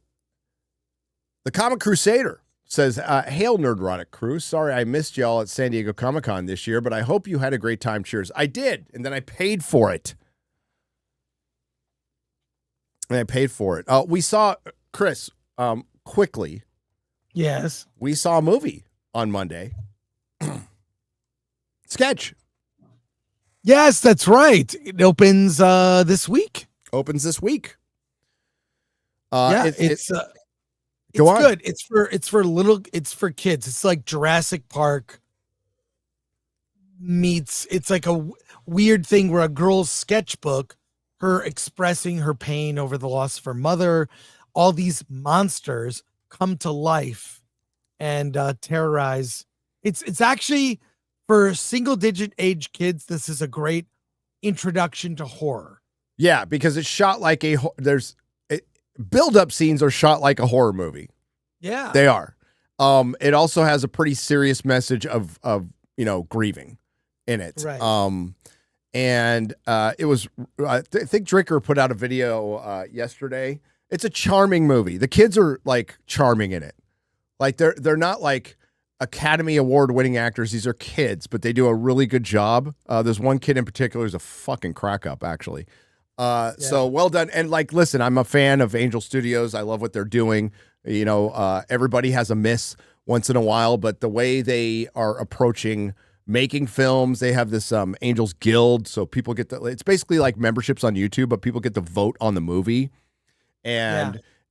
Speaker 3: Comic Crusader says, "Hail Nerdrotic crew. Sorry I missed y'all at San Diego Comic-Con this year, but I hope you had a great time. Cheers." I did, and then I paid for it. We saw, Chris, quickly.
Speaker 2: Yes.
Speaker 3: We saw a movie on Monday. Sketch.
Speaker 2: Yes, that's right. It opens this week.
Speaker 3: It's
Speaker 2: good. It's for kids. It's like Jurassic Park meets, it's like a weird thing where a girl's sketchbook, her expressing her pain over the loss of her mother, all these monsters come to life and terrorize. It's actually, for single digit age kids, this is a great introduction to horror.
Speaker 3: Yeah, because it's shot like build-up scenes are shot like a horror movie.
Speaker 2: Yeah,
Speaker 3: they are. It also has a pretty serious message of grieving in it.
Speaker 2: Right.
Speaker 3: And it was, I think Dricker put out a video yesterday. It's a charming movie. The kids are like charming in it. Like they're not like Academy Award winning actors. These are kids, but they do a really good job. There's one kid in particular who's a fucking crack up, actually. So well done. And like, listen, I'm a fan of Angel Studios. I love what they're doing. Everybody has a miss once in a while, but the way they are approaching making films, they have this Angels Guild. So people get it's basically like memberships on YouTube, but people get to vote on the movie.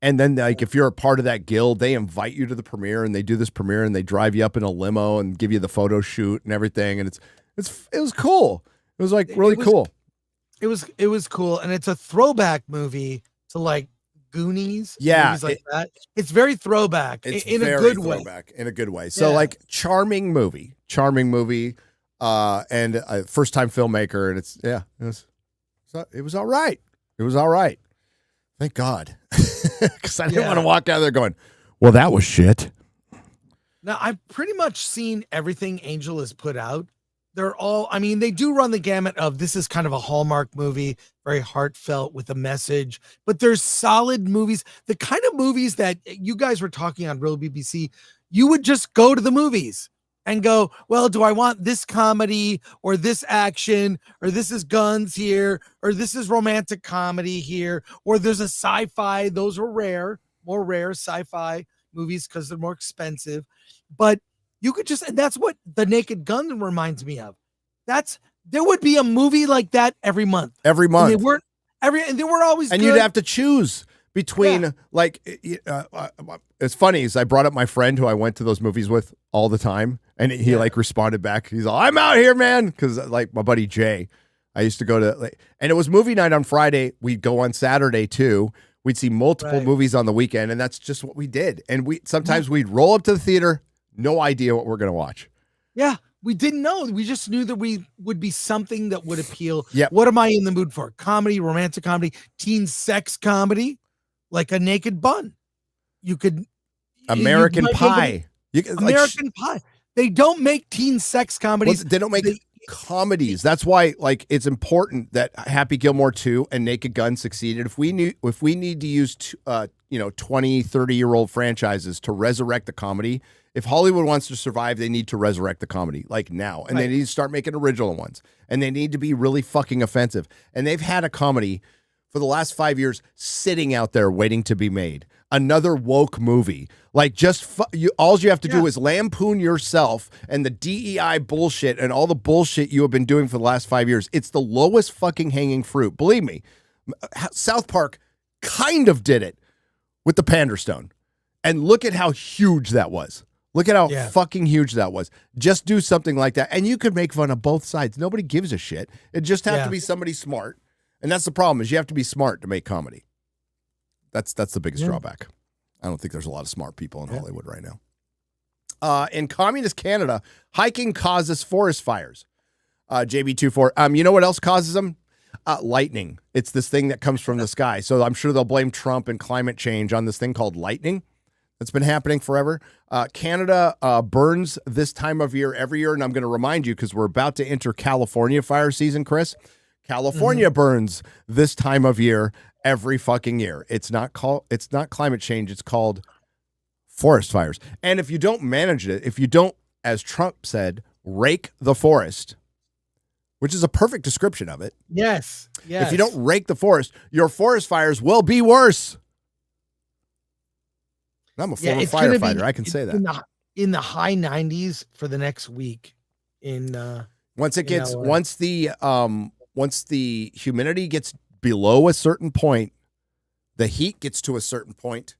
Speaker 3: And then, like, if you're a part of that guild, they invite you to the premiere, and they do this premiere, and they drive you up in a limo and give you the photo shoot and everything. And it was cool. It was like really cool.
Speaker 2: It was cool, and it's a throwback movie to like Goonies.
Speaker 3: Yeah,
Speaker 2: movies like that. It's very throwback in a good way.
Speaker 3: In a good way. So like charming movie, and a first time filmmaker, and it was all right. It was all right. Thank God. Because I didn't want to walk out there going, well, that was shit.
Speaker 2: Now, I've pretty much seen everything Angel has put out, they're all, I mean, they do run the gamut of this is kind of a Hallmark movie, very heartfelt with a message, but there's solid movies, the kind of movies that you guys were talking on Real BBC. You would just go to the movies and go, well, do I want this comedy or this action, or this is guns here, or this is romantic comedy here, or there's a sci-fi. Those are rare, more rare sci-fi movies because they're more expensive. But you could just, and that's what The Naked Gun reminds me of. There would be a movie like that every month.
Speaker 3: Every month.
Speaker 2: And they were always
Speaker 3: and
Speaker 2: good.
Speaker 3: you'd have to choose between it's funny is I brought up my friend who I went to those movies with all the time, and he like responded back. He's all, I'm out here, man, because like my buddy Jay, I used to go to and it was movie night on Friday. We'd go on Saturday too. We'd see multiple movies on the weekend, and that's just what we did. And sometimes we'd roll up to the theater, no idea what we're gonna watch.
Speaker 2: Yeah. We didn't know. We just knew that we would be something that would appeal.
Speaker 3: Yep.
Speaker 2: What am I in the mood for? Comedy, romantic comedy, teen sex comedy, like A Naked Bun. You could
Speaker 3: American Pie.
Speaker 2: American Pie. They don't make teen sex comedies.
Speaker 3: They don't make comedies. That's why like it's important that Happy Gilmore 2 and Naked Gun succeeded. If we need to use 20, 30-year-old franchises to resurrect the comedy, if Hollywood wants to survive, they need to resurrect the comedy like now. And they need to start making original ones. And they need to be really fucking offensive. And they've had a comedy for the last 5 years sitting out there waiting to be made. Another woke movie. Like all you have to do is lampoon yourself and the DEI bullshit and all the bullshit you have been doing for the last 5 years. It's the lowest fucking hanging fruit. Believe me, South Park kind of did it with the Panderstone. And look at how huge that was. Look at how fucking huge that was. Just do something like that. And you could make fun of both sides. Nobody gives a shit. It just has to be somebody smart. And that's the problem is you have to be smart to make comedy. That's the biggest drawback. I don't think there's a lot of smart people in Hollywood right now. In communist Canada, hiking causes forest fires. JB24. You know what else causes them? Lightning. It's this thing that comes from the sky. So I'm sure they'll blame Trump and climate change on this thing called lightning. That's been happening forever. Canada burns this time of year every year, and I'm going to remind you because we're about to enter California fire season, Chris. California burns this time of year every fucking year. It's not climate change. It's called forest fires. And if you don't manage it, if you don't, as Trump said, rake the forest, which is a perfect description of it.
Speaker 2: Yes.
Speaker 3: If you don't rake the forest, your forest fires will be worse. I'm a former firefighter. I can say that.
Speaker 2: In the high 90s for the next week.
Speaker 3: Once the humidity gets below a certain point, the heat gets to a certain point,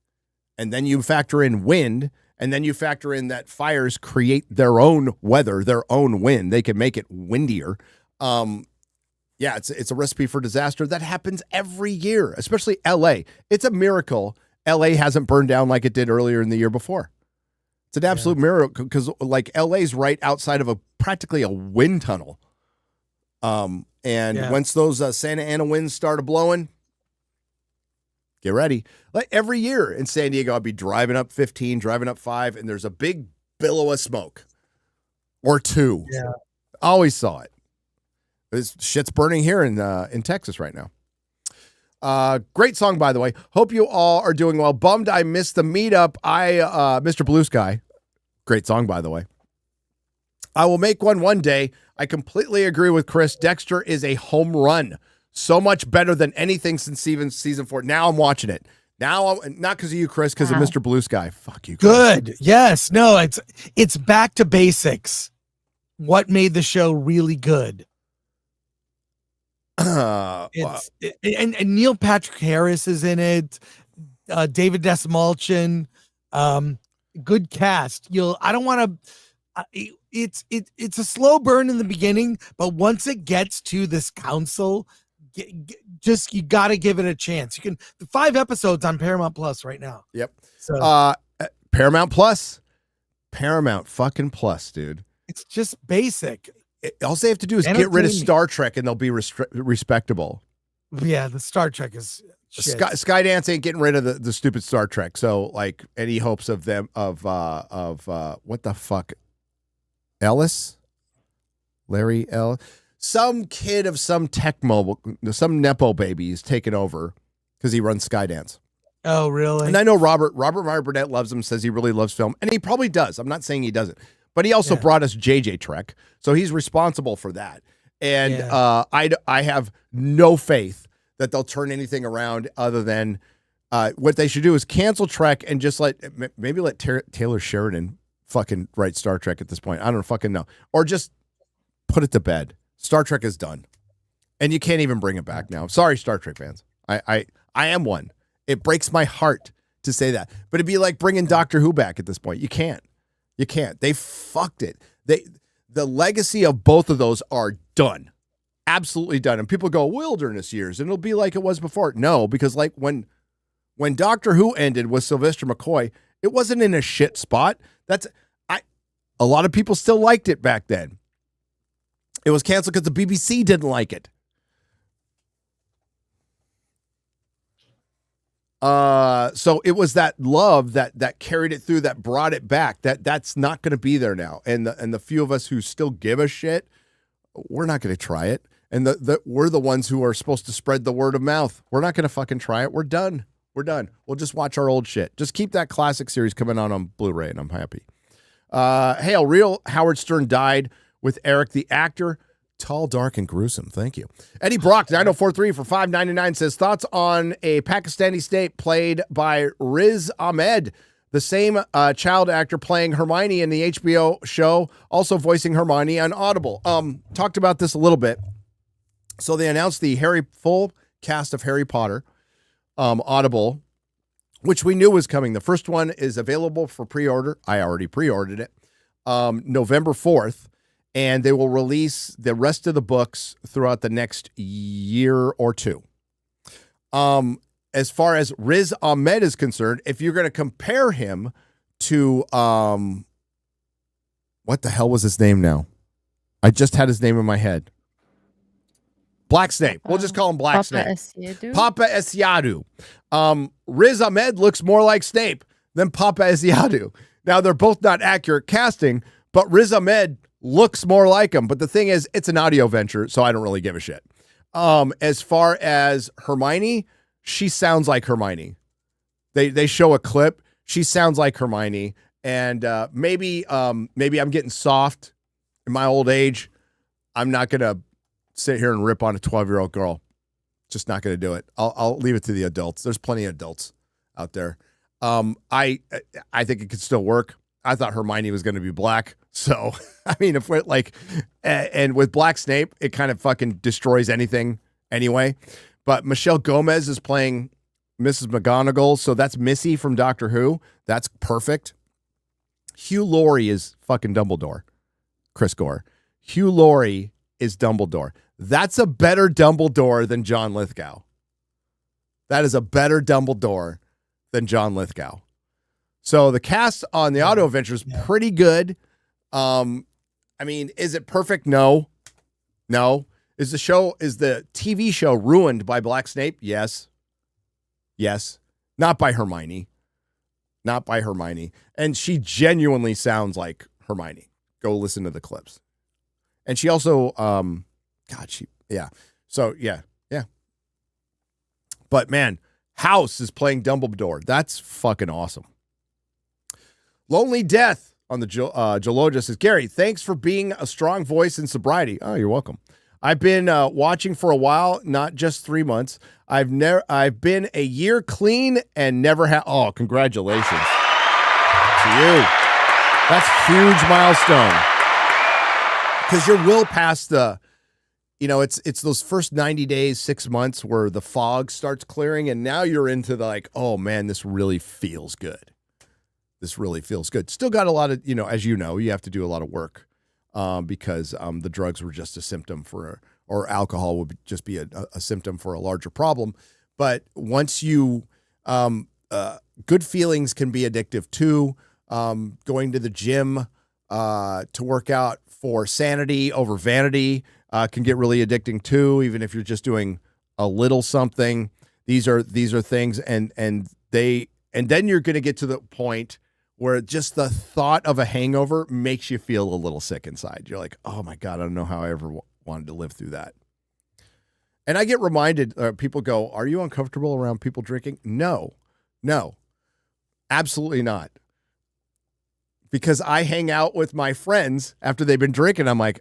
Speaker 3: and then you factor in wind, and then you factor in that fires create their own weather, their own wind. They can make it windier. It's a recipe for disaster that happens every year, especially LA. It's a miracle LA hasn't burned down like it did earlier in the year before. It's an absolute miracle because like LA's right outside of practically a wind tunnel. Once those Santa Ana winds started blowing, get ready. Like every year in San Diego, I'd be driving up 15, driving up 5, and there's a big billow of smoke or two. Yeah. Always saw it. This shit's burning here in Texas right now. Great song, by the way. Hope you all are doing well. Bummed I missed the meetup. Mr. Blue Sky. Great song, by the way. I will make one day. I completely agree with Chris. Dexter is a home run. So much better than anything since season 4. Now I'm watching it. Now, not because of you, Chris, because of Mr. Blue Sky. Fuck you, Chris.
Speaker 2: Good. Yes. No, it's back to basics. What made the show really good? And Neil Patrick Harris is in it. David Desmalchin. Good cast. I don't want to. It's a slow burn in the beginning, but once it gets to this council, you got to give it a chance. You can 5 episodes on Paramount Plus right now.
Speaker 3: Yep.
Speaker 2: So
Speaker 3: Paramount Plus, Paramount fucking Plus, dude.
Speaker 2: It's just basic.
Speaker 3: All they have to do is get rid of Star Trek, and they'll be respectable.
Speaker 2: Yeah, the Star Trek is shit.
Speaker 3: Skydance ain't getting rid of the stupid Star Trek. So, like, any hopes of them of what the fuck, Ellis? Larry L. Some kid of some tech mobile, some Nepo baby is taking over because he runs Skydance.
Speaker 2: Oh, really?
Speaker 3: And I know Robert Meyer Burnett loves him, says he really loves film, and he probably does. I'm not saying he doesn't, but he also brought us JJ Trek, so he's responsible for that. And I have no faith that they'll turn anything around other than what they should do is cancel Trek and just let Taylor Sheridan fucking write Star Trek at this point. I don't fucking know. Or just put it to bed. Star Trek is done. And you can't even bring it back now. Sorry, Star Trek fans. I am one. It breaks my heart to say that. But it'd be like bringing Doctor Who back at this point. You can't. You can't. They fucked it. The legacy of both of those are done. Absolutely done. And people go, wilderness years, and it'll be like it was before. No, because like when Doctor Who ended with Sylvester McCoy, it wasn't in a shit spot. A lot of people still liked it back then. It was canceled because the BBC didn't like it. So it was that love that carried it through, that brought it back. That's not going to be there now. And the few of us who still give a shit, we're not going to try it. And we're the ones who are supposed to spread the word of mouth. We're not going to fucking try it. We're done. We'll just watch our old shit. Just keep that classic series coming on Blu-ray, and I'm happy. Hey, a real Howard Stern died with Eric the actor. Tall, dark, and gruesome. Thank you. Eddie Brock, 9043 for $5.99 says, thoughts on a Pakistani state played by Riz Ahmed, the same child actor playing Hermione in the HBO show, also voicing Hermione on Audible. Talked about this a little bit. So they announced the full cast of Harry Potter, Audible, which we knew was coming. The first one is available for pre-order. I already pre-ordered it. November 4th. And they will release the rest of the books throughout the next year or two. As far as Riz Ahmed is concerned, if you're going to compare him to, what the hell was his name now? I just had his name in my head. Black Snape. We'll just call him Black Snape. Papa Esiadu. Riz Ahmed looks more like Snape than Papa Esiadu. Now, they're both not accurate casting, but Riz Ahmed looks more like him. But the thing is, it's an audio venture, so I don't really give a shit. As far as Hermione, she sounds like Hermione. They show a clip. She sounds like Hermione. And maybe I'm getting soft in my old age. I'm not going to sit here and rip on a 12-year-old girl. Just not going to do it. I'll leave it to the adults. There's plenty of adults out there. I think it could still work. I thought Hermione was going to be black. So, I mean, if we're like, and with Black Snape, it kind of fucking destroys anything anyway. But Michelle Gomez is playing Mrs. McGonagall. So that's Missy from Doctor Who. That's perfect. Hugh Laurie is fucking Dumbledore. Chris Gore. Hugh Laurie is Dumbledore. That's a better Dumbledore than John Lithgow. That is a better Dumbledore than John Lithgow. So the cast on the audio adventure is pretty good. I mean, is it perfect? No. Is the TV show ruined by Black Snape? Yes. Not by Hermione. And she genuinely sounds like Hermione. Go listen to the clips. And she also, So yeah. But man, House is playing Dumbledore. That's fucking awesome. Lonely Death on the Joloja says, Gary, thanks for being a strong voice in sobriety. Oh, you're welcome. I've been watching for a while, not just 3 months. I've been a year clean and never had. Oh, congratulations to you. That's a huge milestone. Because you're well past the, it's those first 90 days, 6 months where the fog starts clearing, and now you're into the like, oh man, this really feels good. Still got a lot of, as you know, you have to do a lot of work because the drugs were just a symptom or alcohol would just be a symptom for a larger problem. But once you, good feelings can be addictive too. Going to the gym to work out for sanity over vanity can get really addicting too, even if you're just doing a little something. These are things and then you're going to get to the point where just the thought of a hangover makes you feel a little sick inside. You're like, oh my God, I don't know how I ever wanted to live through that. And I get reminded, people go, are you uncomfortable around people drinking? No, absolutely not. Because I hang out with my friends after they've been drinking. I'm like,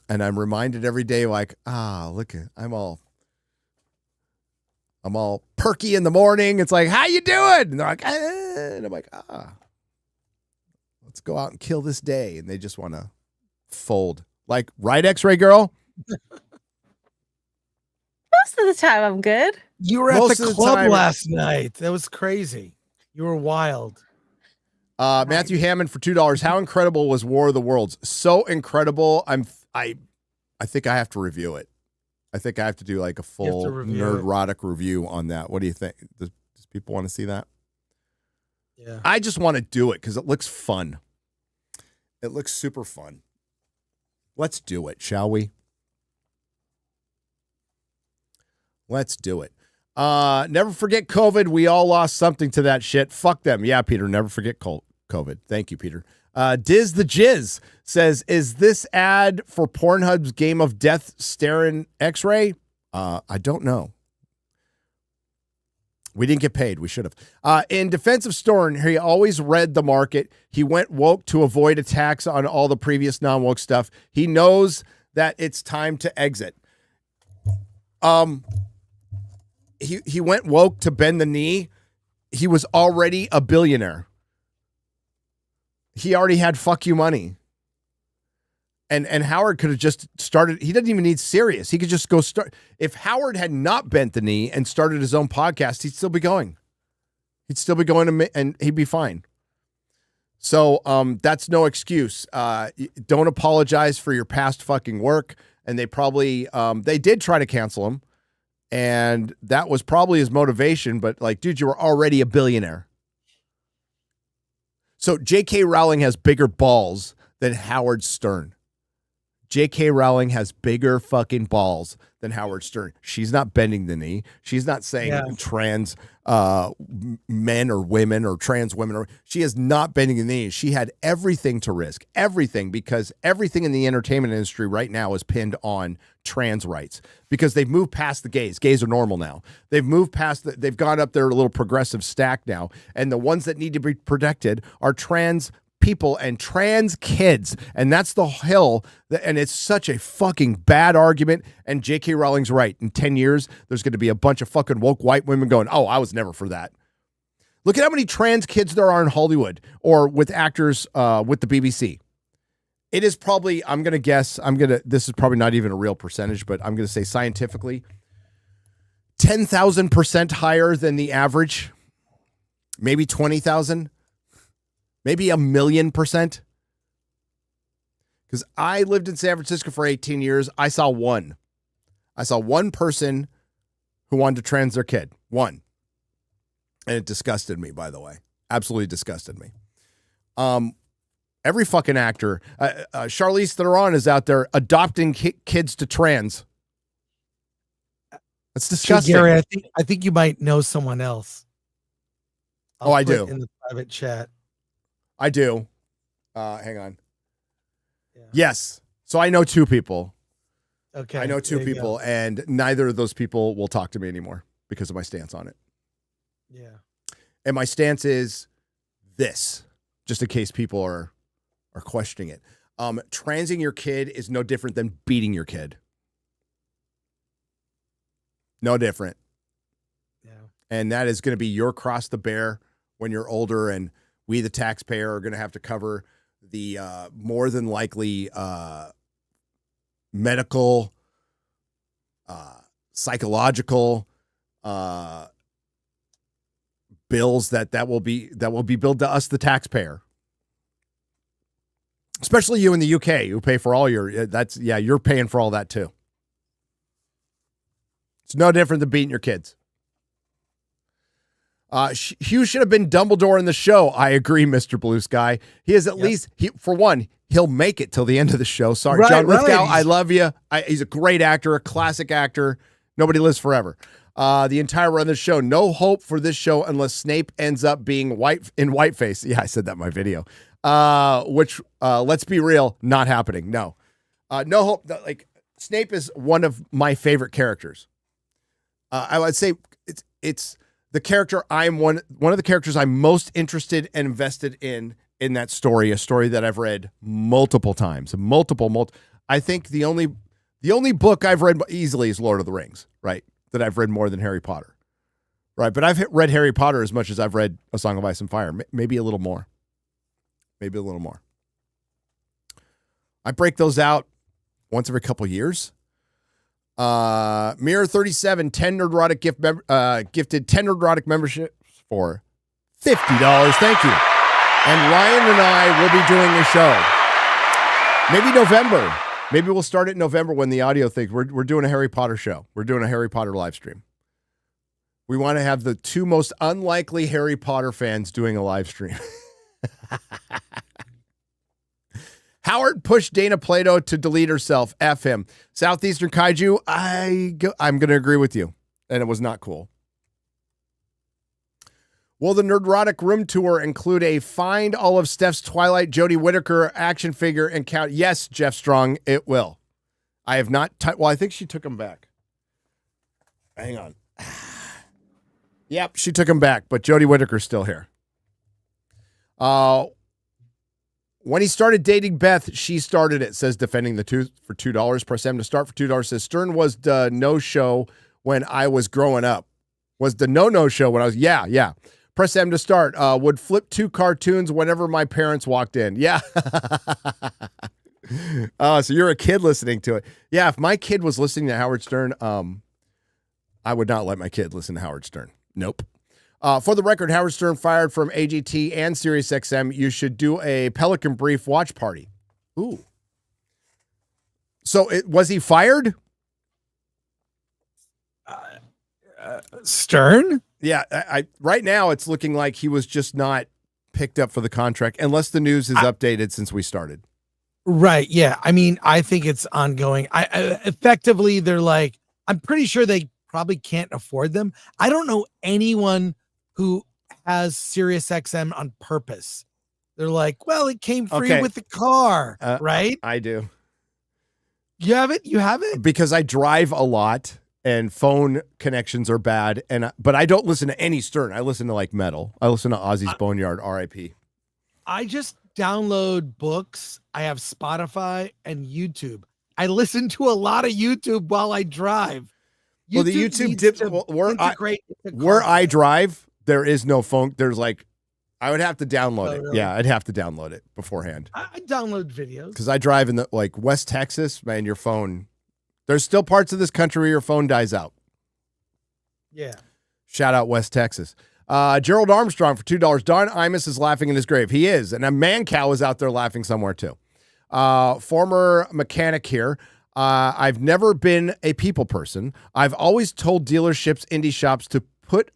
Speaker 3: and I'm reminded every day, like, look, I'm all perky in the morning. It's like, how you doing? And they're like, and I'm like, let's go out and kill this day. And they just want to fold. Like, right, X-Ray girl?
Speaker 4: Most of the time, I'm good.
Speaker 2: You were at
Speaker 3: Most
Speaker 2: the
Speaker 3: of the
Speaker 2: club
Speaker 3: time-
Speaker 2: last night. That was crazy. You were wild.
Speaker 3: Matthew Hammond for $2. How incredible was War of the Worlds? So incredible. I think I have to review it. I think I have to do like a full Nerdrotic review on that. What do you think? Does people want to see that?
Speaker 2: Yeah.
Speaker 3: I just want to do it because it looks fun. It looks super fun. Let's do it, shall we? Let's do it. Never forget COVID. We all lost something to that shit. Fuck them. Yeah, Peter, never forget COVID. Thank you, Peter. Diz the Jizz says, is this ad for Pornhub's Game of Death staring X-Ray? I don't know. We didn't get paid. We should have. In defense of Stern, he always read the market. He went woke to avoid attacks on all the previous non-woke stuff. He knows that it's time to exit. He went woke to bend the knee. He was already a billionaire. He already had fuck you money. And Howard could have just started. He doesn't even need Sirius. He could just go start. If Howard had not bent the knee and started his own podcast, he'd still be going. He'd still be going and he'd be fine. So that's no excuse. Don't apologize for your past fucking work. And they probably, they did try to cancel him. And that was probably his motivation. But like, dude, you were already a billionaire. So J.K. Rowling has bigger balls than Howard Stern. J.K. Rowling has bigger fucking balls than Howard Stern. She's not bending the knee. She's not saying trans men or women or trans women. She is not bending the knee. She had everything to risk. Everything, because everything in the entertainment industry right now is pinned on trans rights because they've moved past the gays. Gays are normal now. They've moved past, they've gone up their little progressive stack now. And the ones that need to be protected are trans people and trans kids, and that's the hill and it's such a fucking bad argument. And J.K. Rowling's right. In 10 years there's going to be a bunch of fucking woke white women going, oh, I was never for that. Look at how many trans kids there are in Hollywood or with actors with the BBC. It is probably, I'm going to guess, this is probably not even a real percentage, but I'm going to say scientifically 10,000% higher than the average, maybe 20,000. Maybe 1,000,000%. Because I lived in San Francisco for 18 years. I saw one person who wanted to trans their kid. One. And it disgusted me, by the way. Absolutely disgusted me. Every fucking actor. Charlize Theron is out there adopting kids to trans. That's disgusting.
Speaker 2: Gary, I think you might know someone else.
Speaker 3: I do.
Speaker 2: In the private chat.
Speaker 3: I do. Hang on. Yeah. Yes. So I know two people.
Speaker 2: Okay.
Speaker 3: I know two people, and neither of those people will talk to me anymore because of my stance on it.
Speaker 2: Yeah.
Speaker 3: And my stance is this, just in case people are questioning it. Transing your kid is no different than beating your kid. No different.
Speaker 2: Yeah.
Speaker 3: And that is going to be your cross to bear when you're older, and we, the taxpayer, are going to have to cover the more than likely medical, psychological bills that will be billed to us, the taxpayer. Especially you in the UK, who pay for all your. You're paying for all that too. It's no different than beating your kids. Hugh should have been Dumbledore in the show. I agree, Mr. Blue Sky. He is at least, for one, he'll make it till the end of the show. Sorry, John Lithgow, I love you. He's a great actor, a classic actor. Nobody lives forever. The entire run of the show. No hope for this show unless Snape ends up being whiteface. Yeah, I said that in my video. Which let's be real, not happening. No. No hope. Like Snape is one of my favorite characters. I would say it's the character one of the characters I'm most interested and invested in that story, a story that I've read multiple times. I think the only book I've read easily is Lord of the Rings, right? That I've read more than Harry Potter. Right, but I've read Harry Potter as much as I've read A Song of Ice and Fire, maybe a little more. Maybe a little more. I break those out once every couple years. Mirror 37, 10 Nerdrotic gifted 10 Nerdrotic memberships for $50. Thank you. And Ryan and I will be doing a show. Maybe November. Maybe we'll start it in November when the audio thing. We're doing a Harry Potter show. We're doing a Harry Potter live stream. We want to have the two most unlikely Harry Potter fans doing a live stream. Howard pushed Dana Plato to delete herself. F him. Southeastern Kaiju, I'm going to agree with you. And it was not cool. Will the Nerdrotic room tour include a find all of Steph's Twilight Jodie Whittaker action figure and count? Yes, Jeff Strong, it will. I have not... well, I think she took them back. Hang on. Yep, she took him back, but Jodie Whittaker's still here. When he started dating Beth, she started it, says Defending the Tooth for $2. Press M to start for $2. Says Stern was the no-show when I was growing up. Was the no show when I was... Yeah. Press M to start. Would flip 2 cartoons whenever my parents walked in. Yeah. So you're a kid listening to it. Yeah, if my kid was listening to Howard Stern, I would not let my kid listen to Howard Stern. Nope. For the record, Howard Stern fired from AGT and SiriusXM. You should do a Pelican Brief watch party. Ooh. So was he fired?
Speaker 2: Stern?
Speaker 3: Yeah. I right now it's looking like he was just not picked up for the contract, unless the news is updated since we started.
Speaker 2: Right. Yeah. I mean, I think it's ongoing. Effectively, they're like, I'm pretty sure they probably can't afford them. I don't know anyone who has SiriusXM on purpose. They're like, well, it came free with the car, right?
Speaker 3: I do.
Speaker 2: You have it? You have it?
Speaker 3: Because I drive a lot and phone connections are bad. But I don't listen to any Stern. I listen to like metal. I listen to Ozzy's Boneyard, RIP.
Speaker 2: I just download books. I have Spotify and YouTube. I listen to a lot of YouTube while I drive.
Speaker 3: Well, the YouTube dips where I drive. There is no phone. There's like, I would have to download it. Really? Yeah, I'd have to download it beforehand.
Speaker 2: I download videos
Speaker 3: because I drive in the like West Texas. Man, your phone. There's still parts of this country where your phone dies out.
Speaker 2: Yeah.
Speaker 3: Shout out West Texas. Gerald Armstrong for $2. Don Imus is laughing in his grave. He is, and a man cow is out there laughing somewhere too. Former mechanic here. I've never been a people person. I've always told dealerships, indie shops to put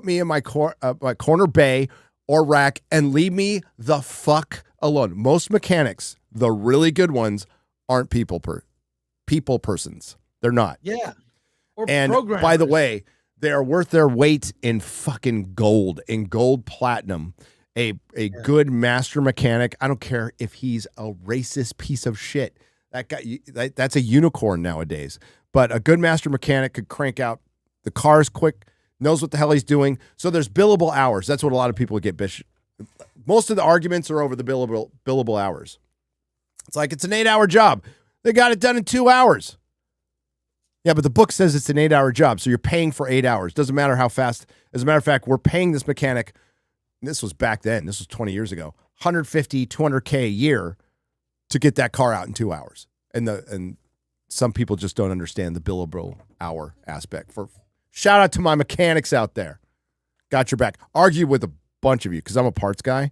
Speaker 3: me in my corner bay or rack and leave me the fuck alone. Most mechanics, the really good ones, aren't people persons. They're not.
Speaker 2: Yeah.
Speaker 3: And by the way, they are worth their weight in fucking gold, platinum. A good master mechanic. I don't care if he's a racist piece of shit. That guy, that's a unicorn nowadays. But a good master mechanic could crank out the cars quick, knows what the hell he's doing. So there's billable hours. That's what a lot of people get bitch. Most of the arguments are over the billable hours. It's like it's an 8-hour job. They got it done in 2 hours. Yeah, but the book says it's an 8-hour job, so you're paying for 8 hours. Doesn't matter how fast. As a matter of fact, we're paying this mechanic. This was back then. This was 20 years ago. $150,000, $200K a year to get that car out in 2 hours. And some people just don't understand the billable hour aspect. Shout out to my mechanics out there. Got your back. Argue with a bunch of you because I'm a parts guy.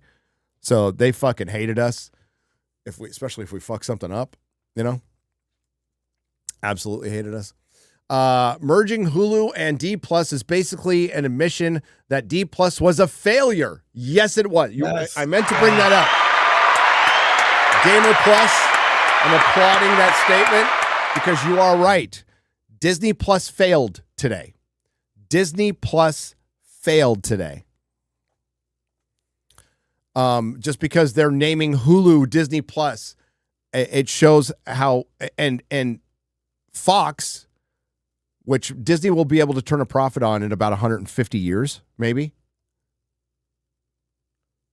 Speaker 3: So they fucking hated us. Especially if we fuck something up, you know? Absolutely hated us. Merging Hulu and D Plus is basically an admission that D Plus was a failure. Yes, it was. I meant to bring that up. Gamer Plus, I'm applauding that statement because you are right. Disney Plus failed today. Disney Plus failed today. Just because they're naming Hulu Disney Plus, it shows how and Fox, which Disney will be able to turn a profit on in about 150 years, maybe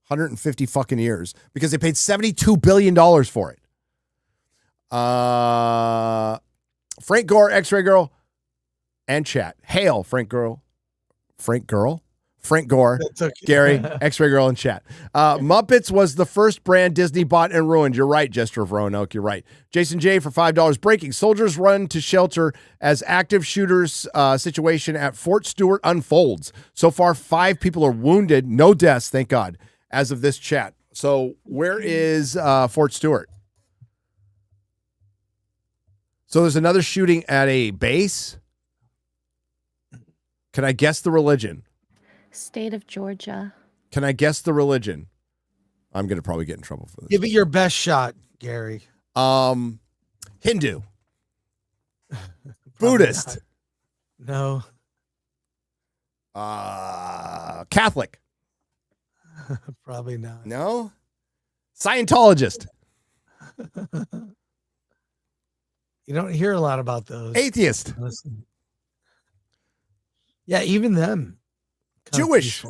Speaker 3: 150 fucking years, because they paid $72 billion for it. Frank Gore, X-Ray Girl, and chat. Hail, Frank Gore,
Speaker 2: Okay.
Speaker 3: Gary, X-Ray Girl, and chat. Muppets was the first brand Disney bought and ruined. You're right, Jester of Roanoke. You're right. Jason J for $5. Breaking. Soldiers run to shelter as active shooters situation at Fort Stewart unfolds. So far, 5 people are wounded. No deaths, thank God, as of this chat. So where is Fort Stewart? So there's another shooting at a base. Can I guess the religion?
Speaker 4: State of Georgia.
Speaker 3: Can I guess the religion? I'm going to probably get in trouble for this.
Speaker 2: Give it your best shot, Gary.
Speaker 3: Hindu. Buddhist.
Speaker 2: No.
Speaker 3: Catholic.
Speaker 2: Probably not.
Speaker 3: No. Scientologist.
Speaker 2: You don't hear a lot about those.
Speaker 3: Atheist.
Speaker 2: Listen. Yeah, even them.
Speaker 3: Jewish.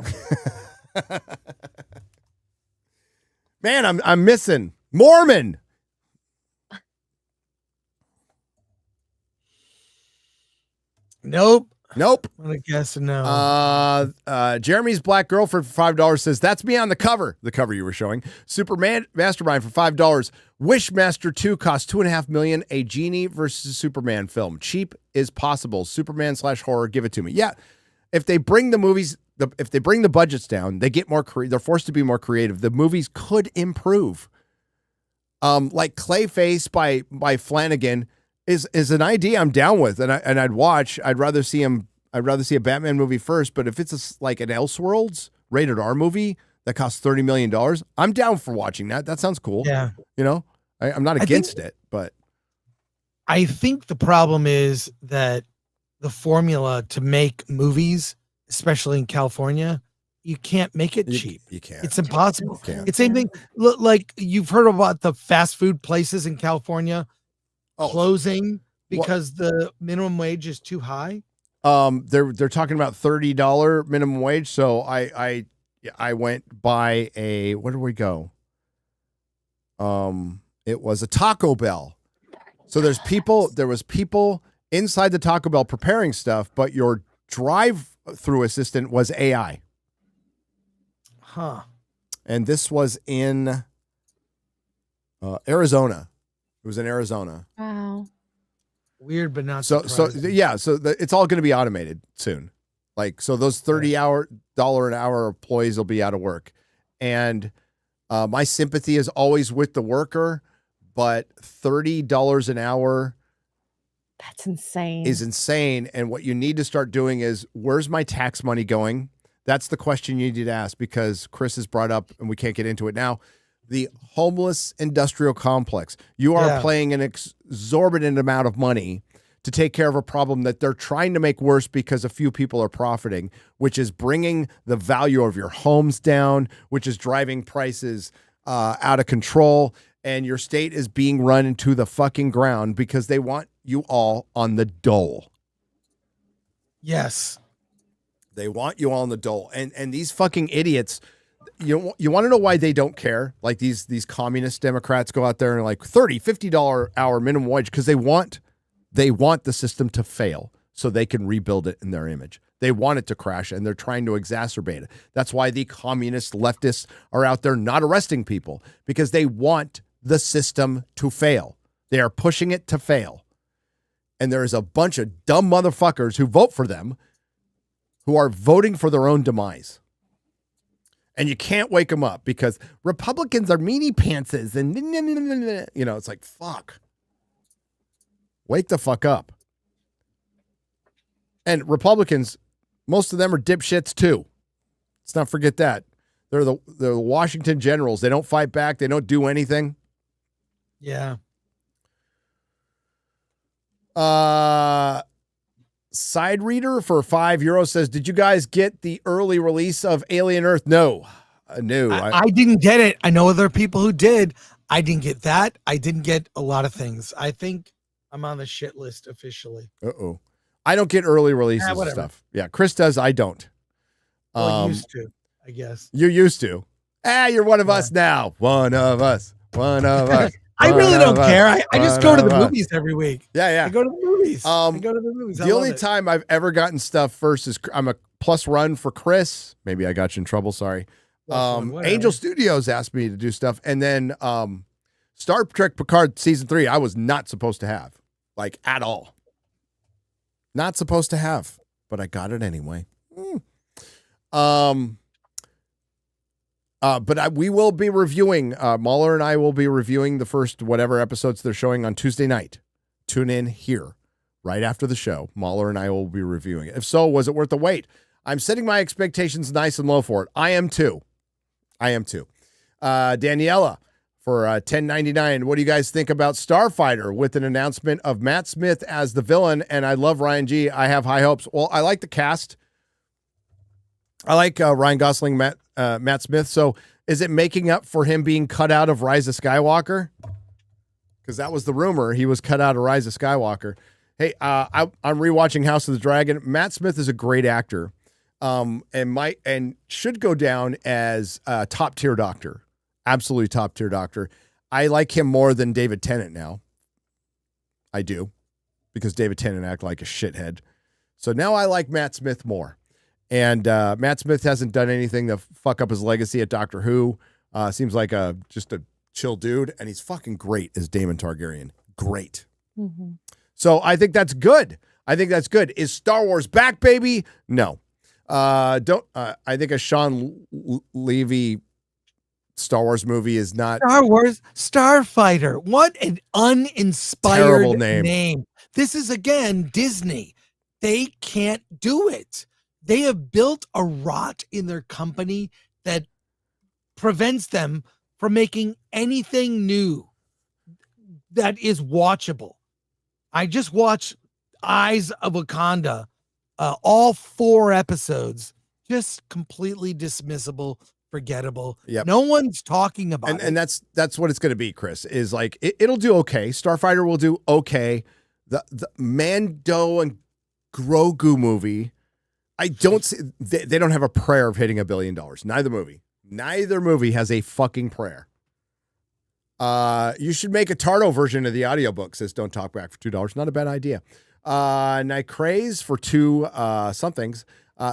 Speaker 3: Man, I'm missing Mormon.
Speaker 2: Nope.
Speaker 3: I'm
Speaker 2: gonna guess no.
Speaker 3: Jeremy's black girlfriend for $5 says that's me on the cover you were showing. Superman Mastermind for $5. Wishmaster 2 cost $2.5 million. A Genie versus Superman film. Cheap is possible. Superman / horror. Give it to me. Yeah, if they bring the movies. If they bring the budgets down, they get more. They're forced to be more creative. The movies could improve. Like Clayface by Flanagan is an idea I'm down with, and I'd watch. I'd rather see a Batman movie first. But if it's like an Elseworlds rated R movie that costs $30 million, I'm down for watching that. That sounds cool.
Speaker 2: Yeah,
Speaker 3: I'm not against it, but
Speaker 2: I think the problem is that the formula to make movies, especially in California, you can't make it cheap.
Speaker 3: You can't.
Speaker 2: It's impossible.
Speaker 3: Can't.
Speaker 2: It's same thing. Like you've heard about the fast food places in California closing because the minimum wage is too high.
Speaker 3: They're talking about $30 minimum wage. So I went by where did we go? It was a Taco Bell. So there was people inside the Taco Bell preparing stuff, but your drive-through assistant was AI.
Speaker 2: Huh.
Speaker 3: And this was in Arizona. It was in Arizona.
Speaker 4: Wow.
Speaker 2: Weird, but not
Speaker 3: so.
Speaker 2: surprising.
Speaker 3: So it's all going to be automated soon. Like, so those $30 an hour employees will be out of work. And my sympathy is always with the worker, but $30 an hour.
Speaker 4: That's insane.
Speaker 3: Is insane. And what you need to start doing is, where's my tax money going? That's the question you need to ask, because Chris has brought up, and we can't get into it now, the homeless industrial complex. You are paying an exorbitant amount of money to take care of a problem that they're trying to make worse because a few people are profiting, which is bringing the value of your homes down, which is driving prices out of control. And your state is being run into the fucking ground because they want you all on the dole.
Speaker 2: Yes.
Speaker 3: They want you all on the dole. And these fucking idiots, you want to know why they don't care? Like these communist Democrats go out there and like $30, $50 hour minimum wage because they want the system to fail so they can rebuild it in their image. They want it to crash, and they're trying to exacerbate it. That's why the communist leftists are out there not arresting people, because they want the system to fail. They are pushing it to fail. And there is a bunch of dumb motherfuckers who vote for them who are voting for their own demise. And you can't wake them up because Republicans are meanie pantses and, it's like, fuck. Wake the fuck up. And Republicans, most of them are dipshits too. Let's not forget that. They're the Washington Generals. They don't fight back. They don't do anything.
Speaker 2: Yeah.
Speaker 3: Side Reader for €5 says, did you guys get the early release of Alien Earth? No. No.
Speaker 2: I didn't get it. I know other people who did. I didn't get that. I didn't get a lot of things. I think I'm on the shit list officially.
Speaker 3: Uh-oh. I don't get early releases of stuff. Yeah, Chris does. I don't.
Speaker 2: Well, used to, I guess.
Speaker 3: You used to. You're one of us now. One of us. One of us.
Speaker 2: I really don't care. I just go to the movies every week.
Speaker 3: Yeah.
Speaker 2: I go to the movies.
Speaker 3: The only time I've ever gotten stuff first is I'm a plus run for Chris. Maybe I got you in trouble. Sorry. Angel Studios asked me to do stuff. And then Star Trek Picard season 3, I was not supposed to have, like, at all. Not supposed to have, but I got it anyway. But we will be reviewing, Mahler and I will be reviewing the first whatever episodes they're showing on Tuesday night. Tune in here right after the show. Mahler and I will be reviewing it. If so, was it worth the wait? I'm setting my expectations nice and low for it. I am too. Daniela for $10.99. What do you guys think about Starfighter with an announcement of Matt Smith as the villain? And I love Ryan G. I have high hopes. Well, I like the cast. I like Ryan Gosling, Matt Smith. So is it making up for him being cut out of Rise of Skywalker? Because that was the rumor. He was cut out of Rise of Skywalker. Hey, I'm rewatching House of the Dragon. Matt Smith is a great actor. And should go down as a top tier doctor. Absolutely top tier doctor. I like him more than David Tennant now. I do. Because David Tennant acted like a shithead. So now I like Matt Smith more. And Matt Smith hasn't done anything to fuck up his legacy at Doctor Who. Seems like just a chill dude. And he's fucking great as Daemon Targaryen. Great. Mm-hmm. So I think that's good. Is Star Wars back, baby? No. I think a Sean Levy Star Wars movie is not.
Speaker 2: Star Wars Starfighter. What an uninspired name. This is, again, Disney. They can't do it. They have built a rot in their company that prevents them from making anything new that is watchable. I just watched Eyes of Wakanda, all 4 episodes, just completely dismissible, forgettable.
Speaker 3: Yep.
Speaker 2: No one's talking about it.
Speaker 3: And that's what it's going to be, Chris, is like, it'll do okay. Starfighter will do okay. The Mando and Grogu movie, I don't see, they don't have a prayer of hitting $1 billion. Neither movie has a fucking prayer. You should make a Tardo version of the audiobook, says Don't Talk Back for $2. Not a bad idea. Night Craze for 2 somethings.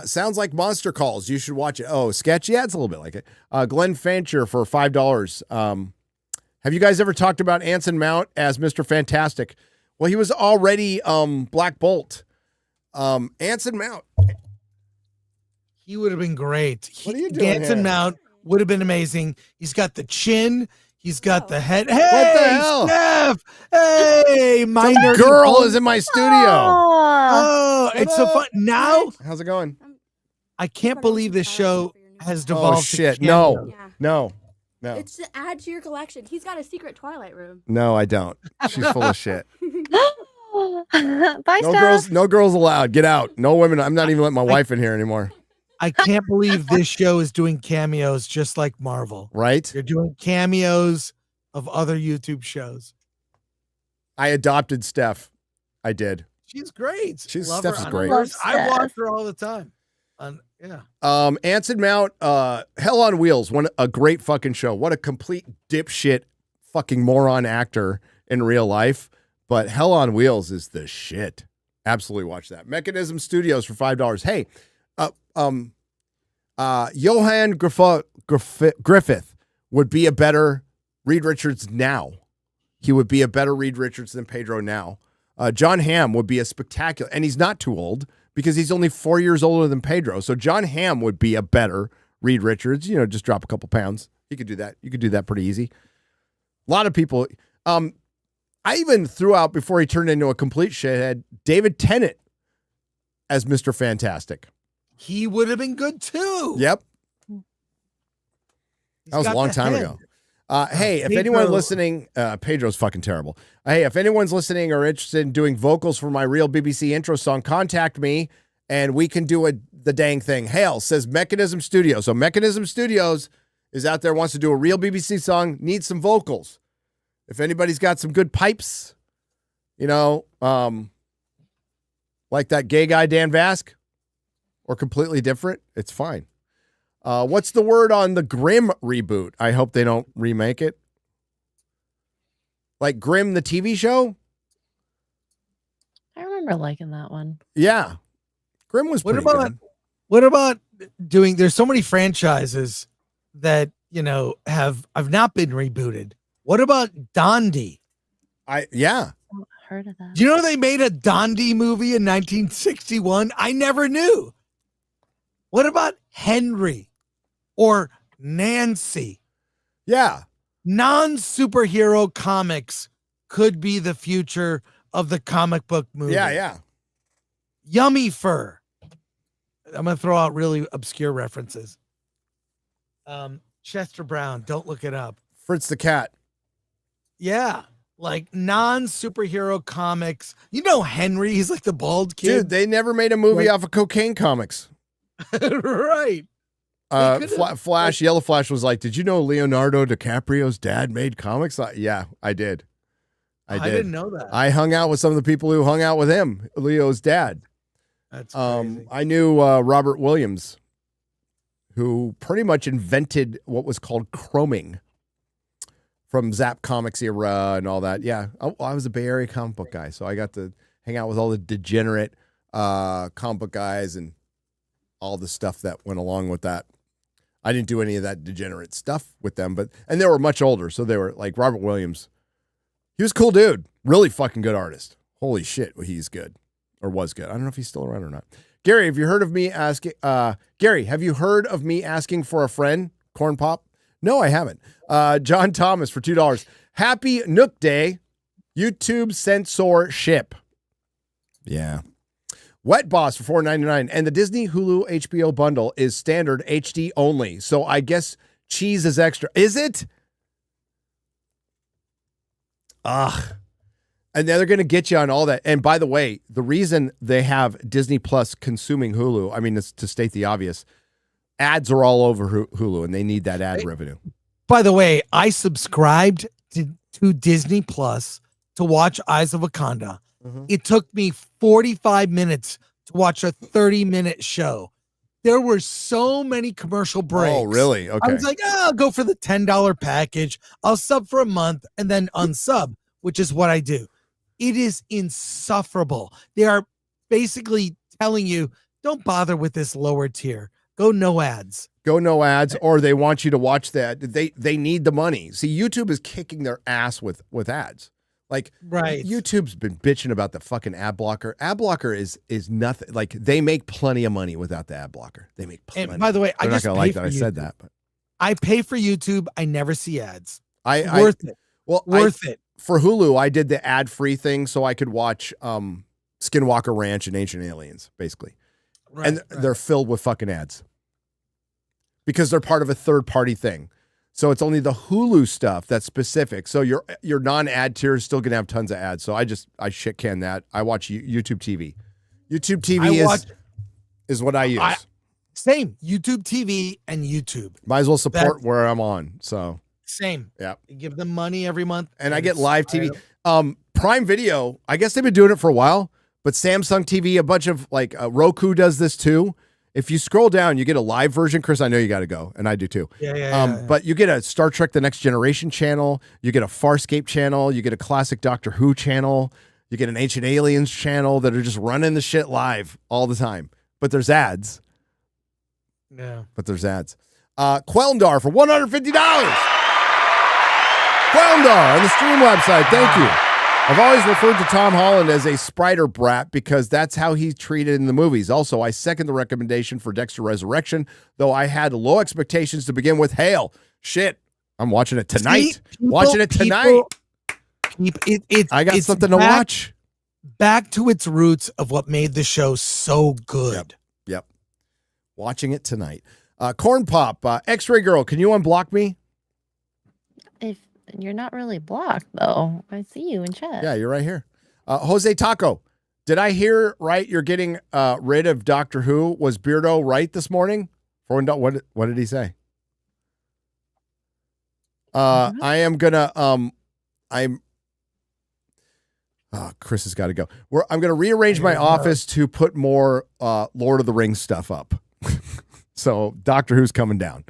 Speaker 3: Sounds like Monster Calls. You should watch it. Oh, sketch? Yeah, it's a little bit like it. Glenn Fancher for $5. Have you guys ever talked about Anson Mount as Mr. Fantastic? Well, he was already Black Bolt. Anson Mount.
Speaker 2: He would have been great.
Speaker 3: What are you doing
Speaker 2: Anson
Speaker 3: here?
Speaker 2: Mount would have been amazing. He's got the chin. He's got the head. Hey,
Speaker 3: what the hell?
Speaker 2: Steph! Hey, my
Speaker 3: Some girl is in my studio.
Speaker 2: Oh, it's so fun. Now,
Speaker 3: how's it going?
Speaker 2: I can't believe this show has devolved.
Speaker 3: Oh, shit.
Speaker 2: To
Speaker 3: No.
Speaker 1: Yeah.
Speaker 3: No.
Speaker 1: It's to add to your collection. He's got a secret Twilight room.
Speaker 3: No, I don't. She's full of shit.
Speaker 4: Bye,
Speaker 3: No girls allowed. Get out. No women. I'm not even letting my wife in here anymore.
Speaker 2: I can't believe this show is doing cameos just like Marvel.
Speaker 3: Right?
Speaker 2: They're doing cameos of other YouTube shows.
Speaker 3: I adopted Steph. I did.
Speaker 2: She's great.
Speaker 3: Steph's great.
Speaker 2: I watch her all the time. Yeah.
Speaker 3: Anson Mount, Hell on Wheels, a great fucking show. What a complete dipshit fucking moron actor in real life. But Hell on Wheels is the shit. Absolutely watch that. Mechanism Studios for $5. Hey, Johann Griffith would be a better Reed Richards now. He would be a better Reed Richards than Pedro now. John Hamm would be a spectacular, and he's not too old because he's only 4 years older than Pedro. So John Hamm would be a better Reed Richards. Just drop a couple pounds. He could do that. You could do that pretty easy. A lot of people. I even threw out, before he turned into a complete shithead, David Tennant as Mr. Fantastic.
Speaker 2: He would have been good too.
Speaker 3: Yep. That was a long time ago. Hey, if anyone listening, Pedro's fucking terrible. Hey, if anyone's listening or interested in doing vocals for my real BBC intro song, contact me and we can do the dang thing. Hale says Mechanism Studios. So Mechanism Studios is out there, wants to do a real BBC song, needs some vocals. If anybody's got some good pipes, like that gay guy, Dan Vask, or completely different, it's fine. What's the word on the Grimm reboot? I hope they don't remake it. Like Grimm, the TV show?
Speaker 4: I remember liking that one.
Speaker 3: Yeah. Grimm was pretty good.
Speaker 2: What about doing, there's so many franchises that, have not been rebooted. What about Dondi?
Speaker 3: Yeah.
Speaker 4: Heard of that.
Speaker 2: Do you know they made a Dondi movie in 1961? I never knew. What about Henry? Or Nancy?
Speaker 3: Yeah.
Speaker 2: Non-superhero comics could be the future of the comic book movie.
Speaker 3: Yeah.
Speaker 2: Yummy Fur. I'm going to throw out really obscure references. Chester Brown. Don't look it up.
Speaker 3: Fritz the Cat.
Speaker 2: Yeah. Like non-superhero comics. Henry. He's like the bald kid.
Speaker 3: Dude, they never made a movie off of cocaine comics.
Speaker 2: Right.
Speaker 3: Flash, Yellow Flash was like, did you know Leonardo DiCaprio's dad made comics? Yeah, I did. I
Speaker 2: didn't know that.
Speaker 3: I hung out with some of the people who hung out with him, Leo's dad.
Speaker 2: That's crazy.
Speaker 3: I knew Robert Williams, who pretty much invented what was called chroming from Zap Comics era and all that. Yeah, I was a Bay Area comic book guy, so I got to hang out with all the degenerate comic book guys and all the stuff that went along with that. I didn't do any of that degenerate stuff with them, and they were much older, so they were like Robert Williams. He was a cool dude, really fucking good artist. Holy shit, he's good, or was good. I don't know if he's still around or not. Gary, have you heard of me asking? Gary, have you heard of me asking for a friend? Corn Pop? No, I haven't. John Thomas for $2. Happy Nook Day, YouTube censorship. Yeah. Wet Boss for $4.99, and the Disney Hulu HBO bundle is standard HD only. So I guess cheese is extra. Is it? Ugh. And then they're going to get you on all that. And by the way, the reason they have Disney Plus consuming Hulu, I mean, it's to state the obvious, ads are all over Hulu, and they need that ad revenue.
Speaker 2: By the way, I subscribed to Disney Plus to watch Eyes of Wakanda. Mm-hmm. It took me 45 minutes to watch a 30-minute show. There were so many commercial breaks.
Speaker 3: Oh, really? Okay.
Speaker 2: I was like, I'll go for the $10 package. I'll sub for a month and then unsub, which is what I do. It is insufferable. They are basically telling you, don't bother with this lower tier. Go no ads.
Speaker 3: Go no ads, or they want you to watch that. They need the money. See, YouTube is kicking their ass with ads. Like,
Speaker 2: right.
Speaker 3: YouTube's been bitching about the fucking ad blocker. Ad blocker is nothing. Like, they make plenty of money without the ad blocker. They make plenty.
Speaker 2: And by the way,
Speaker 3: They're
Speaker 2: I just
Speaker 3: not gonna like that I said that, but
Speaker 2: I pay for YouTube. I never see ads.
Speaker 3: Worth
Speaker 2: it.
Speaker 3: Well,
Speaker 2: worth it.
Speaker 3: For Hulu, I did the ad-free thing so I could watch Skinwalker Ranch and Ancient Aliens, basically. Right, and they're filled with fucking ads because they're part of a third-party thing. So it's only the Hulu stuff that's specific. So your non-ad tier is still going to have tons of ads. So I shit can that. I watch YouTube TV. YouTube TV is what I use.
Speaker 2: Same. YouTube TV and YouTube.
Speaker 3: Might as well support where I'm on. So
Speaker 2: same.
Speaker 3: Yeah.
Speaker 2: You give them money every month.
Speaker 3: And I get live TV. Prime Video, I guess they've been doing it for a while, but Samsung TV, a bunch of like Roku does this too. If you scroll down, you get a live version. Chris, I know you got to go, and I do too.
Speaker 2: Yeah.
Speaker 3: But you get a Star Trek The Next Generation channel. You get a Farscape channel. You get a classic Doctor Who channel. You get an Ancient Aliens channel that are just running the shit live all the time. But there's ads.
Speaker 2: Yeah.
Speaker 3: But there's ads. Quelndar for $150. Quelndar on the Stream website. Thank you. I've always referred to Tom Holland as a Sprider brat because that's how he's treated in the movies. Also, I second the recommendation for Dexter Resurrection, though I had low expectations to begin with. Hail. Shit. I'm watching it tonight. I got something to watch.
Speaker 2: Back to its roots of what made the show so good.
Speaker 3: Yep. Watching it tonight. Corn Pop, X-Ray Girl, can you unblock me?
Speaker 4: You're not really blocked, though. I see you in chat.
Speaker 3: Yeah, you're right here. Jose Taco, did I hear right? You're getting rid of Doctor Who. Was Beardo right this morning? What did he say? I am gonna Chris has got to go. I'm gonna rearrange my office to put more Lord of the Rings stuff up. So Doctor Who's coming down.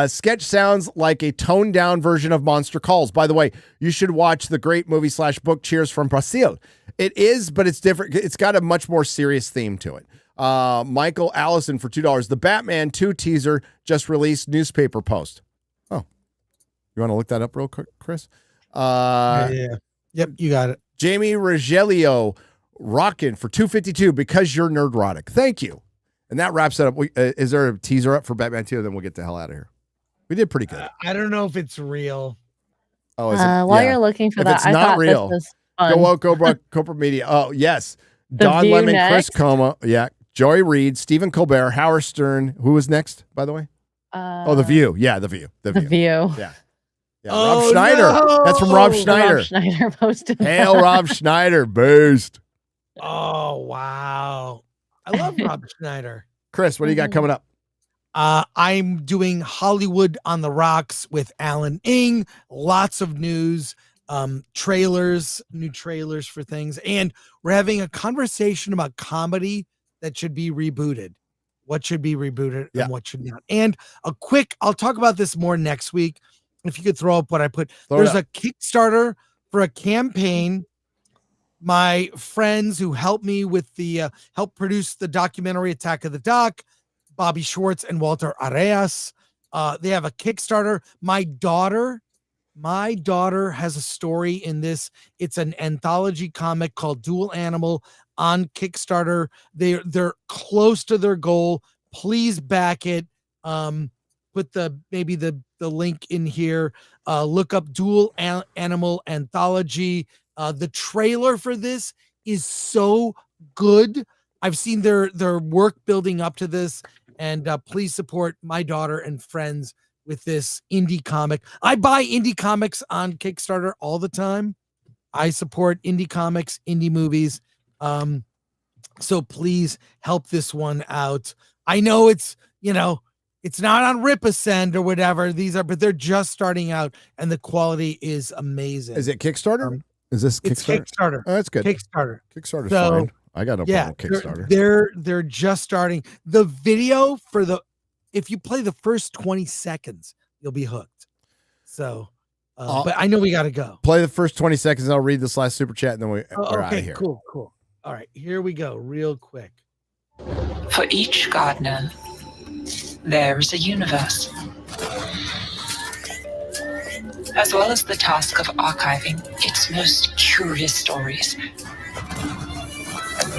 Speaker 3: Sketch sounds like a toned down version of Monster Calls. By the way, you should watch the great movie /book Cheers from Brazil. It is, but it's different. It's got a much more serious theme to it. Michael Allison for $2. The Batman 2 teaser just released, newspaper post. Oh, you want to look that up real quick, Chris?
Speaker 2: Yeah. Yep, you got it.
Speaker 3: Jamie Rogelio rocking for $2.52 because you're Nerdrotic. Thank you. And that wraps it up. Is there a teaser up for Batman 2? Then we'll get the hell out of here. We did pretty good.
Speaker 2: I don't know if it's real.
Speaker 3: Oh, is it?
Speaker 4: While you're looking for that,
Speaker 3: it's
Speaker 4: I
Speaker 3: not
Speaker 4: thought
Speaker 3: real,
Speaker 4: this was fun.
Speaker 3: go out, Cobra Media. Oh, yes.
Speaker 4: The
Speaker 3: Don
Speaker 4: View
Speaker 3: Lemon, Chris
Speaker 4: next.
Speaker 3: Coma. Yeah. Joy Reid, Stephen Colbert, Howard Stern. Who was next, by the way? The View. Yeah, The View.
Speaker 4: The View.
Speaker 3: Yeah. Yeah,
Speaker 2: Oh,
Speaker 3: Rob Schneider.
Speaker 2: no!
Speaker 3: That's from Rob Schneider.
Speaker 4: Rob Schneider posted
Speaker 3: Hail
Speaker 4: that.
Speaker 3: Rob Schneider. Boost.
Speaker 2: Oh, wow. I love Rob Schneider.
Speaker 3: Chris, what do you got coming up?
Speaker 2: I'm doing Hollywood on the Rocks with Alan Ng. Lots of news, trailers, new trailers for things. And we're having a conversation about comedy that should be rebooted. What should be rebooted and what should not. And I'll talk about this more next week. If you could throw up what I put. There's a Kickstarter for a campaign. My friends who helped me with the help produce the documentary Attack of the Doc, Bobby Schwartz and Walter Areas. They have a Kickstarter. My daughter has a story in this. It's an anthology comic called Dual Animal on Kickstarter. They're close to their goal. Please back it. Put the link in here. Look up Dual Animal Anthology. The trailer for this is so good. I've seen their work building up to this, and please support my daughter and friends with this indie comic. I buy indie comics on Kickstarter all the time. I support indie comics, indie movies. So please help this one out. I know it's not on Ripascend or whatever but they're just starting out, and the quality is amazing.
Speaker 3: Is it Kickstarter? Is this Kickstarter?
Speaker 2: It's Kickstarter.
Speaker 3: Oh, that's good.
Speaker 2: Kickstarter's
Speaker 3: fine. I got no problem with Kickstarter.
Speaker 2: They're just starting. The video if you play the first 20 seconds, you'll be hooked. So, but I know we got to go.
Speaker 3: Play the first 20 seconds. And I'll read this last super chat, and then we're out of here.
Speaker 2: Cool. All right, here we go, real quick.
Speaker 5: For each gardener, there is a universe. As well as the task of archiving its most curious stories.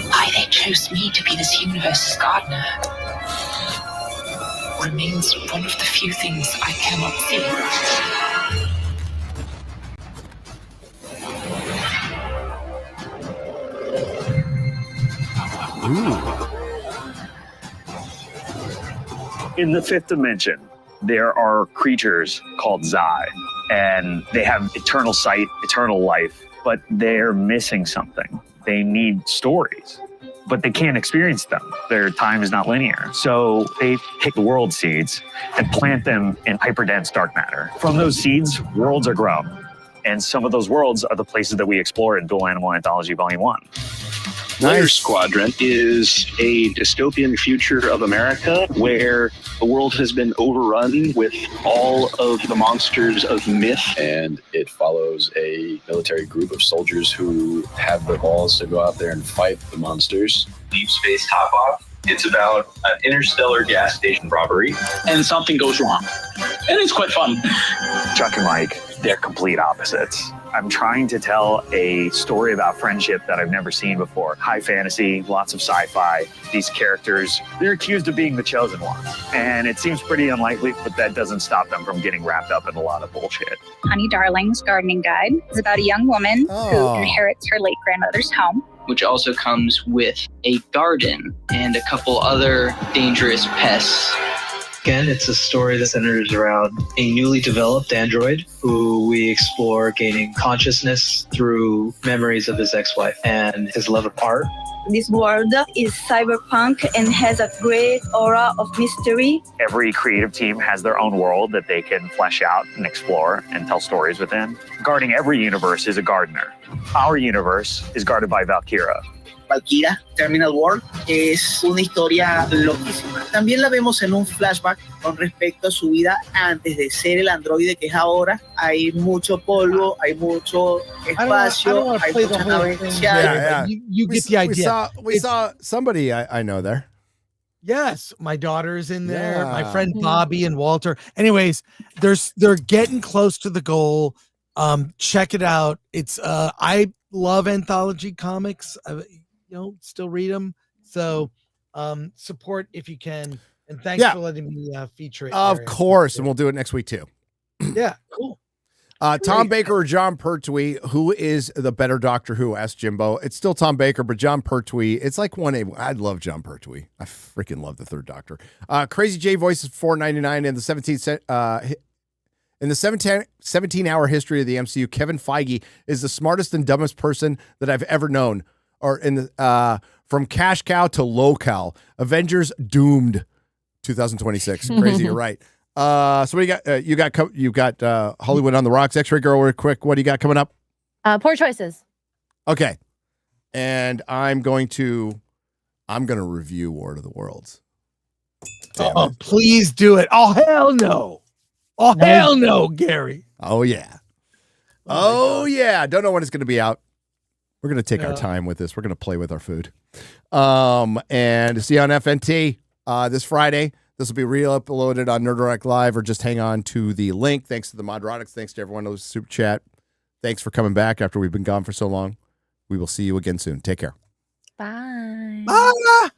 Speaker 5: Why they chose me to be this universe's gardener remains one of the few things I cannot see.
Speaker 6: In the fifth dimension, there are creatures called Zai, and they have eternal sight, eternal life, but they're missing something. They need stories, but they can't experience them. Their time is not linear. So they take the world seeds and plant them in hyperdense dark matter. From those seeds, worlds are grown. And some of those worlds are the places that we explore in Dual Animal Anthology Volume 1.
Speaker 7: Warrior Squadron is a dystopian future of America where the world has been overrun with all of the monsters of myth.
Speaker 8: And it follows a military group of soldiers who have the balls to go out there and fight the monsters.
Speaker 9: Deep Space Top Off. It's about an interstellar gas station robbery. And something goes wrong. And it's quite fun.
Speaker 6: Chuck and Mike, they're complete opposites. I'm trying to tell a story about friendship that I've never seen before. High fantasy, lots of sci-fi. These characters, they're accused of being the chosen ones. And it seems pretty unlikely, but that doesn't stop them from getting wrapped up in a lot of bullshit.
Speaker 10: Honey Darling's Gardening Guide is about a young woman who inherits her late grandmother's home.
Speaker 9: Which also comes with a garden and a couple other dangerous pests.
Speaker 11: Again, it's a story that centers around a newly developed android who we explore gaining consciousness through memories of his ex-wife and his love of art.
Speaker 12: This world is cyberpunk and has a great aura of mystery.
Speaker 6: Every creative team has their own world that they can flesh out and explore and tell stories within. Guarding every universe is a gardener. Our universe is guarded by Valkyra.
Speaker 13: Valkyra, Terminal World, es una historia loquísima. También la vemos en un flashback con respecto a su vida antes de ser el androide que es ahora. Hay mucho polvo, hay mucho espacio, hay mucha nave espacial.
Speaker 2: Yeah. You get the idea.
Speaker 3: We saw somebody I know there.
Speaker 2: Yes, my daughter's in there.
Speaker 3: Yeah.
Speaker 2: My friend Bobby and Walter. Anyways, they're getting close to the goal. Check it out. It's I love anthology comics. Still read them. So support if you can. And thanks for letting me feature it.
Speaker 3: Of course, and we'll do it next week too.
Speaker 2: Yeah, cool.
Speaker 3: Tom Baker or John Pertwee, who is the better Doctor Who? Asked Jimbo. It's still Tom Baker, but John Pertwee, it's like I love John Pertwee. I freaking love the third Doctor. Crazy J voice is $4.99 in the 17-hour history of the MCU. Kevin Feige is the smartest and dumbest person that I've ever known. Or in the from cash cow to low cow. Avengers doomed 2026. Crazy, you're right. So what do you got? You got Hollywood on the Rocks. X-Ray Girl, real quick. What do you got coming up?
Speaker 4: Poor choices.
Speaker 3: Okay, and I'm going to review War of the Worlds.
Speaker 2: Oh, please do it. Oh hell no. Oh hell no, Gary.
Speaker 3: Oh yeah. Oh yeah. Don't know when it's going to be out. We're going to take our time with this. We're going to play with our food. And see you on FNT this Friday. This will be re-uploaded on Nerdrotic Live, or just hang on to the link. Thanks to the Nerdrotics. Thanks to everyone who's super chat. Thanks for coming back after we've been gone for so long. We will see you again soon. Take care.
Speaker 4: Bye.